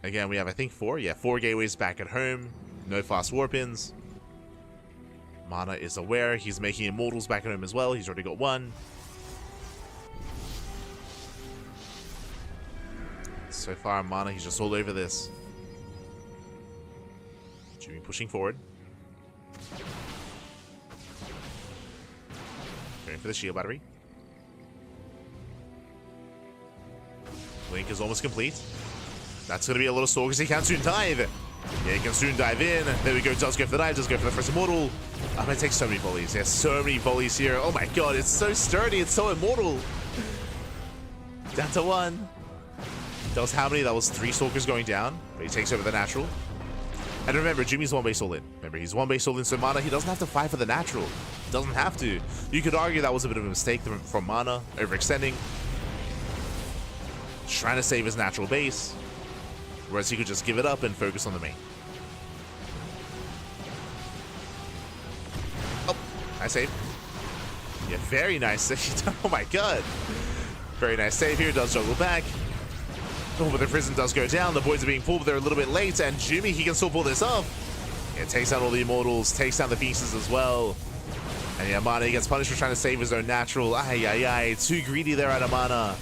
S1: Again, we have, I think, 4. Yeah, 4 gateways back at home. No fast warp-ins. MaNa is aware. He's making immortals back at home as well. He's already got 1. So far, MaNa, he's just all over this. Jumi pushing forward. Going for the shield battery. Blink is almost complete. That's going to be a lot of stalkers. He can soon dive. Yeah, he can soon dive in. There we go. Does go for the dive. Does go for the first immortal. I'm going to take so many volleys. There's so many volleys here. Oh my god, it's so sturdy. It's so immortal. Down to 1. That was how many? That was 3 stalkers going down. But he takes over the natural. And remember, Jumi's 1-base all-in. Remember, he's 1-base all-in, so MaNa, he doesn't have to fight for the natural. He doesn't have to. You could argue that was a bit of a mistake from MaNa, overextending. Trying to save his natural base. Whereas he could just give it up and focus on the main. Oh, nice save. Yeah, very nice save. Oh my god. Very nice save here, does juggle back. Oh, but the prison does go down. The boys are being pulled, but they're a little bit late. And Jumi, he can still pull this off. It takes out all the immortals, takes down the pieces as well. And yeah, MaNa, he gets punished for trying to save his own natural. Ay, ay, ay. Too greedy there out of MaNa.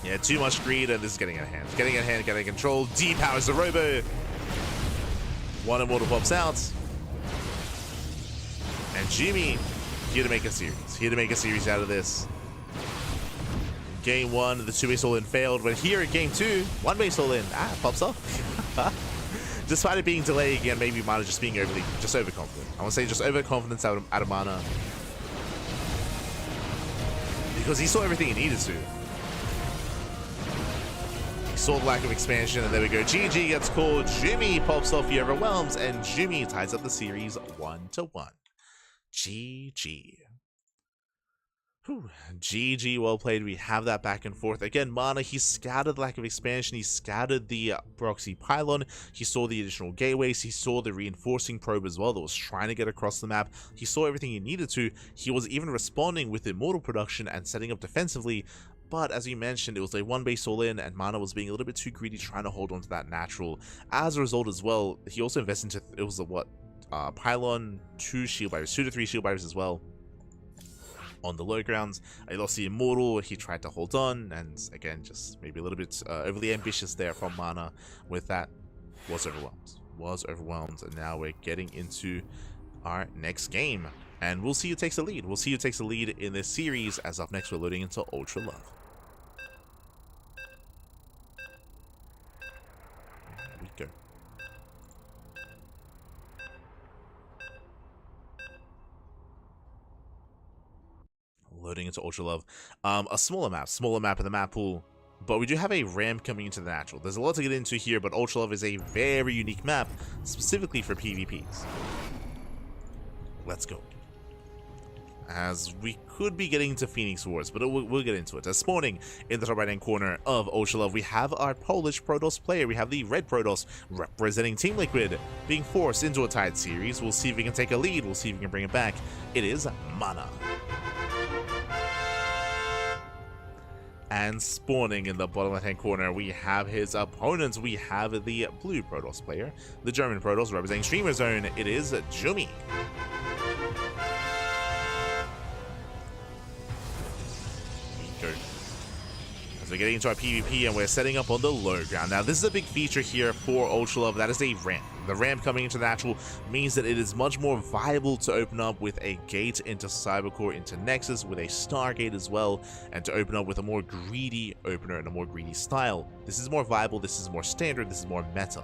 S1: Yeah, too much greed, and this is getting out of hand. Getting out of hand, getting control. Depowers the robo. 1 immortal pops out. And Jumi, here to make a series. Here to make a series out of this. Game 1, the 2-base all-in failed, but here at game 2, 1-base all-in. Pops off. Despite it being delayed again, maybe MaNa just being overconfident. I want to say just overconfidence out of MaNa. Because he saw everything he needed to. He saw the lack of expansion, and there we go. GG gets called. Jumi pops off, he overwhelms, and Jumi ties up the series 1-1. GG. Whew. GG, well played. We have that back and forth. Again, MaNa, he scouted the lack of expansion. He scouted the proxy pylon. He saw the additional gateways. He saw the reinforcing probe as well that was trying to get across the map. He saw everything he needed to. He was even responding with immortal production and setting up defensively. But as you mentioned, it was a 1-base all-in, and MaNa was being a little bit too greedy trying to hold on to that natural. As a result as well, he also invested into, it was a what? Pylon, 2 shield barriers, 2 to 3 shield barriers as well. on the low grounds. I lost the Immortal, he tried to hold on, and again, just maybe a little bit overly ambitious there from MaNa with that. Was overwhelmed, and now we're getting into our next game. And we'll see who takes the lead. We'll see who takes the lead in this series, as up next we're loading into Ultra Love. Here we go. Loading into Ultra Love. A smaller map in the map pool, but we do have a ramp coming into the natural. There's a lot to get into here, but Ultra Love is a very unique map, specifically for PvPs. Let's go. As we could be getting into Phoenix Wars, but we'll get into it. As spawning in the top right hand corner of Ultra Love, we have our Polish Protoss player. We have the red Protoss representing Team Liquid, being forced into a tied series. We'll see if we can take a lead. We'll see if we can bring it back. It is MaNa. And spawning in the bottom left hand corner, we have his opponents. We have the blue Protoss player, the German Protoss representing Streamer Zone. It is GuMiho. As we're getting into our PvP and we're setting up on the low ground. Now, this is a big feature here for Ultra Love. That is a ramp. The ramp coming into the natural means that it is much more viable to open up with a gate into Cybercore, into Nexus, with a Stargate as well, and to open up with a more greedy opener and a more greedy style. This is more viable, this is more standard, this is more meta,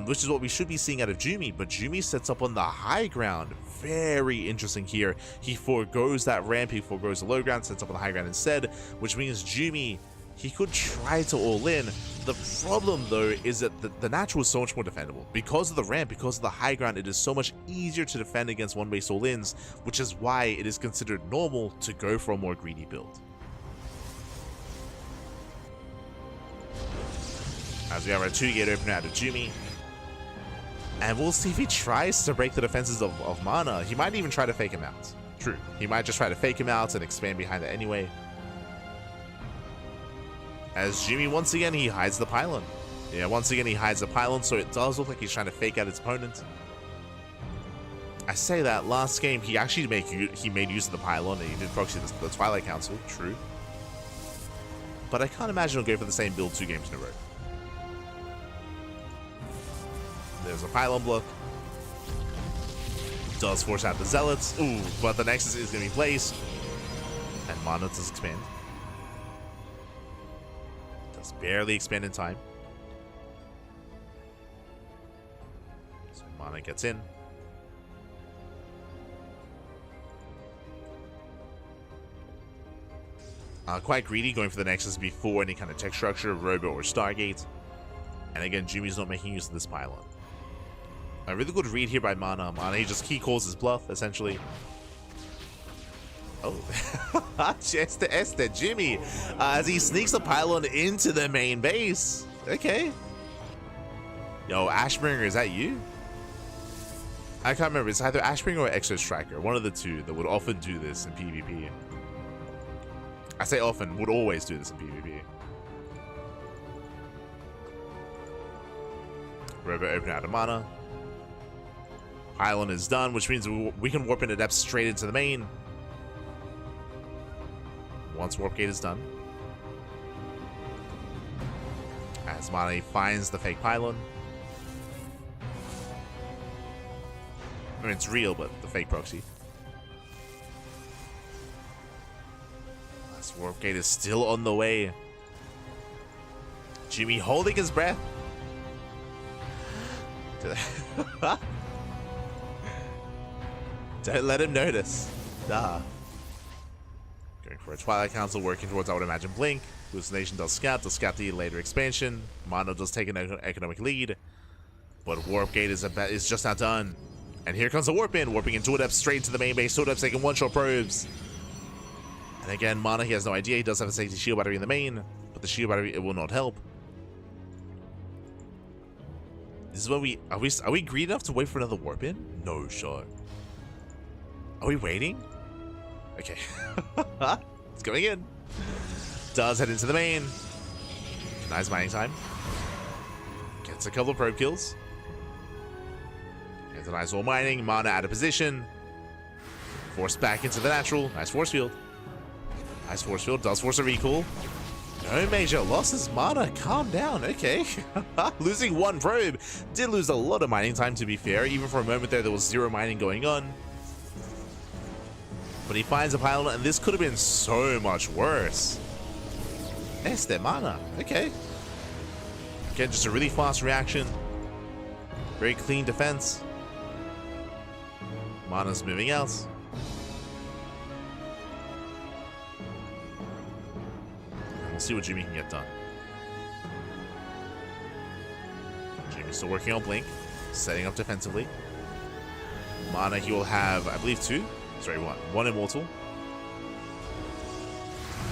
S1: which is what we should be seeing out of GuMiho. But GuMiho sets up on the high ground. Very interesting here. He forgoes that ramp, he forgoes the low ground, sets up on the high ground instead, which means GuMiho, he could try to all in. The problem though is that the natural is so much more defendable. Because of the ramp, because of the high ground, it is so much easier to defend against one-base all-ins, which is why it is considered normal to go for a more greedy build. As we have our 2-gate opener out of GuMiho. And we'll see if he tries to break the defenses of MaNa. He might even try to fake him out. True. He might just try to fake him out and expand behind it anyway. As GuMiho, once again, he hides the pylon. Yeah, once again, he hides the pylon, so it does look like he's trying to fake out his opponent. I say that, last game, he actually made use of the pylon, and he did proxy the Twilight Council, true. But I can't imagine he'll go for the same build 2 games in a row. There's a pylon block. Does force out the Zealots. Ooh, but the Nexus is going to be placed. And MaNa does expand. Does barely expand in time. So MaNa gets in. Quite greedy, going for the Nexus before any kind of tech structure, Robo or Stargate. And again, GuMiho's not making use of this pylon. A really good read here by MaNa. He calls his bluff, essentially. Oh, just the GuMiho, as he sneaks the pylon into the main base. Okay. Yo, Ashbringer, is that you? I can't remember. It's either Ashbringer or Exo Striker, one of the two that would often do this in PvP. I say often, would always do this in PvP. Robo open out of MaNa. Pylon is done, which means we can warp into depth straight into the main. Once warp gate is done. As MaNa finds the fake pylon. I mean, it's real, but the fake proxy. This warp gate is still on the way. GuMiho holding his breath. Don't let him notice. Going for a Twilight Council, working towards, I would imagine, Blink. Hallucination does scout the later expansion. MaNa does take an economic lead. But Warp Gate is just not done. And here comes the Warp In, warping into Depth straight into the main base. Depth taking one-shot probes. And again, MaNa, he has no idea. He does have a safety shield battery in the main, but the shield battery, it will not help. This is when are we greedy enough to wait for another Warp In? No shot. Are we waiting? Okay. It's going in. Does head into the main. Nice mining time. Gets a couple of probe kills. Gets a nice all mining. MaNa out of position. Forced back into the natural. Nice force field. Nice force field. Does force a recall. No major losses. MaNa, calm down. Okay. Losing one probe. Did lose a lot of mining time, to be fair. Even for a moment there was zero mining going on. But he finds a pylon, and this could have been so much worse. Este MaNa. Okay. Again, just a really fast reaction. Very clean defense. MaNa's moving out. And we'll see what GuMiho can get done. GuMiho's still working on Blink, setting up defensively. MaNa, he will have, I believe, one Immortal. End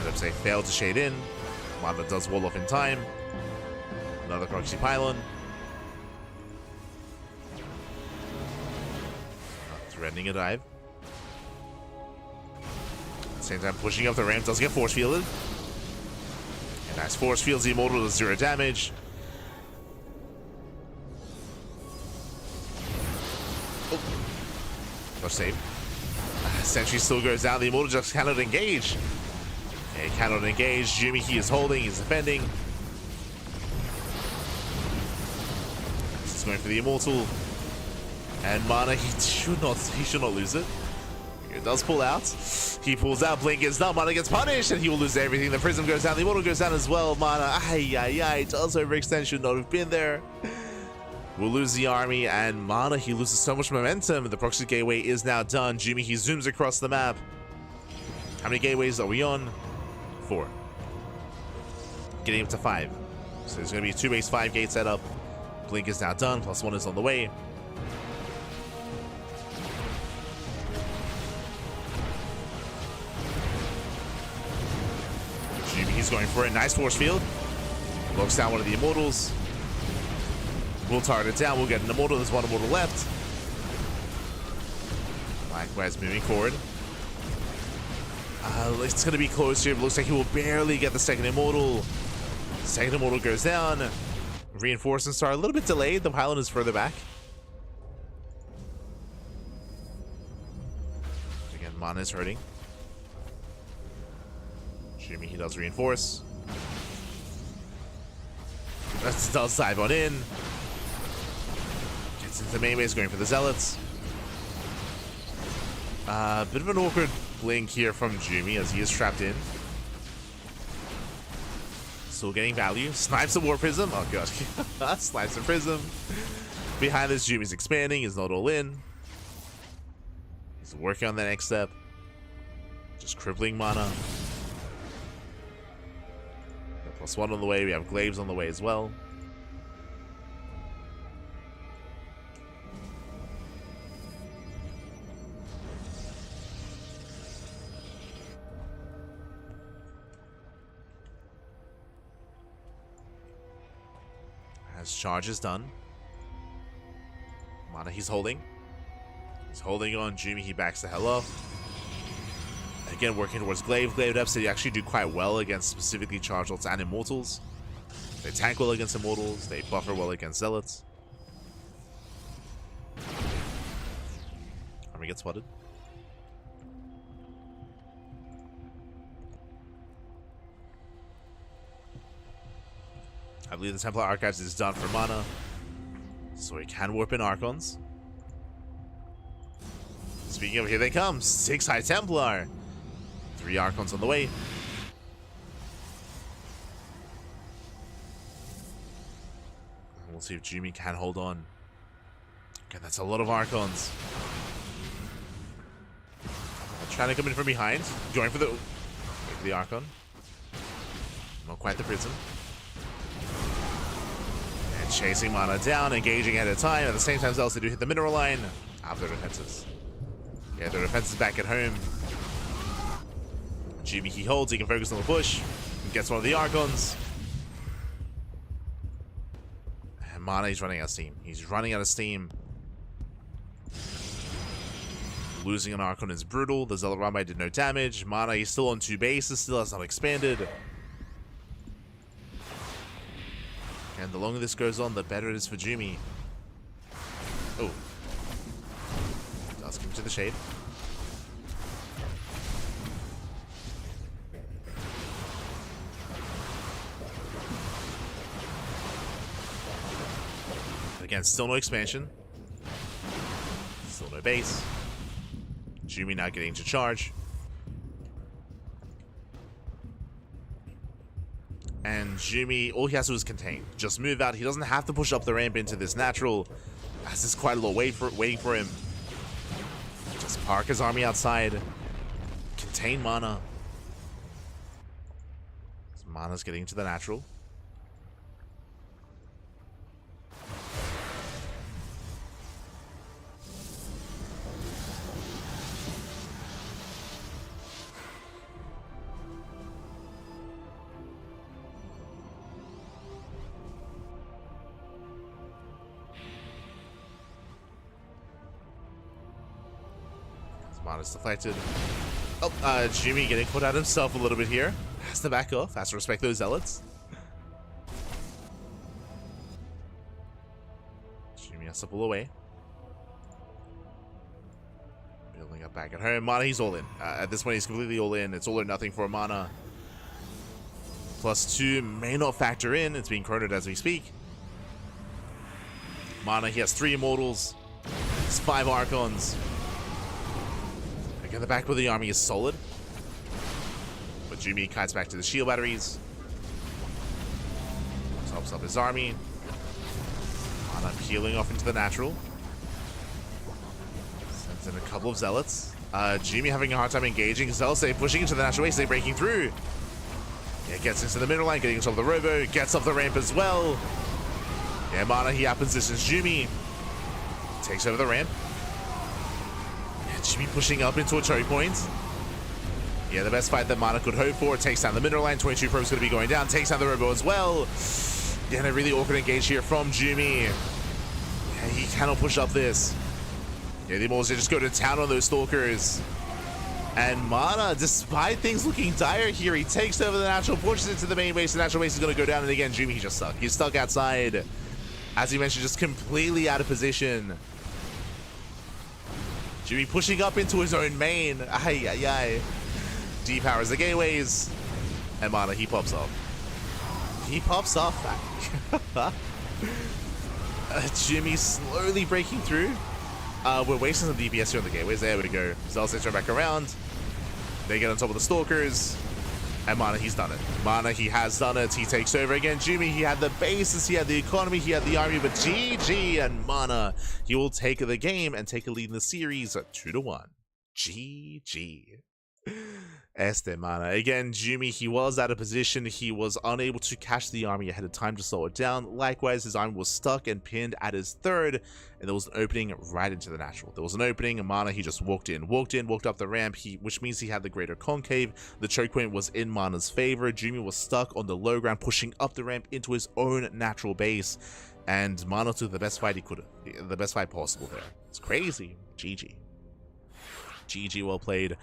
S1: up saying failed to shade in. MaNa does wall off in time. Another proxy pylon. Threatening a dive. At the same time, pushing up the ramp, does get force fielded. And nice force fields the Immortal to 0 damage. Oh. Dodge save. Sentry still goes down. The Immortal just cannot engage. Okay, cannot engage. GuMiho is holding, he's defending. He's going for the Immortal. And MaNa, he should not lose it. He does pull out. He pulls out. Blink gets done. MaNa gets punished, and he will lose everything. The Prism goes down. The Immortal goes down as well. MaNa, does overextend. Should not have been there. We'll lose the army, and MaNa, he loses so much momentum. The proxy gateway is now done. GuMiho zooms across the map. How many gateways are we on? 4. Getting up to 5. So there's going to be a 2 base 5 gate setup. Blink is now done. +1 is on the way. He's going for a nice force field. Locks down one of the Immortals. We'll target it down. We'll get an Immortal. There's one Immortal left. Likewise, moving forward. It's going to be close here. It looks like he will barely get the second Immortal. Second Immortal goes down. Reinforcements are a little bit delayed. The pylon is further back. Again, MaNa is hurting. GuMiho does reinforce. That does dive on in. Gets into the main base, going for the Zealots. Bit of an awkward blink here from GuMiho as he is trapped in. Still getting value. Snipes the War Prism. Oh god. Snipes the Prism. Behind this, GuMiho's expanding. He's not all in. He's working on the next step. Just crippling MaNa. +1 on the way. We have Glaives on the way as well. As charge is done. MaNa, he's holding. He's holding on. GuMiho, he backs the hell off. Again, working towards Glaive. Glaive ups, they actually do quite well against specifically Charge Ults and Immortals. They tank well against Immortals. They buffer well against Zealots. Army gets spotted. I believe the Templar Archives is done for MaNa. So he can warp in Archons. Speaking of, here they come. 6 High Templar. 3 Archons on the way. We'll see if GuMiho can hold on. Okay, that's a lot of Archons. Trying to come in from behind. Going for the Archon. Not quite the Prism. And chasing MaNa down, engaging at a time. At the same time, Zealots do hit the mineral line. Out their defenses. Yeah, their defense is back at home. GuMiho, he holds, he can focus on the push. He gets one of the Archons. And MaNa, he's running out of steam. He's running out of steam. Losing an Archon is brutal. The Zealot Rambai did no damage. MaNa, he's still on 2 bases, still has not expanded. And the longer this goes on, the better it is for GuMiho. Oh. Does come to the shade. Again, still no expansion. Still no base. GuMiho now getting to charge. And GuMiho, all he has to do is contain. Just move out. He doesn't have to push up the ramp into this natural. As there's quite a lot waiting for him. Just park his army outside. Contain MaNa. MaNa's getting into the natural. MaNa's deflected. Oh, GuMiho getting caught out himself a little bit here. Has to back off. Has to respect those zealots. GuMiho has to pull away. Building up back at home. MaNa, he's all in. At this point, he's completely all in. It's all or nothing for MaNa. +2 may not factor in. It's being chronoed as we speak. MaNa, he has 3 immortals. It's 5 archons. Again, the back of the army is solid. But GuMiho kites back to the shield batteries. Tops up his army. MaNa peeling off into the natural. Sends in a couple of zealots. GuMiho having a hard time engaging. Zealots pushing into the natural base. They're breaking through. Yeah, gets into the middle line, getting on top of the robo. Gets up the ramp as well. Yeah, MaNa, he outpositions GuMiho. Takes over the ramp. GuMiho pushing up into a choke point. Yeah, the best fight that MaNa could hope for. Takes down the middle line. 22 probes going to be going down. Takes down the robo as well. Yeah, and a really awkward engage here from GuMiho. Yeah, he cannot push up this. Yeah, the Immortals just go to town on those Stalkers. And MaNa, despite things looking dire here, he takes over the natural, pushes into the main base. The natural base is going to go down, and again, GuMiho, he's just stuck. He's stuck outside. As you mentioned, just completely out of position. GuMiho pushing up into his own main. Ay, ay, ay. Depowers the gateways. And MaNa, he pops off. He pops off. GuMiho slowly breaking through. We're wasting some DPS here on the gateways. There we go. Zealots turn back around. They get on top of the Stalkers. And MaNa, he's done it. MaNa, he has done it. He takes over again. GuMiho, he had the bases, he had the economy, he had the army, but GG, and MaNa, he will take the game and take a lead in the series 2-1. GG. MaNa. Again, GuMiho, he was out of position. He was unable to catch the army ahead of time to slow it down. Likewise, his army was stuck and pinned at his third, and there was an opening right into the natural. There was an opening, and MaNa, he just walked up the ramp, which means he had the greater concave. The choke point was in MaNa's favor. GuMiho was stuck on the low ground, pushing up the ramp into his own natural base, and MaNa took the best fight he could have, the best fight possible there. It's crazy. GG. GG, well played.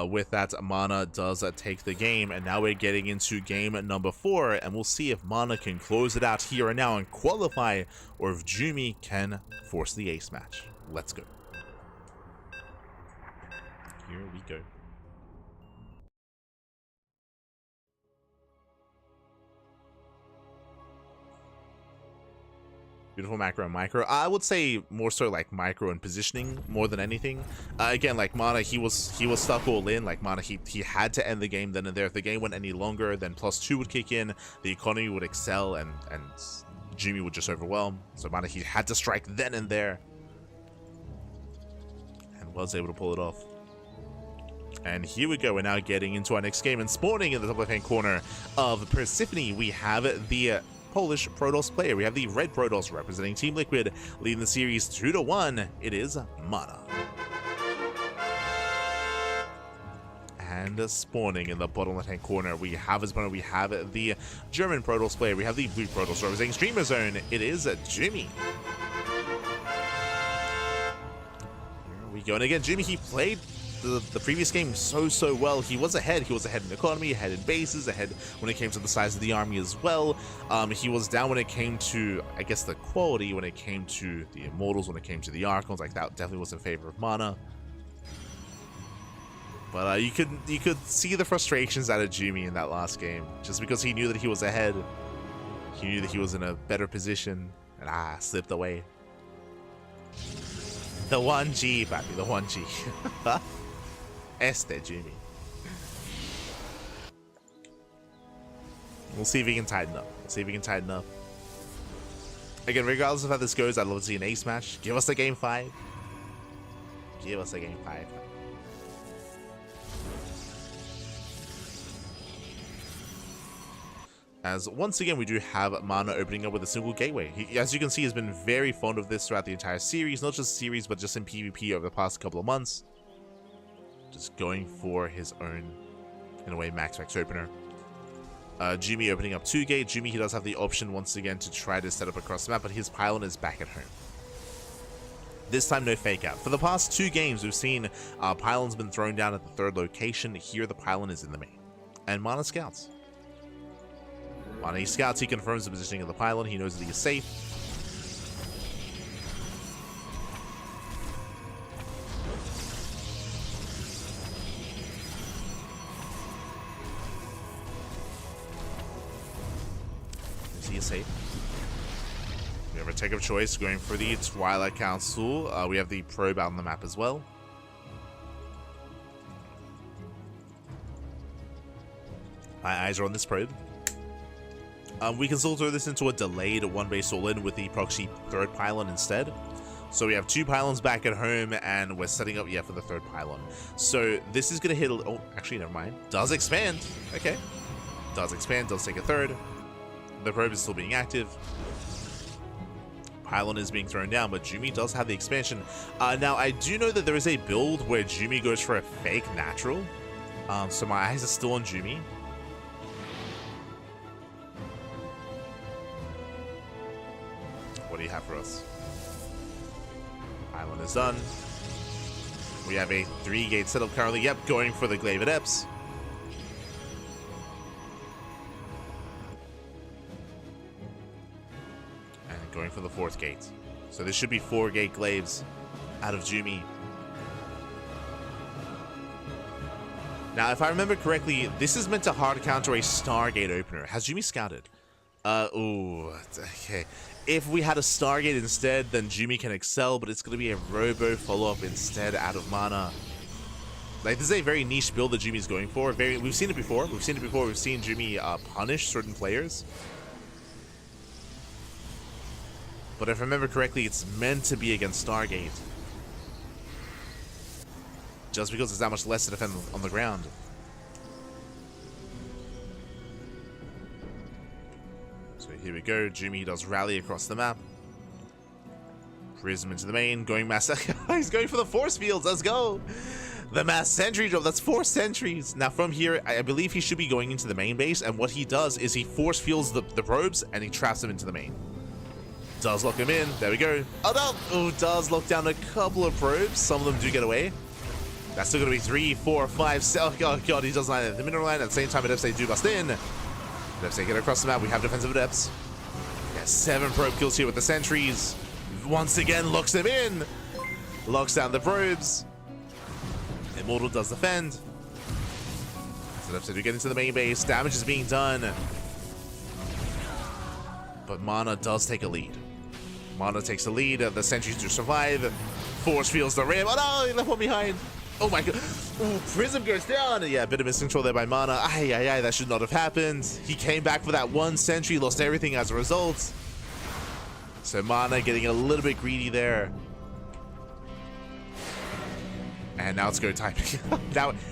S1: With that, MaNa does take the game, and now we're getting into game number 4, and we'll see if MaNa can close it out here and now and qualify, or if GuMiho can force the ace match. Let's go. Here we go. Beautiful macro and micro. I would say more so like micro and positioning more than anything. Again, like MaNa, he was stuck all in. Like MaNa, he had to end the game then and there. If the game went any longer, then +2 would kick in, the economy would excel, and GuMiho would just overwhelm. So MaNa, he had to strike then and there, and was able to pull it off. And here we go. We're now getting into our next game, and spawning in the top left-hand corner of Persephone, we have the Polish Protoss player. We have the red Protoss representing Team Liquid, leading the series 2-1. It is MaNa. And spawning in the bottom left-hand corner, we have his opponent. We have the German Protoss player. We have the blue Protoss representing Streamer Zone. It is GuMiho. Here we go. And again, GuMiho, he played the previous game so well. He was ahead. He was ahead in economy, ahead in bases, ahead when it came to the size of the army as well. He was down when it came to, I guess, the quality, when it came to the Immortals, when it came to the Archons. Like, that definitely was in favor of MaNa. But you could see the frustrations out of GuMiho in that last game, just because he knew that he was ahead. He knew that he was in a better position. And slipped away. The 1G, papi, the 1G. Jimmy. We'll see if he can tighten up. Again, regardless of how this goes, I'd love to see an ace match. Give us the game 5. As once again, we do have MaNa opening up with a single gateway. He, as you can see, has been very fond of this throughout the entire series. Not just series, but just in PvP over the past couple of months. Just going for his own, in a way, MaxPax opener. GuMiho opening up 2 gate. GuMiho, he does have the option once again to try to set up across the map, but his pylon is back at home. This time, no fake out. For the past 2 games, we've seen pylons been thrown down at the 3rd location. Here, the pylon is in the main. And MaNa scouts. MaNa scouts, he confirms the positioning of the pylon. He knows that he is safe. He is safe. We have a tech of choice going for the Twilight Council. We have the probe out on the map as well. My eyes are on this probe. We can still throw this into a delayed 1-base all-in with the proxy 3rd pylon instead. So we have 2 pylons back at home, and we're setting up, for the 3rd pylon. So this is going to hit, oh, actually, never mind. Does expand. Okay. Does expand, does take a 3rd. The probe is still being active. Pylon is being thrown down, but GuMiho does have the expansion. Now, I do know that there is a build where GuMiho goes for a fake natural. So my eyes are still on GuMiho. What do you have for us? Pylon is done. We have a 3-gate setup currently. Yep, going for the Glaive Adepts. And going for the 4th gate. So this should be 4-gate Glaives out of GuMiho. Now, if I remember correctly, this is meant to hard counter a Stargate opener. Has GuMiho scouted? Ooh, okay. If we had a Stargate instead, then GuMiho can excel, but it's going to be a Robo follow-up instead out of MaNa. Like, this is a very niche build that GuMiho is going for. We've seen it before. We've seen GuMiho punish certain players. But if I remember correctly, it's meant to be against Stargate. Just because there's that much less to defend on the ground. Here we go. GuMiho does rally across the map. Prism into the main. Going mass. He's going for the force fields. Let's go. The mass sentry drop. That's 4 sentries. Now from here, I believe he should be going into the main base. And what he does is he force fields the probes and he traps them into the main. Does lock him in. There we go. Oh no. Oh, does lock down a couple of probes. Some of them do get away. That's still going to be 3, 4, 5, 6. Oh god, he does line at the mineral line. At the same time, they do bust in. If they get across the map, we have defensive adepts. Yeah, 7 probe kills here with the sentries. Once again, locks them in. Locks down the probes. Immortal does defend. So adepts do get into the main base. Damage is being done. But MaNa does take a lead. MaNa takes the lead. The sentries do survive. Force fields the rim. Oh no, he left one behind. Oh my god. Ooh, Prism goes down. Yeah, a bit of miscontrol there by MaNa. Ay, that should not have happened. He came back for that 1 sentry, lost everything as a result. So MaNa getting a little bit greedy there. And now it's go time.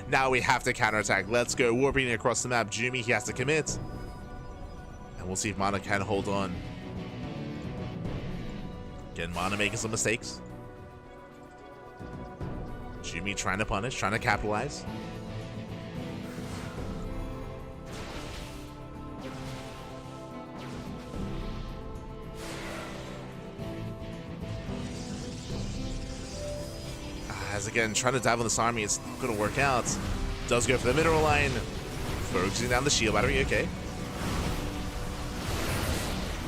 S1: now we have to counterattack. Let's go. Warping across the map. GuMiho, he has to commit. And we'll see if MaNa can hold on. Again, MaNa making some mistakes. GuMiho trying to punish, trying to capitalize. As again, trying to dive on this army, it's not going to work out. Does go for the mineral line. Focusing down the shield battery, okay.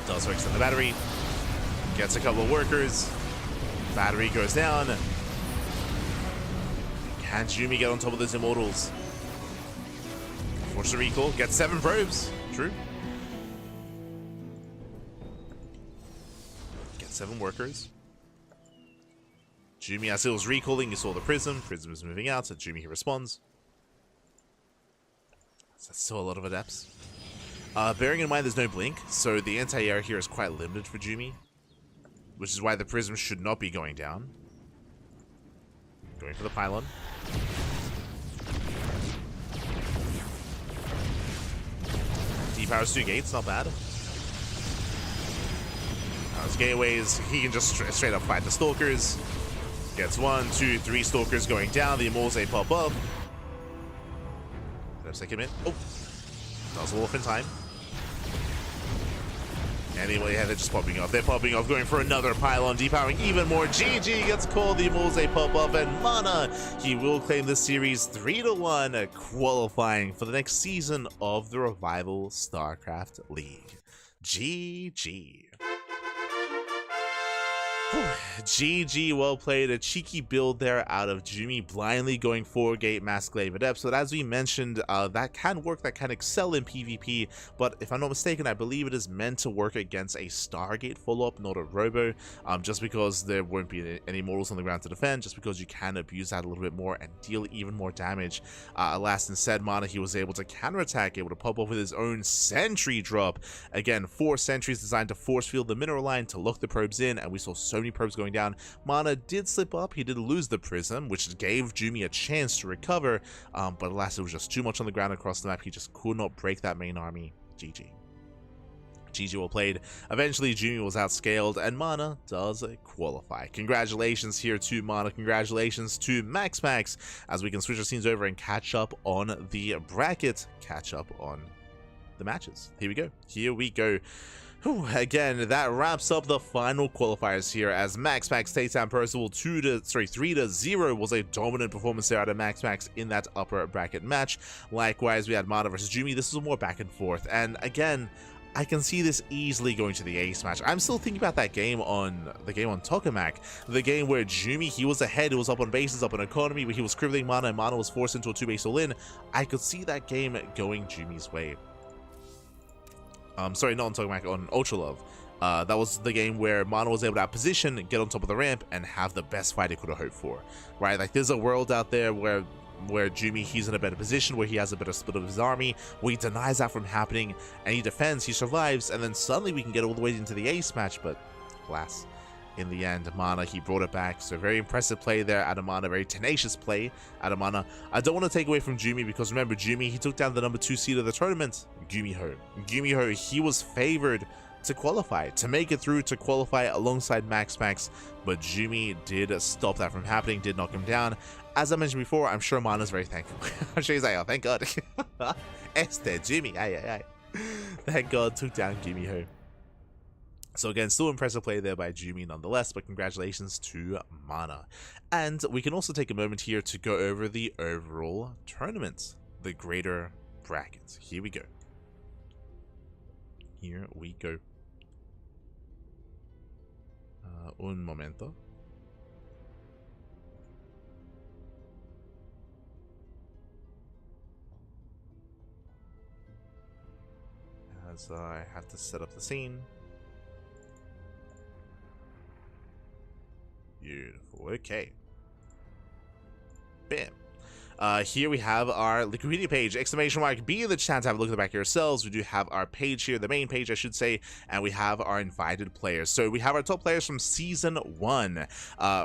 S1: Does extend the battery. Gets a couple of workers. Battery goes down. Can GuMiho get on top of those immortals? Force a recall. Gets 7 probes. True. 7 workers. GuMi, as it was recalling, you saw the Prism. Prism is moving out, so GuMi he responds. So that's still a lot of adepts. Bearing in mind there's no blink, so the anti-air here is quite limited for GuMi, which is why the Prism should not be going down. Going for the pylon. Powers 2 gates, not bad. His gateways, he can just straight up fight the Stalkers. Gets 1, 2, 3 Stalkers going down. The Immortals, they pop up. Second minute. Oh, does all off in time. Anyway, yeah, they're just popping off. They're popping off, going for another pylon, depowering even more. GG gets called. The Immortals, they pop up, and MaNa, he will claim this series 3-1, qualifying for the next season of the Revival StarCraft League. GG. GG, well played. A cheeky build there out of GuMi, blindly going 4-gate Masquerade Adept. So as we mentioned, that can work, that can excel in PvP, but if I'm not mistaken, I believe it is meant to work against a Stargate follow-up, not a Robo, just because there won't be any mortals on the ground to defend, just because you can abuse that a little bit more and deal even more damage. Alas, instead, MaNa, he was able to counterattack, able to pop off with his own Sentry drop. Again, 4 sentries designed to force field the mineral line to lock the probes in, and we saw so many probes going down. MaNa did slip up, he did lose the Prism, which gave GuMi a chance to recover, but alas, it was just too much on the ground across the map. He just could not break that main army. GG. GG, well played. Eventually, GuMi was outscaled, and MaNa does qualify. Congratulations here to MaNa. Congratulations to MaxPax, as we can switch our scenes over and catch up on the bracket, catch up on the matches. Here we go. Here we go. Whew, again, that wraps up the final qualifiers here, as MaxPax takes down Percival 3-0. Was a dominant performance there out of MaxPax in that upper bracket match. Likewise, we had MaNa versus GuMi. This was more back and forth, and again, I can see this easily going to the ace match. I'm still thinking about that game on Tokamak, the game where GuMi, he was ahead, it was up on bases, up on economy, where he was scribbling MaNa, and MaNa was forced into a 2-base all-in. I could see that game going GuMi's way. Sorry, not on Tokamak, on Ultra Love. That was the game where MaNa was able to outposition, get on top of the ramp, and have the best fight he could have hoped for. Right? Like, there's a world out there where GuMi, he's in a better position, where he has a better split of his army, where he denies that from happening, and he defends, he survives, and then suddenly we can get all the way into the ace match, but alas, in the end, MaNa, he brought it back. So very impressive play there out of MaNa, very tenacious play out of MaNa. I don't want to take away from GuMi, because remember, GuMi, he took down the number 2 seed of the tournament, GuMiho. GuMiho, he was favored to qualify, to make it through, to qualify alongside MaxPax, but GuMi did stop that from happening, did knock him down. As I mentioned before, I'm sure MaNa's very thankful. I'm sure he's like, oh, thank God. GuMi, aye. Thank God, took down GuMiho. So again, still impressive play there by GuMi nonetheless, but congratulations to MaNa. And we can also take a moment here to go over the overall tournament, the greater brackets. Here we go. Here we go. Un momento. As I have to set up the scene. Beautiful. Okay. Bam. Here we have our Wikipedia page, exclamation mark, be in the chat to have a look at the back yourselves. We do have our page here, the main page I should say, and we have our invited players. So we have our top players from Season 1.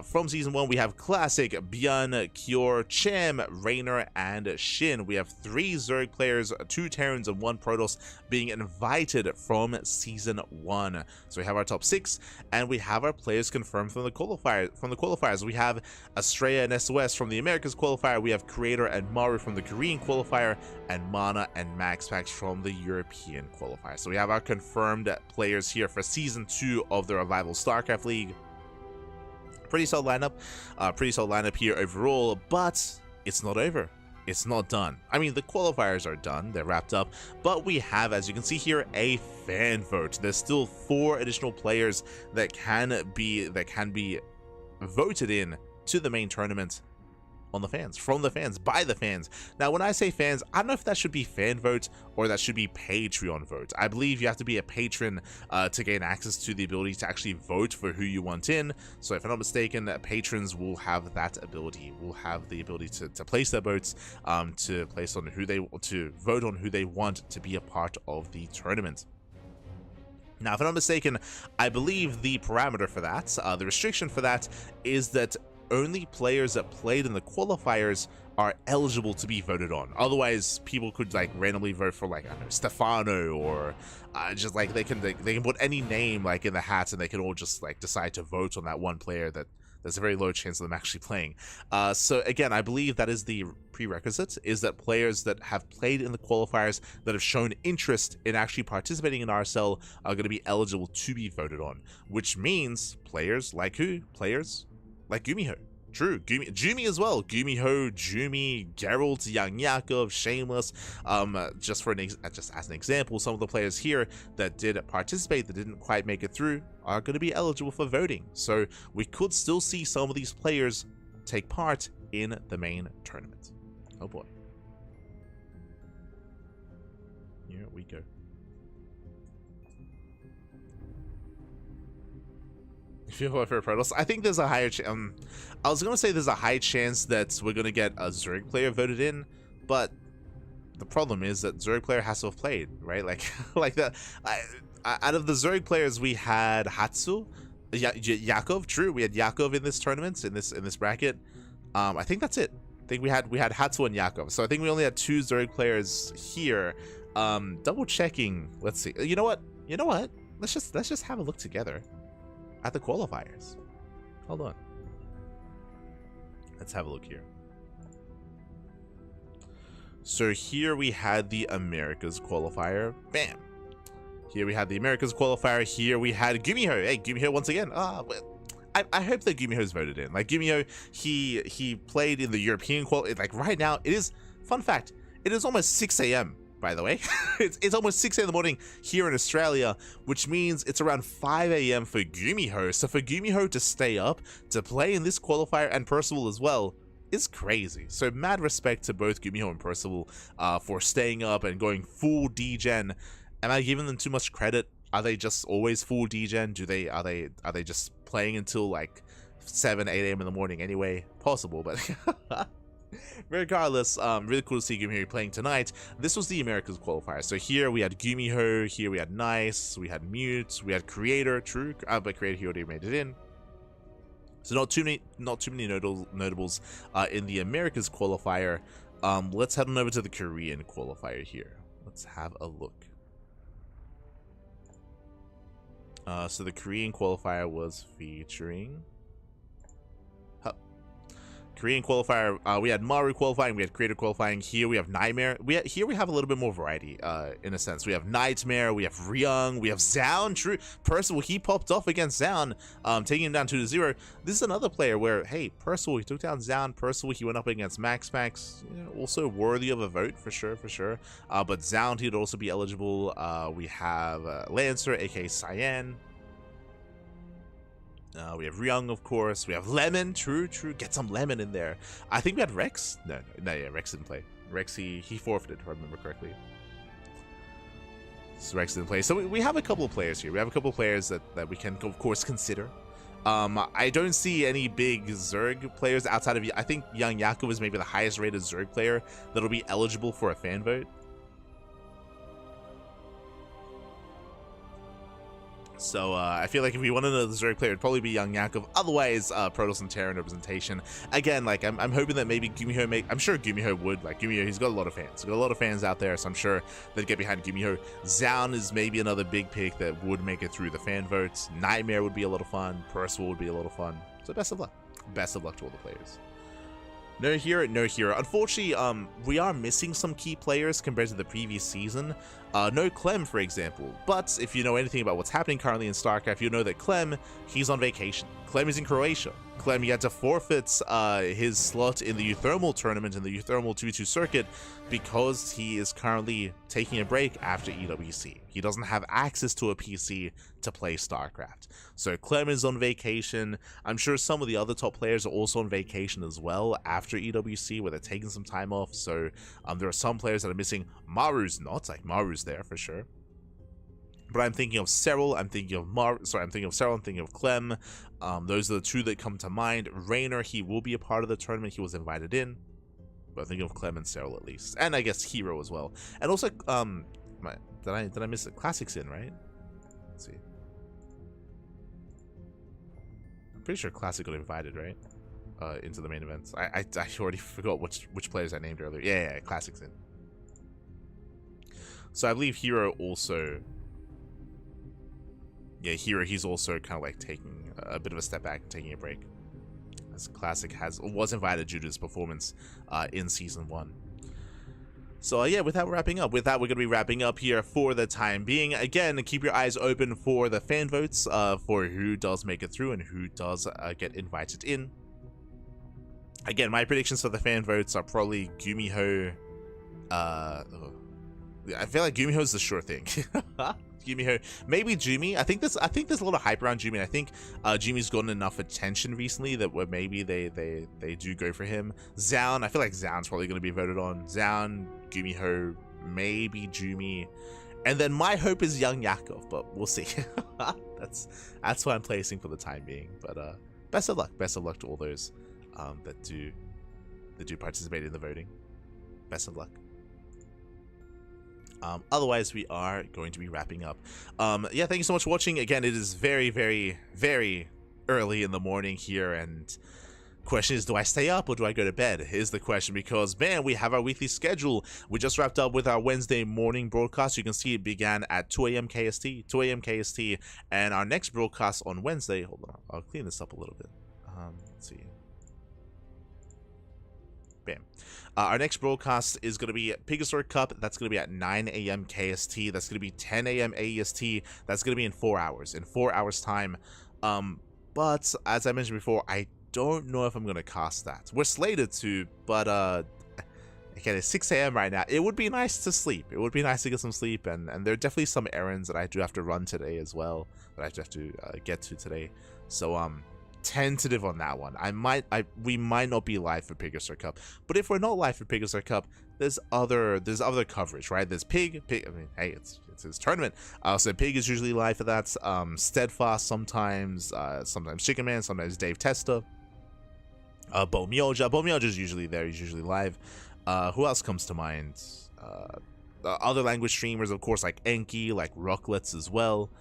S1: From Season 1, we have Classic, Björn, Kjor, Chem, Raynor, and Shin. We have 3 Zerg players, 2 Terrans, and 1 Protoss being invited from Season 1. So we have our top 6, and we have our players confirmed from the qualifiers. We have Estrella and SOS from the Americas qualifier. We have Creator and Maru from the Korean qualifier, and MaNa and MaxPax from the European qualifier. So we have our confirmed players here for Season 2 of the Revival StarCraft League. Pretty solid lineup here overall, but it's not over. It's not done. I mean, the qualifiers are done, they're wrapped up, but we have, as you can see here, a fan vote. There's still 4 additional players that can be voted in to the main tournament on the fans, from the fans, by the fans. Now, when I say fans, I don't know if that should be fan vote or that should be Patreon vote. I believe you have to be a patron to gain access to the ability to actually vote for who you want in. So if I'm not mistaken, patrons will have that ability, will have the ability to place their votes, to place on who they to vote on who they want to be a part of the tournament. Now, if I'm not mistaken, I believe the parameter for that, the restriction for that, is that only players that played in the qualifiers are eligible to be voted on. Otherwise, people could like randomly vote for like, I don't know, Stefano, or just like they can put any name like in the hat, and they can all just like decide to vote on that one player that there's a very low chance of them actually playing. So again, I believe that is the prerequisite, is that players that have played in the qualifiers that have shown interest in actually participating in RSL are going to be eligible to be voted on, which means players like who? Players like GuMiho. True, Jumi as well. GuMiho, Jumi, Geralt, Young Yakov, Shameless. Just as an example, some of the players here that did participate, that didn't quite make it through, are going to be eligible for voting. So we could still see some of these players take part in the main tournament. Oh boy. Here we go. I think there's a higher I was gonna say there's a high chance that we're gonna get a Zerg player voted in, but the problem is that Zerg player has to have played, right? Like, out of the Zerg players, we had Hatsu, Yakov. True, we had Yakov in this tournament, in this bracket. I think that's it. I think we had Hatsu and Yakov. So I think we only had 2 Zerg players here. Double checking. Let's see. You know what? Let's just have a look together at the qualifiers. Hold on. Let's have a look here. So here we had the Americas qualifier. Bam. Here we had the Americas qualifier. Here we had GuMiho. Hey, GuMiho once again. I hope that GuMiho's voted in. Like, GuMiho, he played in the European qual. Like, right now, it is, fun fact, it is almost 6 a.m. by the way. it's almost 6 a.m. in the morning here in Australia, which means it's around 5 a.m. for GuMiho. So for GuMiho to stay up, to play in this qualifier, and Percival as well, is crazy. So mad respect to both GuMiho and Percival for staying up and going full degen. Am I giving them too much credit? Are they just always full degen? Are they just playing until like 7, 8 a.m. in the morning anyway? Possible, but regardless, really cool to see GuMiho playing tonight. This was the Americas qualifier. So here we had GuMiho, here we had Nice, we had Mute, we had Creator, true, but Creator, he already made it in. So not too many notables in the Americas qualifier. Let's head on over to the Korean qualifier here. Let's have a look. So the Korean qualifier was featuring Korean qualifier. We had Maru qualifying, we had Creator qualifying. Here we have Nightmare. Here we have a little bit more variety, in a sense. We have Nightmare, we have Ryung, we have Zaun. True, Percival, he popped off against Zaun, taking him down 2-0. This is another player where, hey, Percival, he took down Zaun. Percival, he went up against MaxPax. You know, also worthy of a vote for sure. But Zaun, he'd also be eligible. We have Lancer, aka Cyan. We have Ryung, of course. We have Lemon. True. Get some Lemon in there. I think we had Rex. No, yeah, Rex didn't play. Rex, he forfeited, if I remember correctly. So Rex didn't play. So we have a couple of players here. We have a couple of players that we can, of course, consider. I don't see any big Zerg players outside of... I think Young Yakov is maybe the highest rated Zerg player that'll be eligible for a fan vote. So I feel like if we want another Zerg player, it'd probably be Young Yakov. Otherwise, Protoss and Terran representation. Again, like I'm hoping that maybe GuMiho I'm sure GuMiho would. Like GuMiho, he's got a lot of fans. He's got a lot of fans out there, so I'm sure they'd get behind GuMiho. Zaun is maybe another big pick that would make it through the fan votes. Nightmare would be a lot of fun. Percival would be a lot of fun. So best of luck. Best of luck to all the players. No hero. Unfortunately, we are missing some key players compared to the previous season. No Clem, for example. But if you know anything about what's happening currently in StarCraft, you know that Clem, he's on vacation. Clem is in Croatia. Clem, he had to forfeit his slot in the Euthermal tournament in the Euthermal 2v2 circuit because he is currently taking a break after EWC. He doesn't have access to a PC to play StarCraft. So Clem is on vacation. I'm sure some of the other top players are also on vacation as well after EWC, where they're taking some time off. So there are some players that are missing. Maru's not, like Maru's there for sure. But I'm thinking of Cyril, I'm thinking of I'm thinking of Clem. Those are the two that come to mind. Raynor, he will be a part of the tournament. He was invited in. But I'm thinking of Clem and Cyril at least. And I guess Hero as well. And also, did I miss it? Classic's in, right? Let's see. I'm pretty sure Classic got invited, right? Into the main events. I already forgot which players I named earlier. Yeah, Classic's in. So I believe Hero also... Yeah, Hero, he's also kind of like taking a bit of a step back and taking a break. As Classic was invited due to his performance in Season 1. So yeah, with that, we're wrapping up. With that, we're going to be wrapping up here for the time being. Again, keep your eyes open for the fan votes for who does make it through and who does get invited in. Again, my predictions for the fan votes are probably GuMiho. I feel like GuMiho is the sure thing. GuMiho, maybe Jimmy. I think there's a lot of hype around Jimmy. I think Jimmy's gotten enough attention recently that where maybe they do go for him. Zaun, I feel like Zaun's probably going to be voted on. Zaun, GuMiho, maybe Jimmy, and then my hope is Young Yakov, but we'll see. that's what I'm placing for the time being. But best of luck to all those that do participate in the voting. Best of luck. Otherwise, we are going to be wrapping up. Yeah, thank you so much for watching. Again, it is very, very, very early in the morning here, and question is, do I stay up or do I go to bed? Is the question, because, man, we have our weekly schedule. We just wrapped up with our Wednesday morning broadcast. You can see it began at 2 a.m. KST, and our next broadcast on Wednesday, hold on, I'll clean this up a little bit. Let's see. Bam. Our next broadcast is going to be Pegasus Cup. That's going to be at 9 a.m. KST. That's going to be 10 a.m. AEST. That's going to be in 4 hours. In 4 hours time. But as I mentioned before, I don't know if I'm going to cast that. We're slated to, but again, it's 6 a.m. right now. It would be nice to sleep. It would be nice to get some sleep, and there are definitely some errands that I do have to run today as well, that I have to get to today. So tentative on that one. We might not be live for Pegasus Cup, but if we're not live for Pegasus Cup, there's other coverage, right? There's Pig. I mean, hey, it's his tournament. So Pig is usually live for that. Steadfast sometimes Chicken Man, sometimes Dave Testa. Bo Mioja is usually there. He's usually live. Who else comes to mind? Other language streamers, of course, like Enki, like Rocklets as well.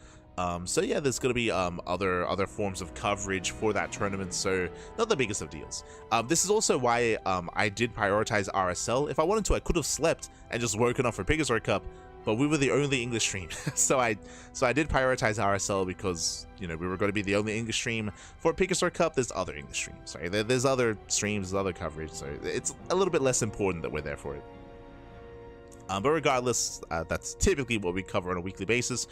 S1: So yeah, there's gonna be other forms of coverage for that tournament, so not the biggest of deals. This is also why I did prioritize RSL. If I wanted to, I could have slept and just woken up for Pegasus Cup, but we were the only English stream. so I did prioritize RSL because, you know, we were going to be the only English stream. For Pegasus Cup, there's other English streams, right? There's other streams, there's other coverage, so it's a little bit less important that we're there for it. But regardless, that's typically what we cover on a weekly basis.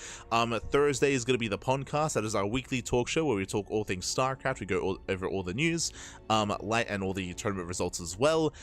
S1: Thursday is going to be the podcast. That is our weekly talk show where we talk all things StarCraft. We go over all the news, and all the tournament results as well.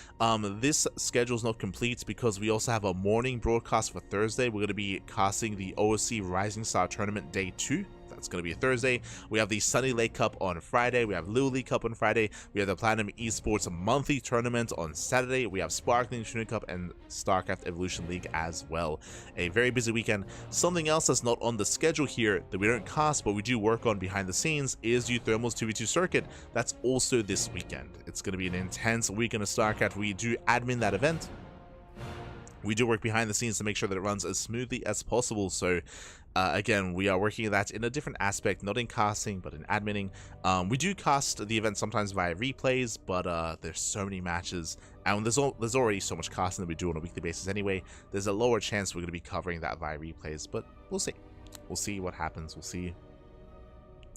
S1: This schedule is not complete because we also have a morning broadcast for Thursday. We're going to be casting the OSC Rising Star Tournament Day 2. That's going to be a Thursday. We have the Sunny Lake Cup on Friday. We have Little League Cup on Friday. We have the Platinum Esports monthly tournament on Saturday. We have Sparkling Tuna Cup and StarCraft Evolution League as well. A very busy weekend. Something else that's not on the schedule here that we don't cast but we do work on behind the scenes is Euthermal's 2v2 circuit. That's also this weekend. It's going to be an intense weekend of StarCraft. We do admin that event. We do work behind the scenes to make sure that it runs as smoothly as possible. So again, we are working at that in a different aspect, not in casting, but in adminning. We do cast the event sometimes via replays, but there's so many matches, and there's already so much casting that we do on a weekly basis anyway. There's a lower chance we're going to be covering that via replays, but we'll see. We'll see what happens. We'll see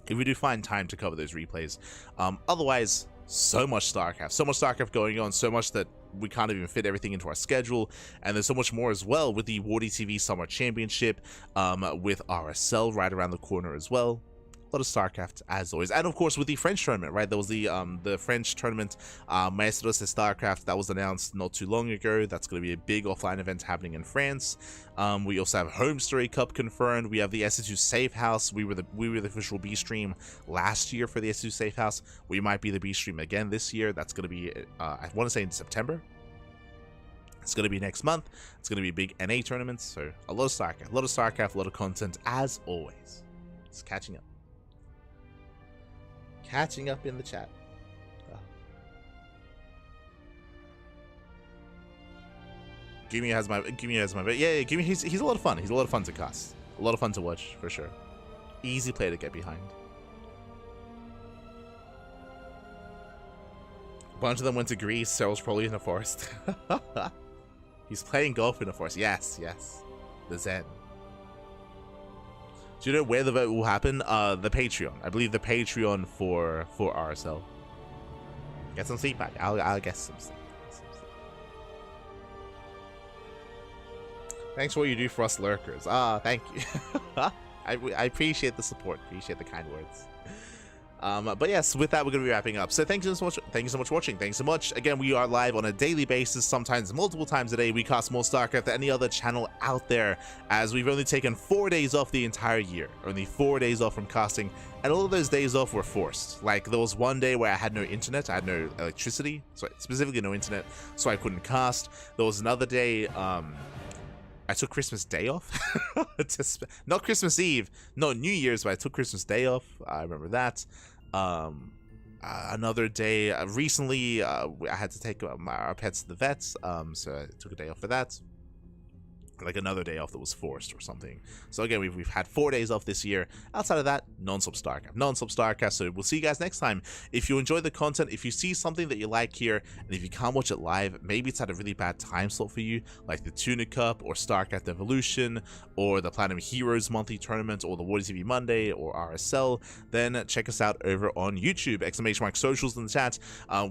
S1: if we do find time to cover those replays. Otherwise, so much StarCraft going on, so much that we can't even fit everything into our schedule, and there's so much more as well with the Wardy TV Summer Championship, with RSL right around the corner as well. A lot of StarCraft as always, and of course with the French tournament, right? There was the French tournament, Maestros de StarCraft, that was announced not too long ago. That's going to be a big offline event happening in France. We also have Home Story Cup confirmed. We have the SC2 Safe House. We were the official B stream last year for the SC2 Safe House. We might be the B stream again this year. That's going to be I want to say in September. It's going to be next month. It's going to be big NA tournaments. So a lot of StarCraft, a lot of content as always. It's catching up. Catching up in the chat. GuMiho has my yeah, GuMiho, he's a lot of fun. He's a lot of fun to cast. A lot of fun to watch for sure. Easy play to get behind. A bunch of them went to Greece. Cyril's probably in a forest. He's playing golf in a forest. Yes, yes. The Zen. Do you know where the vote will happen? The Patreon. I believe the Patreon for RSL. Get some feedback. I'll get some sleep. Thanks for what you do for us lurkers. Thank you. I appreciate the support. Appreciate the kind words. But yes, with that, we're going to be wrapping up. So thank you so much. Thank you so much for watching. Thanks so much. Again, we are live on a daily basis, sometimes multiple times a day. We cast more StarCraft than any other channel out there, as we've only taken 4 days off the entire year. Only 4 days off from casting, and all of those days off were forced. Like, there was one day where I had no internet, I had no electricity, so specifically no internet, so I couldn't cast. There was another day, I took Christmas Day off. Not Christmas Eve, not New Year's, but I took Christmas Day off. I remember that. Another day recently, I had to take our pets to the vets, so I took a day off for that. Like another day off that was forced or something. So again, we've had 4 days off this year. Outside of that, non-stop StarCraft. So we'll see you guys next time. If you enjoy the content, if you see something that you like here, and if you can't watch it live, maybe it's at a really bad time slot for you, like the Tuna Cup or StarCraft Evolution or the Platinum Heroes monthly tournament or the Wardy TV Monday or RSL, then check us out over on YouTube. !socials in the chat.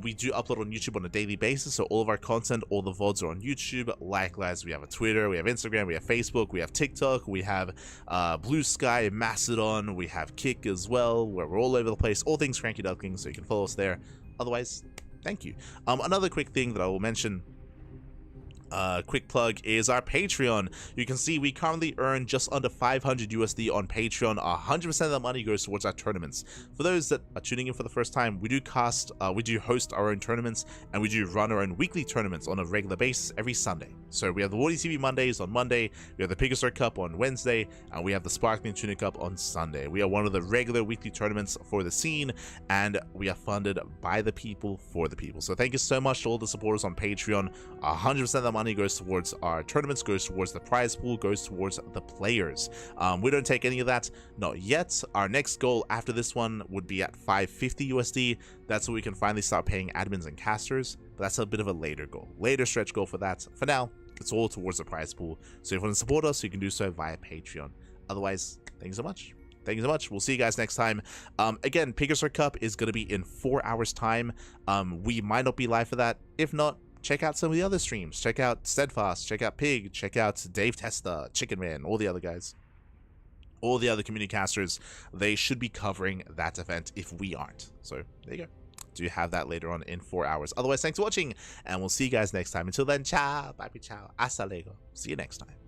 S1: We do upload on YouTube on a daily basis, so all of our content, all the VODs are on YouTube. Likewise, we have a Twitter, we have Instagram, we have Facebook, we have TikTok, we have Blue Sky, Mastodon, we have Kick as well, where we're all over the place, all things CranKy Ducklings, so you can follow us there. Otherwise, thank you. Another quick thing that I will mention, quick plug, is our Patreon. You can see we currently earn just under 500 USD on Patreon. 100% of the money goes towards our tournaments. For those that are tuning in for the first time, we do host our own tournaments, and we do run our own weekly tournaments on a regular basis every Sunday. So we have the Wardy TV Mondays on Monday, we have the Pegasus Cup on Wednesday, and we have the Sparkling Tuna Cup on Sunday. We are one of the regular weekly tournaments for the scene, and we are funded by the people for the people. So thank you so much to all the supporters on Patreon. 100% of the money goes towards our tournaments, goes towards the prize pool, goes towards the players. We don't take any of that, not yet. Our next goal after this one would be at 550 USD. That's when we can finally start paying admins and casters, but that's a bit of a later goal, later stretch goal for that. For now, it's all towards the prize pool. So if you want to support us, you can do so via Patreon. Otherwise, thank you so much. Thank you so much. We'll see you guys next time. Again, Pegasus Cup is going to be in 4 hours time. We might not be live for that. If not, check out some of the other streams. Check out Steadfast, check out Pig, check out Dave Testa, Chicken Man, all the other guys. All the other community casters, they should be covering that event if we aren't. So there you go. Do have that later on in 4 hours. Otherwise, thanks for watching, and we'll see you guys next time. Until then, ciao, bye, ciao, hasta luego. See you next time.